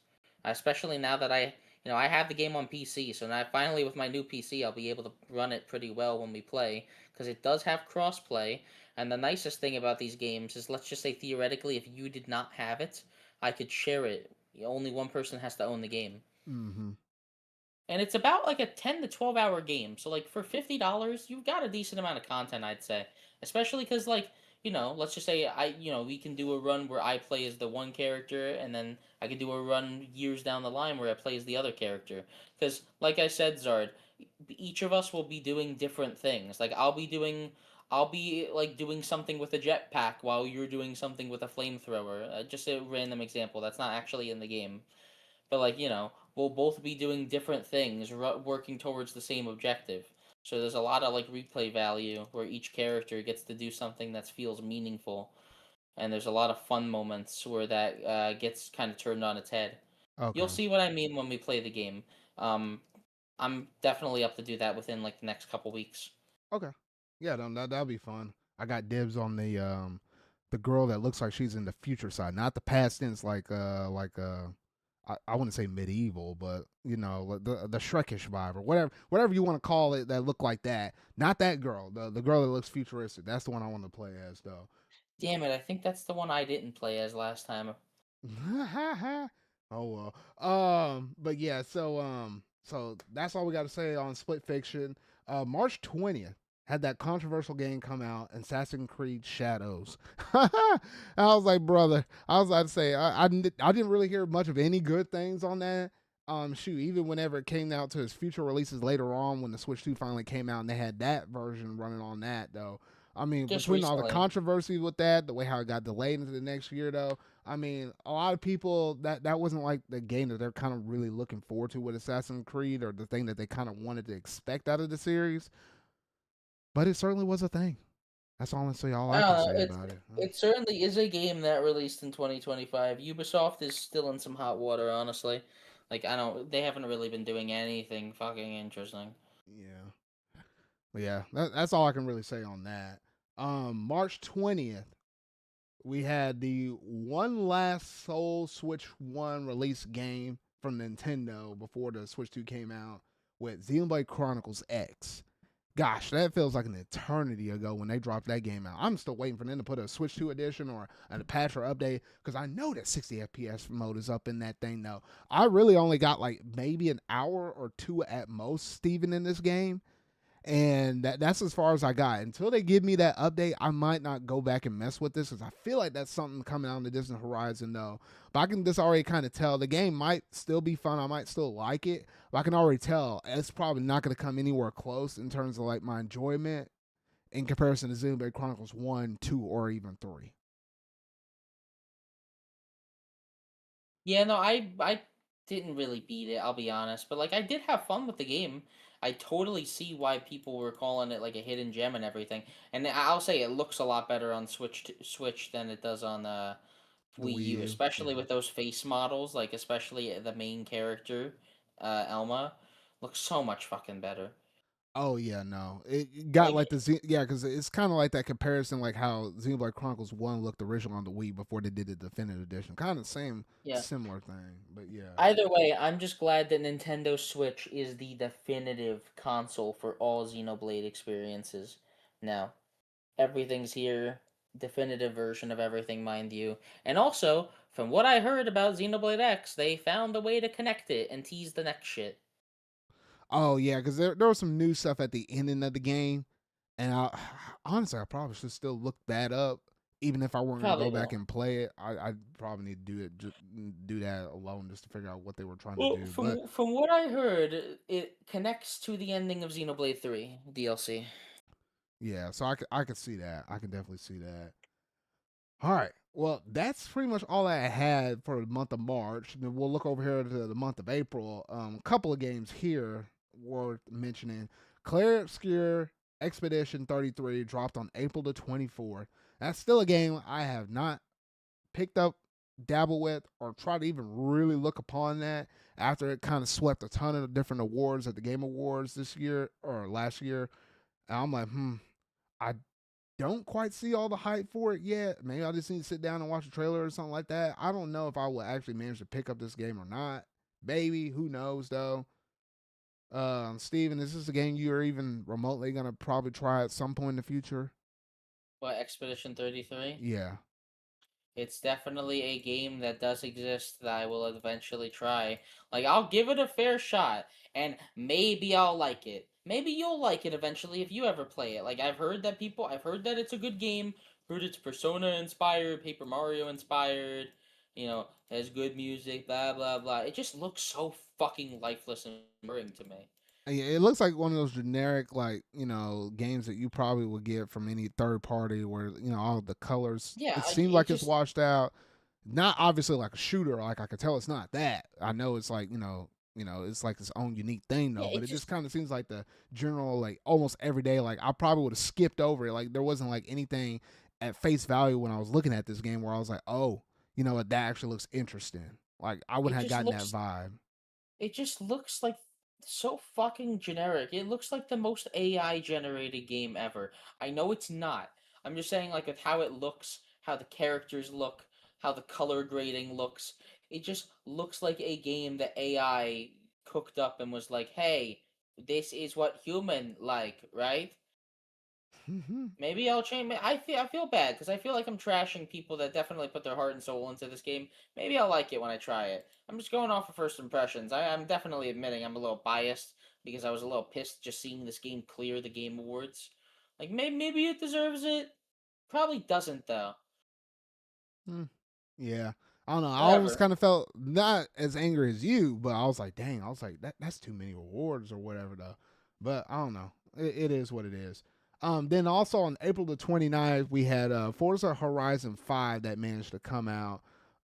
especially now that I have the game on PC. So now finally with my new PC, I'll be able to run it pretty well when we play because it does have crossplay. And the nicest thing about these games is, let's just say theoretically, if you did not have it, I could share it. Only one person has to own the game. Mm-hmm. And it's about like a 10 to 12 hour game. So like for $50, you've got a decent amount of content, I'd say. Especially cuz like, let's just say we can do a run where I play as the one character and then I can do a run years down the line where I play as the other character. Cuz like I said, Zard, each of us will be doing different things. Like I'll be like doing something with a jetpack while you're doing something with a flamethrower. Just a random example. That's not actually in the game. But like we'll both be doing different things, working towards the same objective. So there's a lot of like replay value where each character gets to do something that feels meaningful, and there's a lot of fun moments where that gets kind of turned on its head. You'll Okay. see what I mean when we play the game. Um, I'm definitely up to do that within like the next couple weeks. Okay. Yeah, that'll be fun. I got dibs on the girl that looks like she's in the future side, not the past tense I wouldn't say medieval, but the Shrekish vibe or whatever you want to call it that look like that. Not that girl. The girl that looks futuristic. That's the one I want to play as though. Damn it! I think that's the one I didn't play as last time. Oh well. But yeah, so that's all we got to say on Split Fiction. March 20th had that controversial game come out, Assassin's Creed Shadows. I was like, brother, I was about to say, I didn't really hear much of any good things on that. Shoot, even whenever it came out to its future releases later on, when the Switch 2 finally came out and they had that version running on that, though. I mean, Just between all the recently. controversy with that, the way how it got delayed into the next year, though, I mean, a lot of people that wasn't like the game that they're kind of really looking forward to with Assassin's Creed, or the thing that they kind of wanted to expect out of the series. But it certainly was a thing. That's honestly all I can say It about it. it certainly is a game that released in 2025. Ubisoft is still in some hot water, honestly. Like they haven't really been doing anything fucking interesting. Yeah, yeah. That's all I can really say on that. March 20th, we had the one last sole Switch 1 release game from Nintendo before the Switch 2 came out with Xenoblade Chronicles X. Gosh, that feels like an eternity ago when they dropped that game out. I'm still waiting for them to put a Switch 2 edition or a patch or update because I know that 60 FPS mode is up in that thing though. I really only got like maybe an hour or two at most, Steven, in this game. And that's as far as I got. Until they give me that update, I might not go back and mess with this because I feel like that's something coming out on the distant horizon, though. But I can just already kind of tell the game might still be fun. I might still like it, but I can already tell it's probably not going to come anywhere close in terms of like my enjoyment in comparison to Xenoblade Chronicles 1, 2, or even 3. Yeah, no, I didn't really beat it, I'll be honest, but like I did have fun with the game. I totally see why people were calling it like a hidden gem and everything. And I'll say it looks a lot better on Switch than it does on The Wii Wii U, U, especially yeah. with those face models, like especially the main character, Elma, looks so much fucking better. Oh yeah, no, it got Like like yeah, because it's kind of like that comparison, like how Xenoblade Chronicles 1 looked original on the Wii before they did the definitive edition. Kind of same, yeah. similar thing, but yeah. Either way, I'm just glad that Nintendo Switch is the definitive console for all Xenoblade experiences. Now, everything's here, definitive version of everything, mind you. And also, from what I heard about Xenoblade X, they found a way to connect it and tease the next shit. Oh yeah, because there was some new stuff at the ending of the game, and honestly I probably should still look that up. Even if I weren't gonna Probably go back will. and play it, I probably need to do it, just do that alone just to figure out what they were trying to Well, do. But from what I heard, it connects to the ending of Xenoblade 3 DLC. yeah, so I could see that. I can definitely see that. All right. Well, that's pretty much all I had for the month of March. Then we'll look over here to the month of April. A couple of games here worth mentioning. Claire Obscure Expedition 33 dropped on April the 24th. That's still a game I have not picked up, dabbled with, or tried to even really look upon that after it kind of swept a ton of different awards at the Game Awards this year or last year. And I'm like, I don't quite see all the hype for it yet. Maybe I just need to sit down and watch a trailer or something like that. I don't know if I will actually manage to pick up this game or not. Maybe, who knows though. Steven, is this a game you're even remotely gonna probably try at some point in the future? What, Expedition 33? Yeah. It's definitely a game that does exist that I will eventually try. Like, I'll give it a fair shot, and maybe I'll like it. Maybe you'll like it eventually if you ever play it. Like, I've heard that it's a good game, heard it's Persona inspired, Paper Mario inspired, has good music, blah, blah, blah. It just looks so fucking lifeless and boring to me. Yeah, it looks like one of those generic, like, games that you probably would get from any third party where, all the colors, Yeah, it like, seems like it's washed out. Not obviously like a shooter, like I could tell it's not that. I know it's like, it's like its own unique thing yeah, though, but it it just just, kind of seems like the general, like almost every day, like I probably would have skipped over it. Like there wasn't like anything at face value when I was looking at this game where I was like, oh, that actually looks interesting. Like I it wouldn't have just gotten that looks vibe. It just looks like so fucking generic. It looks like the most AI generated game ever. I know it's not. I'm just saying, like, with how it looks, how the characters look, how the color grading looks. It just looks like a game that AI cooked up and was like, hey, this is what human like, right? Maybe I'll change. I feel bad because I feel like I'm trashing people that definitely put their heart and soul into this game. Maybe I'll like it when I try it. I'm just going off of first impressions. I'm definitely admitting I'm a little biased because I was a little pissed just seeing this game clear the Game Awards. Like maybe it deserves it. Probably doesn't though. Mm, yeah. I don't know. I almost Whatever. kind of felt not as angry as you, but I was like, dang, I was like, that's too many rewards or whatever though. But I don't know. It is what it is. Then also on April the 29th, we had Forza Horizon 5 that managed to come out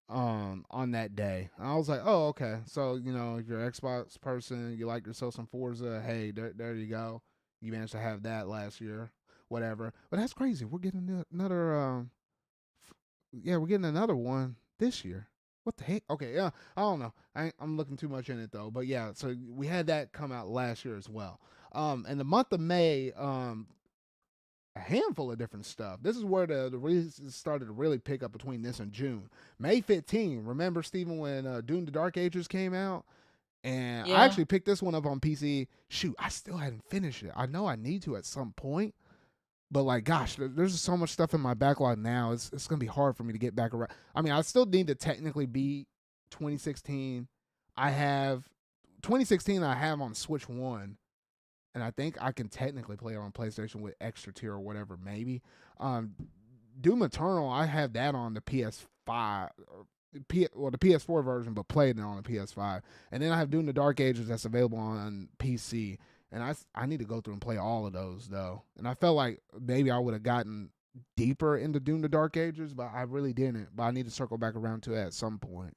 on that day. And I was like, oh, okay. So, if you're an Xbox person, you like yourself some Forza, hey, there you go. You managed to have that last year. Whatever. But that's crazy. We're getting another yeah, we're getting another one this year. What the heck? Okay, yeah, I don't know. I'm looking too much in it though. But yeah, so we had that come out last year as well. In the month of May, a handful of different stuff. This is where the reasons started to really pick up between this and June. May 15. Remember, Steven, when Doom: The Dark Ages came out? And I Yeah. actually picked this one up on PC. Shoot, I still hadn't finished it. I know I need to at some point, but like, gosh, there's so much stuff in my backlog now. It's gonna be hard for me to get back around. I mean, I still need to technically beat 2016. I have 2016. I have on Switch One, and I think I can technically play it on PlayStation with extra tier or whatever. Maybe. Um, Doom Eternal. I have that on the PS5. The PS4 version, but played it on the PS5. And then I have Doom: The Dark Ages that's available on PC. And I need to go through and play all of those though. And I felt like maybe I would have gotten deeper into Doom: The Dark Ages, but I really didn't. But I need to circle back around to it at some point.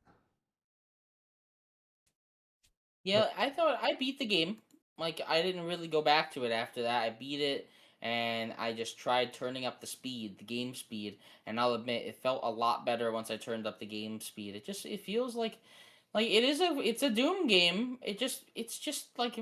But Yeah, I thought I beat the game. Like, I didn't really go back to it after that. I beat it and I just tried turning up the speed, the game speed, and I'll admit it felt a lot better once I turned up the game speed. It feels like it's a Doom game. It's just like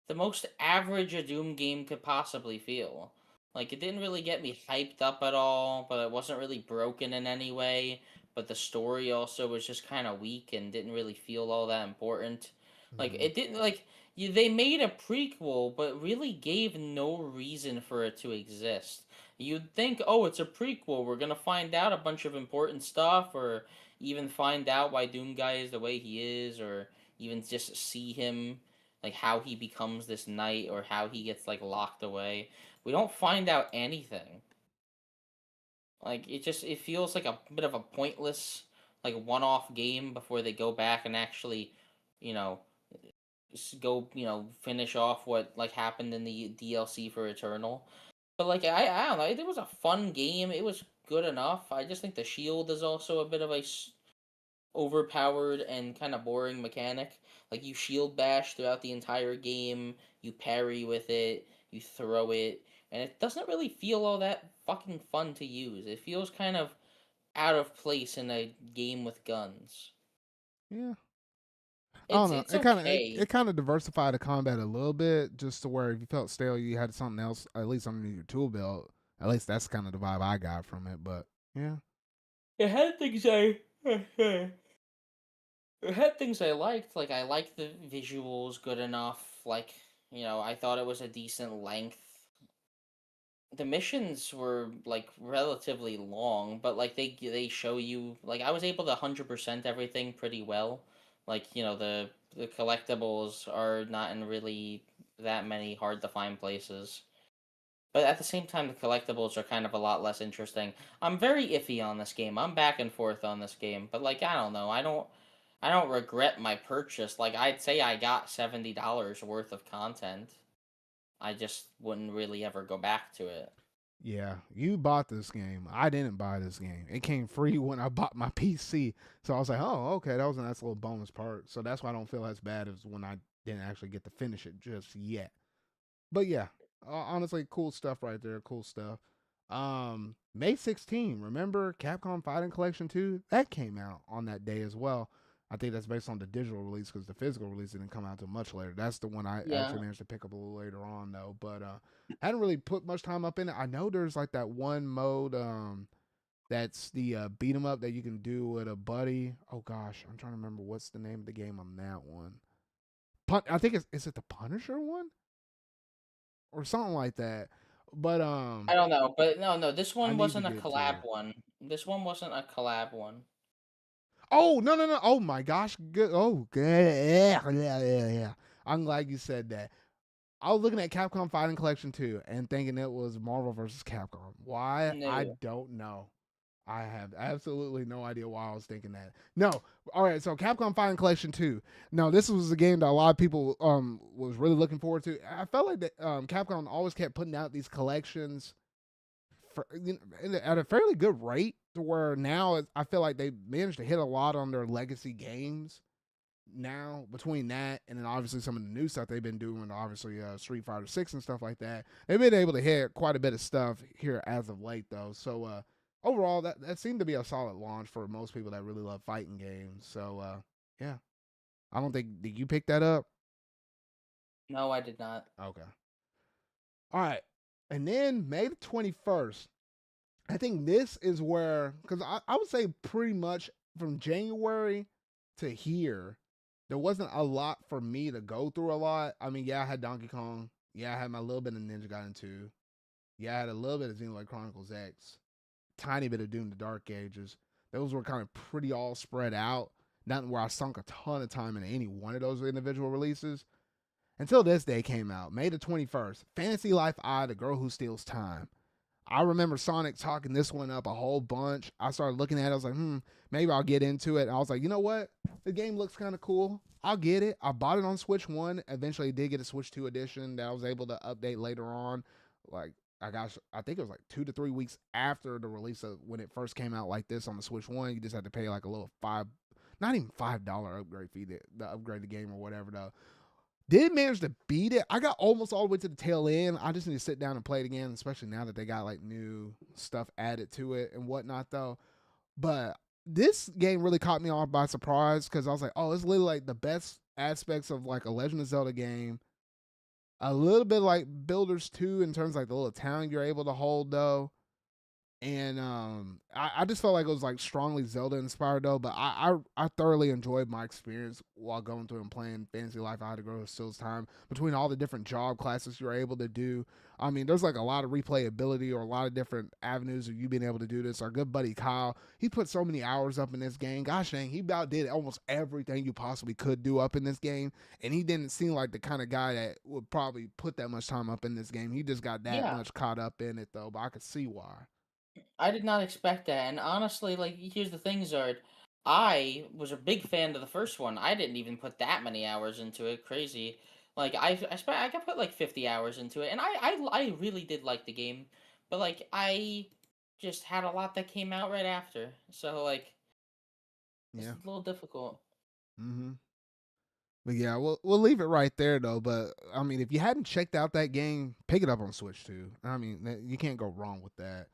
the most average a Doom game could possibly feel. Like, it didn't really get me hyped up at all, but it wasn't really broken in any way. But the story also was just kind of weak and didn't really feel all that important. Like, mm-hmm. it didn't, like, they made a prequel, but really gave no reason for it to exist. You'd think, oh, it's a prequel, we're gonna find out a bunch of important stuff, or even find out why Doom Guy is the way he is, or even just see him, like how he becomes this knight or how he gets like locked away. We don't find out anything. Like it feels like a bit of a pointless like one-off game before they go back and actually, you know, go, finish off what like happened in the DLC for Eternal. But like I don't know, it was a fun game. It was good enough. I just think the shield is also a bit of a overpowered and kind of boring mechanic. Like you shield bash throughout the entire game, you parry with it, you throw it, and it doesn't really feel all that fucking fun to use. It feels kind of out of place in a game with guns. Yeah, I don't It's know. it's It okay. kind of diversified the combat a little bit, just to where if you felt stale, you had something else at least underneath your tool belt. At least that's kind of the vibe I got from it. But yeah, It had things I it had things I liked. Like I liked the visuals good enough. Like, I thought it was a decent length. The missions were like relatively long, but like they show you, like I was able to 100% everything pretty well. Like, the collectibles are not in really that many hard to find places. But at the same time, the collectibles are kind of a lot less interesting. I'm very iffy on this game. I'm back and forth on this game, but like I don't know. I don't regret my purchase. Like I'd say I got $70 worth of content. I just wouldn't really ever go back to it. yeah, you bought this game. I didn't buy this game. It came free when I bought my PC. So I was like, oh, okay, that was a nice little bonus part. So that's why I don't feel as bad as when I didn't actually get to finish it just yet. But yeah, honestly, cool stuff right there. Cool stuff. May 16th, remember Capcom Fighting Collection 2? That came out on that day as well. I think that's based on the digital release because the physical release didn't come out until much later. That's the one I actually Yeah. managed to pick up a little later on though. But hadn't really put much time up in it. I know there's like that one mode that's the beat 'em up that you can do with a buddy. Oh gosh, I'm trying to remember what's the name of the game on that one. I think is it the Punisher one or something like that. But I don't know, but no, this I one need to wasn't a get to collab it. one. This one wasn't a collab one. Oh no no no! Oh my gosh! Good. Oh good. Yeah. I'm glad you said that. I was looking at Capcom Fighting Collection 2 and thinking it was Marvel versus Capcom. Why? I No. don't know. I have absolutely no idea why I was thinking that. No. All right, so Capcom Fighting Collection 2. Now, this was a game that a lot of people was really looking forward to. I felt like that Capcom always kept putting out these collections for, at a fairly good rate to where now I feel like they managed to hit a lot on their legacy games now between that and then obviously some of the new stuff they've been doing, obviously Street Fighter 6 and stuff like that. They've been able to hit quite a bit of stuff here as of late though. So overall that seemed to be a solid launch for most people that really love fighting games. So yeah. I don't think did you pick that up? No, I did not. Okay. All right. And then May the 21st. I think this is where, because I would say pretty much from January to here, there wasn't a lot for me to go through a lot. I mean, yeah, I had Donkey Kong. Yeah, I had my little bit of Ninja Gaiden 2. Yeah, I had a little bit of Xenoblade Chronicles X. Tiny bit of Doom the Dark Ages. Those were kind of pretty all spread out. Nothing where I sunk a ton of time into any one of those individual releases. Until this day came out, May the 21st. Fantasy Life I, The Girl Who Steals Time. I remember Sonic talking this one up a whole bunch. I started looking at it. I was like, maybe I'll get into it. And I was like, you know what? The game looks kind of cool. I'll get it. I bought it on Switch 1. Eventually did get a Switch 2 edition that I was able to update later on. Like, I think it was like 2 to 3 weeks after the release of when it first came out like this on the Switch 1. You just had to pay like a little not even $5 upgrade fee to upgrade the game or whatever though. Did manage to beat it. I got almost all the way to the tail end. I just need to sit down and play it again, especially now that they got like new stuff added to it and whatnot, though. But this game really caught me off by surprise because I was like, oh, it's literally like the best aspects of like a Legend of Zelda game. A little bit like Builders 2 in terms of like the little town you're able to hold, though. And I just felt like it was like strongly Zelda inspired though, but I thoroughly enjoyed my experience while going through and playing Fantasy Life. I had to grow Still's time between all the different job classes you're able to do. I mean, there's like a lot of replayability or a lot of different avenues of you being able to do this. Our good buddy Kyle, he put so many hours up in this game. Gosh dang, he about did almost everything you possibly could do up in this game, and he didn't seem like the kind of guy that would probably put that much time up in this game. He just got that Yeah, much caught up in it though, but I could see why. I did not expect that. And honestly, like, here's the thing, Zard. I was a big fan of the first one. I didn't even put that many hours into it. Crazy. Like I got put like 50 hours into it, and I really did like the game, but like I just had a lot that came out right after, so like it's Yeah. a little difficult. Mm-hmm. But yeah, we'll leave it right there though. But I mean, if you hadn't checked out that game, pick it up on Switch 2. I mean, you can't go wrong with that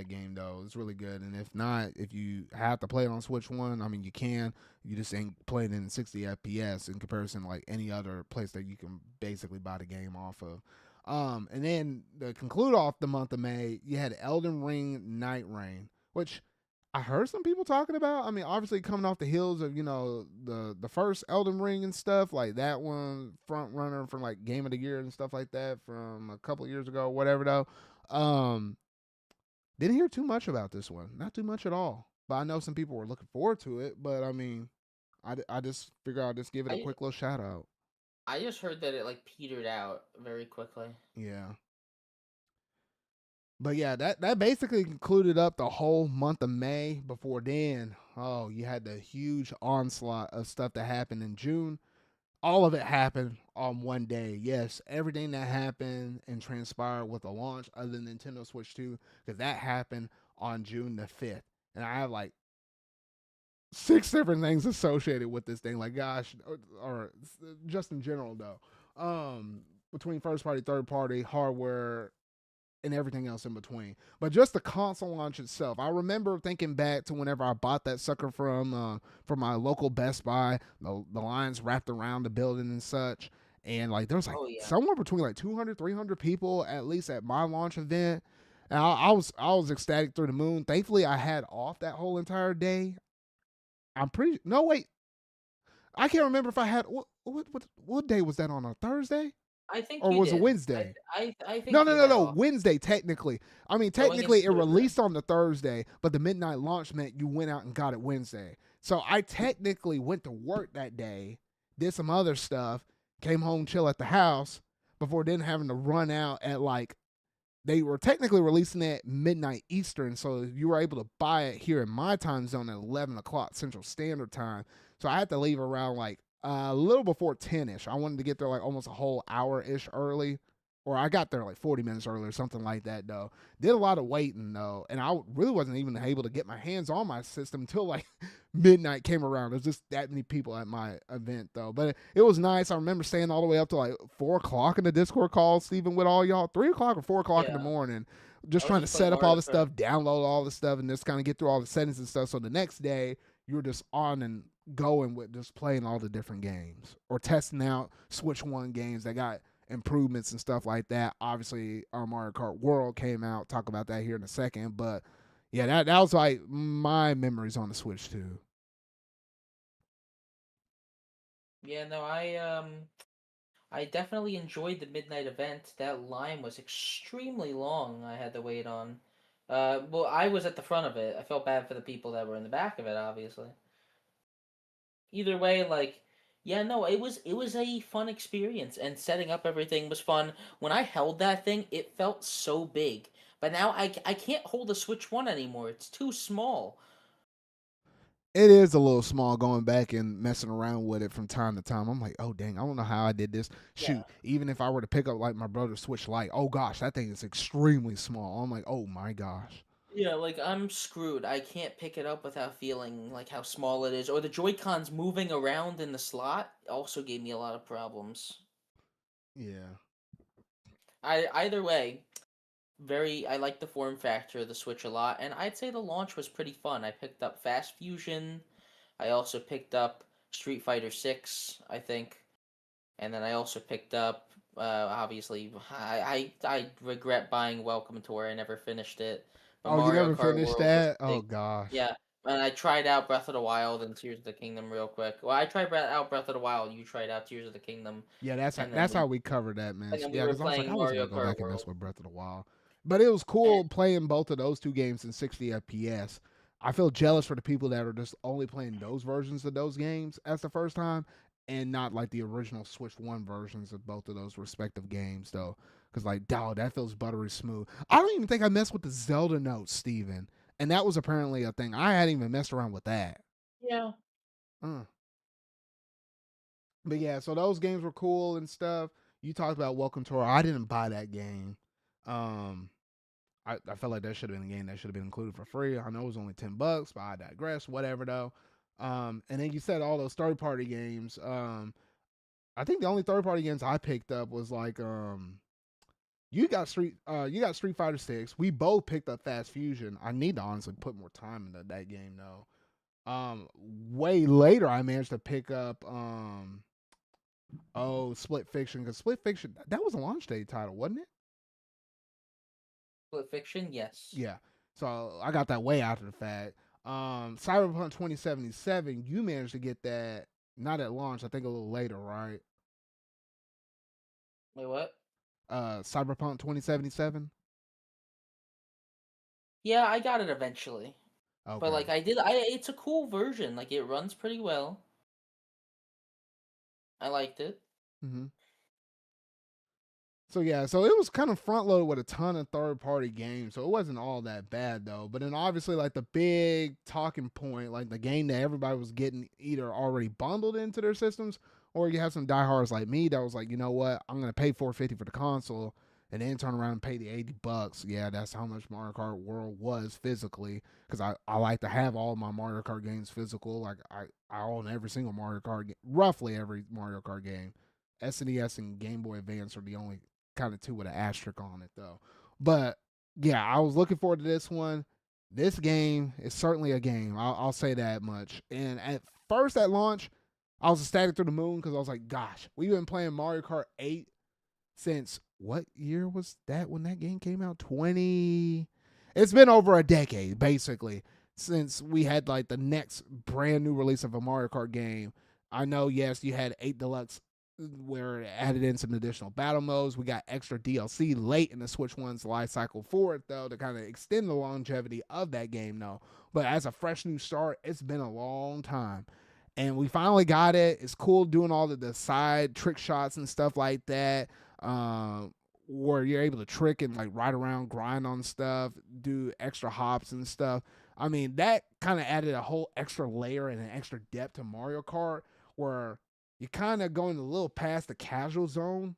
game though. It's really good. And if not, if you have to play it on Switch 1, I mean, you can. You just ain't playing it in 60 FPS in comparison to like any other place that you can basically buy the game off of. And then to conclude off the month of May, you had Elden Ring Night Rain, which I heard some people talking about. I mean, obviously coming off the heels of the first Elden Ring and stuff like that one, front runner from like Game of the Year and stuff like that from a couple years ago, whatever though. Um, didn't hear too much about this one, not too much at all. But I know some people were looking forward to it. But I mean, I just figured I'd just give it a I quick little shout out. I just heard that it like petered out very quickly. Yeah. But yeah, that basically concluded up the whole month of May. Before then, oh, you had the huge onslaught of stuff that happened in June. All of it happened on one day. Yes, everything that happened and transpired with the launch of the Nintendo Switch 2, because that happened on June the 5th. And I have like 6 different things associated with this thing. Like, gosh, or just in general, though. Between first party, third party, hardware, and everything else in between. But just the console launch itself, I remember thinking back to whenever I bought that sucker from my local Best Buy. The lines wrapped around the building and such, and like there was like Oh yeah. somewhere between like 200, 300 people at least at my launch event. And I was ecstatic through the moon. Thankfully, I had off that whole entire day. I'm pretty no wait. I can't remember if I had what day was that on a Thursday I think or you was it did. Wednesday? I No, think no, you no, had no. off Wednesday, technically. I mean, going into technically, it Thursday. released on the Thursday, but the midnight launch meant you went out and got it Wednesday. So I technically went to work that day, did some other stuff, came home, chill at the house before then having to run out at like they were technically releasing it midnight Eastern, so you were able to buy it here in my time zone at 11 o'clock Central Standard Time. So I had to leave around like a little before 10ish. I wanted to get there like almost a whole hour ish early, or I got there like 40 minutes early or something like that though. Did a lot of waiting though, and I really wasn't even able to get my hands on my system until like midnight came around. There's just that many people at my event though, but it was nice. I remember staying all the way up to like 4 o'clock in the Discord call, Stephen, with all y'all, 3 o'clock or 4 o'clock in the Yeah, morning, I just was trying to just playing set up all Mario the Kart. stuff, download all the stuff, and just kind of get through all the settings and stuff. So the next day you were just on and going with just playing all the different games or testing out Switch One games that got improvements and stuff like that. Obviously, our Mario Kart World came out. Talk about that here in a second, but yeah, that was like my memories on the Switch too. Yeah, no, I definitely enjoyed the midnight event. That line was extremely long. I had to wait on. Well, I was at the front of it. I felt bad for the people that were in the back of it, obviously. Either way, like, yeah, no, it was a fun experience, and setting up everything was fun. When I held that thing, it felt so big. But now I can't hold a Switch One anymore. It's too small. It is a little small going back and messing around with it from time to time. I'm like, oh dang, I don't know how I did this. Yeah. Shoot, even if I were to pick up like my brother's Switch Lite, oh gosh, that thing is extremely small. I'm like, oh my gosh. Yeah, like I'm screwed. I can't pick it up without feeling like how small it is. Or the Joy-Cons moving around in the slot also gave me a lot of problems. Yeah. I either way, I like the form factor of the Switch a lot, and I'd say the launch was pretty fun. I picked up Fast Fusion. I also picked up Street Fighter 6, I think. And then I also picked up obviously I regret buying Welcome Tour. I never finished it. But Oh, you Mario never Kart finished World was that? Oh big. gosh. Yeah. And I tried out Breath of the Wild and Tears of the Kingdom real quick. Well, I tried out Breath of the Wild. You tried out Tears of the Kingdom, Yeah, that's and then that's how we covered that, man. we Yeah, were because I was like, playing I wasn't Mario gonna go Kart back and mess World. with Breath of the Wild, but it was And cool playing both of those two games in 60 FPS. I feel jealous for the people that are just only playing those versions of those games as the first time, and not like the original Switch One versions of both of those respective games, though. Because like, dog, that feels buttery smooth. I don't even think I messed with the Zelda notes, Steven. And that was apparently a thing. I hadn't even messed around with that. yeah, Uh. But yeah, so those games were cool and stuff. You talked about Welcome Tour. I didn't buy that game. Um, I felt like that should have been a game that should have been included for free. I know it was only $10, but I digress. Whatever though. And then you said all those third party games. I think the only third party games I picked up was like you got Street Fighter Six. We both picked up Fast Fusion. I need to honestly put more time into that game though. Way later I managed to pick up Oh, Split Fiction, because Split Fiction, that was a launch day title, wasn't it? Split Fiction, yes. Yeah. So I got that way after the fact. Cyberpunk 2077, you managed to get that not at launch, I think a little later, right? Wait, what? Cyberpunk 2077. Yeah, I got it eventually. But Okay. like it's a cool version. Like it runs pretty well. I liked it. Mm-hmm. So yeah, so it was kind of front loaded with a ton of third party games, so it wasn't all that bad though. But then obviously like the big talking point, like the game that everybody was getting either already bundled into their systems, or you have some diehards like me that was like, you know what, I'm gonna pay $450 for the console, and then turn around and pay the $80. Yeah, that's how much Mario Kart World was physically, because I like to have all my Mario Kart games physical. Like I own every single Mario Kart, roughly every Mario Kart game. SNES and Game Boy Advance are the only kind of two with an asterisk on it though. But yeah, I was looking forward to this one. This game is certainly a game. I'll say that much. And at first at launch, I was ecstatic through the moon because I was like, gosh, we've been playing Mario Kart 8 since what year was that when that game came out? 20. It's been over a decade, basically, since we had like the next brand new release of a Mario Kart game. I know, yes, you had 8 Deluxe where it added in some additional battle modes. We got extra DLC late in the Switch One's life cycle for it, though, to kind of extend the longevity of that game, though. But as a fresh new start, it's been a long time. And we finally got it. It's cool doing all of the side trick shots and stuff like that. Where you're able to trick and like ride around, grind on stuff, do extra hops and stuff. I mean, that kind of added a whole extra layer and an extra depth to Mario Kart, where you're kind of going a little past the casual zone,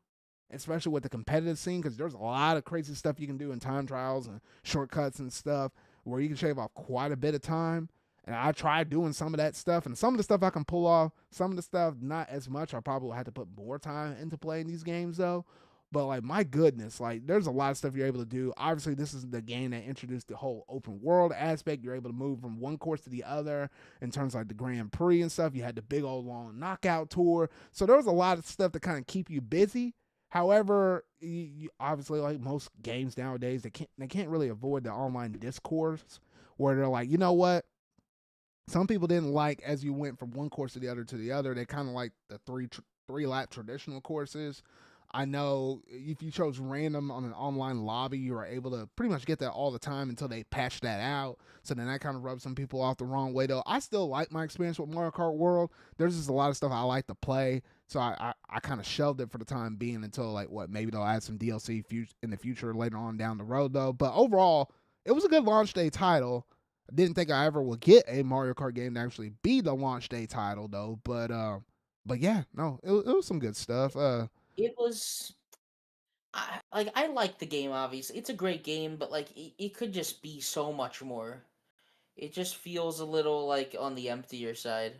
especially with the competitive scene, because there's a lot of crazy stuff you can do in time trials and shortcuts and stuff where you can shave off quite a bit of time. And I tried doing some of that stuff, and some of the stuff I can pull off, some of the stuff not as much. I probably will have to put more time into playing these games though. But like my goodness, like there's a lot of stuff you're able to do. Obviously, this is the game that introduced the whole open world aspect. You're able to move from one course to the other in terms of like the Grand Prix and stuff. You had the big old long knockout tour. So there was a lot of stuff to kind of keep you busy. However, obviously, like most games nowadays, they can't really avoid the online discourse where they're like, you know what? Some people didn't like as you went from one course to the other to the other. They kind of like the three lap traditional courses. I know if you chose random on an online lobby, you were able to pretty much get that all the time until they patched that out. So then that kind of rubbed some people off the wrong way, though. I still like my experience with Mario Kart World. There's just a lot of stuff I like to play. So I kind of shelved it for the time being until, like, what, maybe they'll add some DLC in the future later on down the road, though. But overall, it was a good launch day title. I didn't think I ever would get a Mario Kart game to actually be the launch day title, though. But yeah, no, it was some good stuff. It was I like the game. Obviously, it's a great game, but like it could just be so much more. It just feels a little like on the emptier side.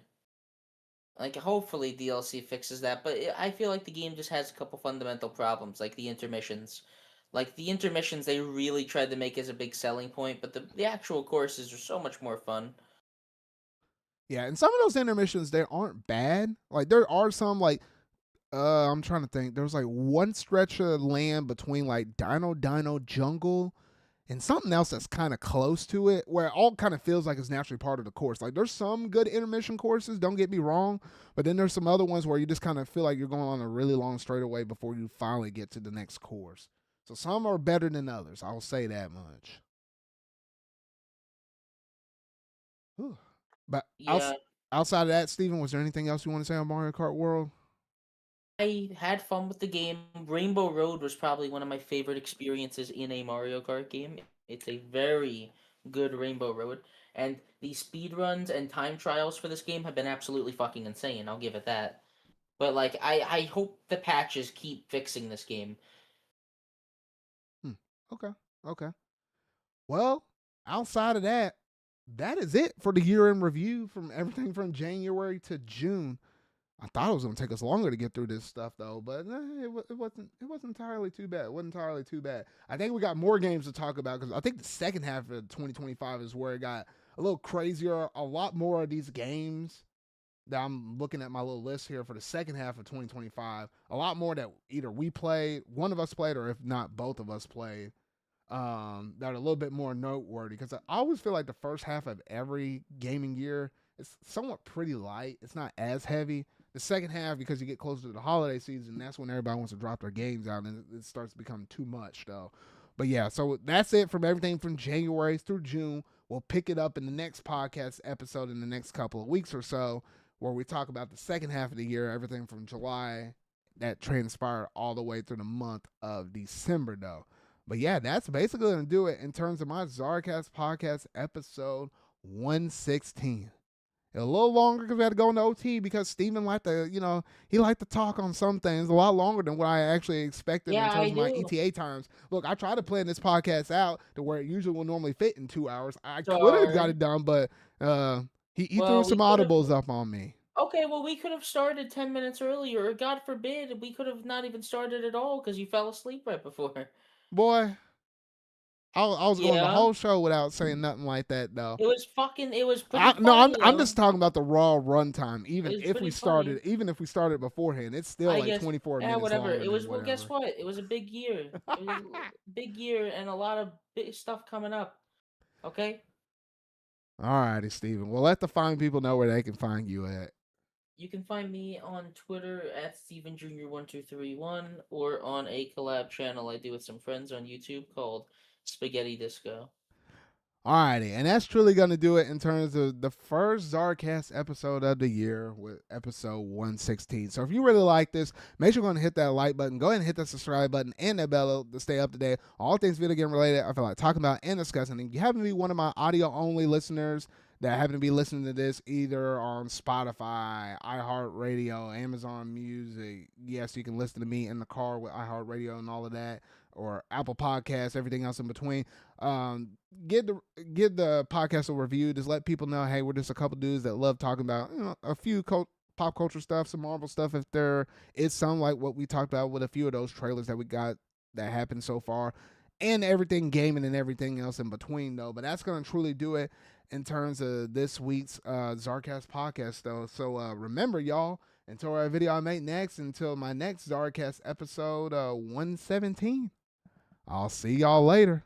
Like hopefully DLC fixes that, but I feel like the game just has a couple fundamental problems, like the intermissions. Like the intermissions, they really tried to make as a big selling point, but the actual courses are so much more fun. Yeah, and some of those intermissions they aren't bad. Like there are some like I'm trying to think. There was like one stretch of land between like Dino Jungle and something else that's kind of close to it, where it all kind of feels like it's naturally part of the course. Like there's some good intermission courses, don't get me wrong, but then there's some other ones where you just kind of feel like you're going on a really long straightaway before you finally get to the next course. So some are better than others. I'll say that much. Whew. But Yeah, outside of that, Steven, was there anything else you want to say on Mario Kart World? I had fun with the game. Rainbow Road was probably one of my favorite experiences in a Mario Kart game. It's a very good Rainbow Road, and the speed runs and time trials for this game have been absolutely fucking insane. I'll give it that. But like, I hope the patches keep fixing this game. Hmm. Okay. Okay. Well, outside of that, that is it for the year in review from everything from January to June. I thought it was going to take us longer to get through this stuff though, but it wasn't entirely too bad. It wasn't entirely too bad. I think we got more games to talk about because I think the second half of 2025 is where it got a little crazier. A lot more of these games that I'm looking at my little list here for the second half of 2025. A lot more that either we played, one of us played, or if not, both of us played. That are a little bit more noteworthy because I always feel like the first half of every gaming year is somewhat pretty light. It's not as heavy. The second half, because you get closer to the holiday season, that's when everybody wants to drop their games out, and it starts to become too much, though. But yeah, so that's it from everything from January through June. We'll pick it up in the next podcast episode in the next couple of weeks or so, where we talk about the second half of the year, everything from July that transpired all the way through the month of December, though. But yeah, that's basically going to do it in terms of my ZardCast podcast episode 116. A little longer because we had to go into OT because Steven liked to, he liked to talk on some things a lot longer than what I actually expected in Yeah, terms I of my do. ETA times. Look, I try to plan this podcast out to where it usually will normally fit in 2 hours. I could have got Darn. it done, but he threw Well, some we could have. audibles up on me. Okay, well, we could have started 10 minutes earlier, or God forbid, we could have not even started at all because you fell asleep right before. Boy, I was going the Yeah. whole show without saying nothing like that, though. It was pretty No, funny, I'm though. just talking about the raw runtime. It Even was if we pretty funny. started beforehand, it's still I like guess, 24 yeah, minutes whatever. longer It than was, well, guess whatever. what? It was a big year. It was a big year and a lot of big stuff coming up. Okay? Alrighty, Steven. Well, let the fine people know where they can find you at. You can find me on Twitter at Steven Jr. 1231 or on a collab channel I do with some friends on YouTube called Spaghetti Disco. Alrighty, and that's truly going to do it in terms of the first ZardCast episode of the year with episode 116. So if you really like this, make sure you're going to hit that like button, go ahead and hit that subscribe button and that bell to stay up to date. All things video game related, I feel like talking about and discussing. And if you happen to be one of my audio only listeners that happen to be listening to this either on Spotify, iHeartRadio, Amazon Music, yes, you can listen to me in the car with iHeartRadio and all of that, or Apple Podcasts, everything else in between. Give the podcast a review. Just let people know, hey, we're just a couple dudes that love talking about a few pop culture stuff, some Marvel stuff. If there is some like what we talked about with a few of those trailers that we got that happened so far, and everything gaming and everything else in between, though. But that's gonna truly do it in terms of this week's ZardCast podcast, though. So remember, y'all, until our video I make next, until my next ZardCast episode 117. I'll see y'all later.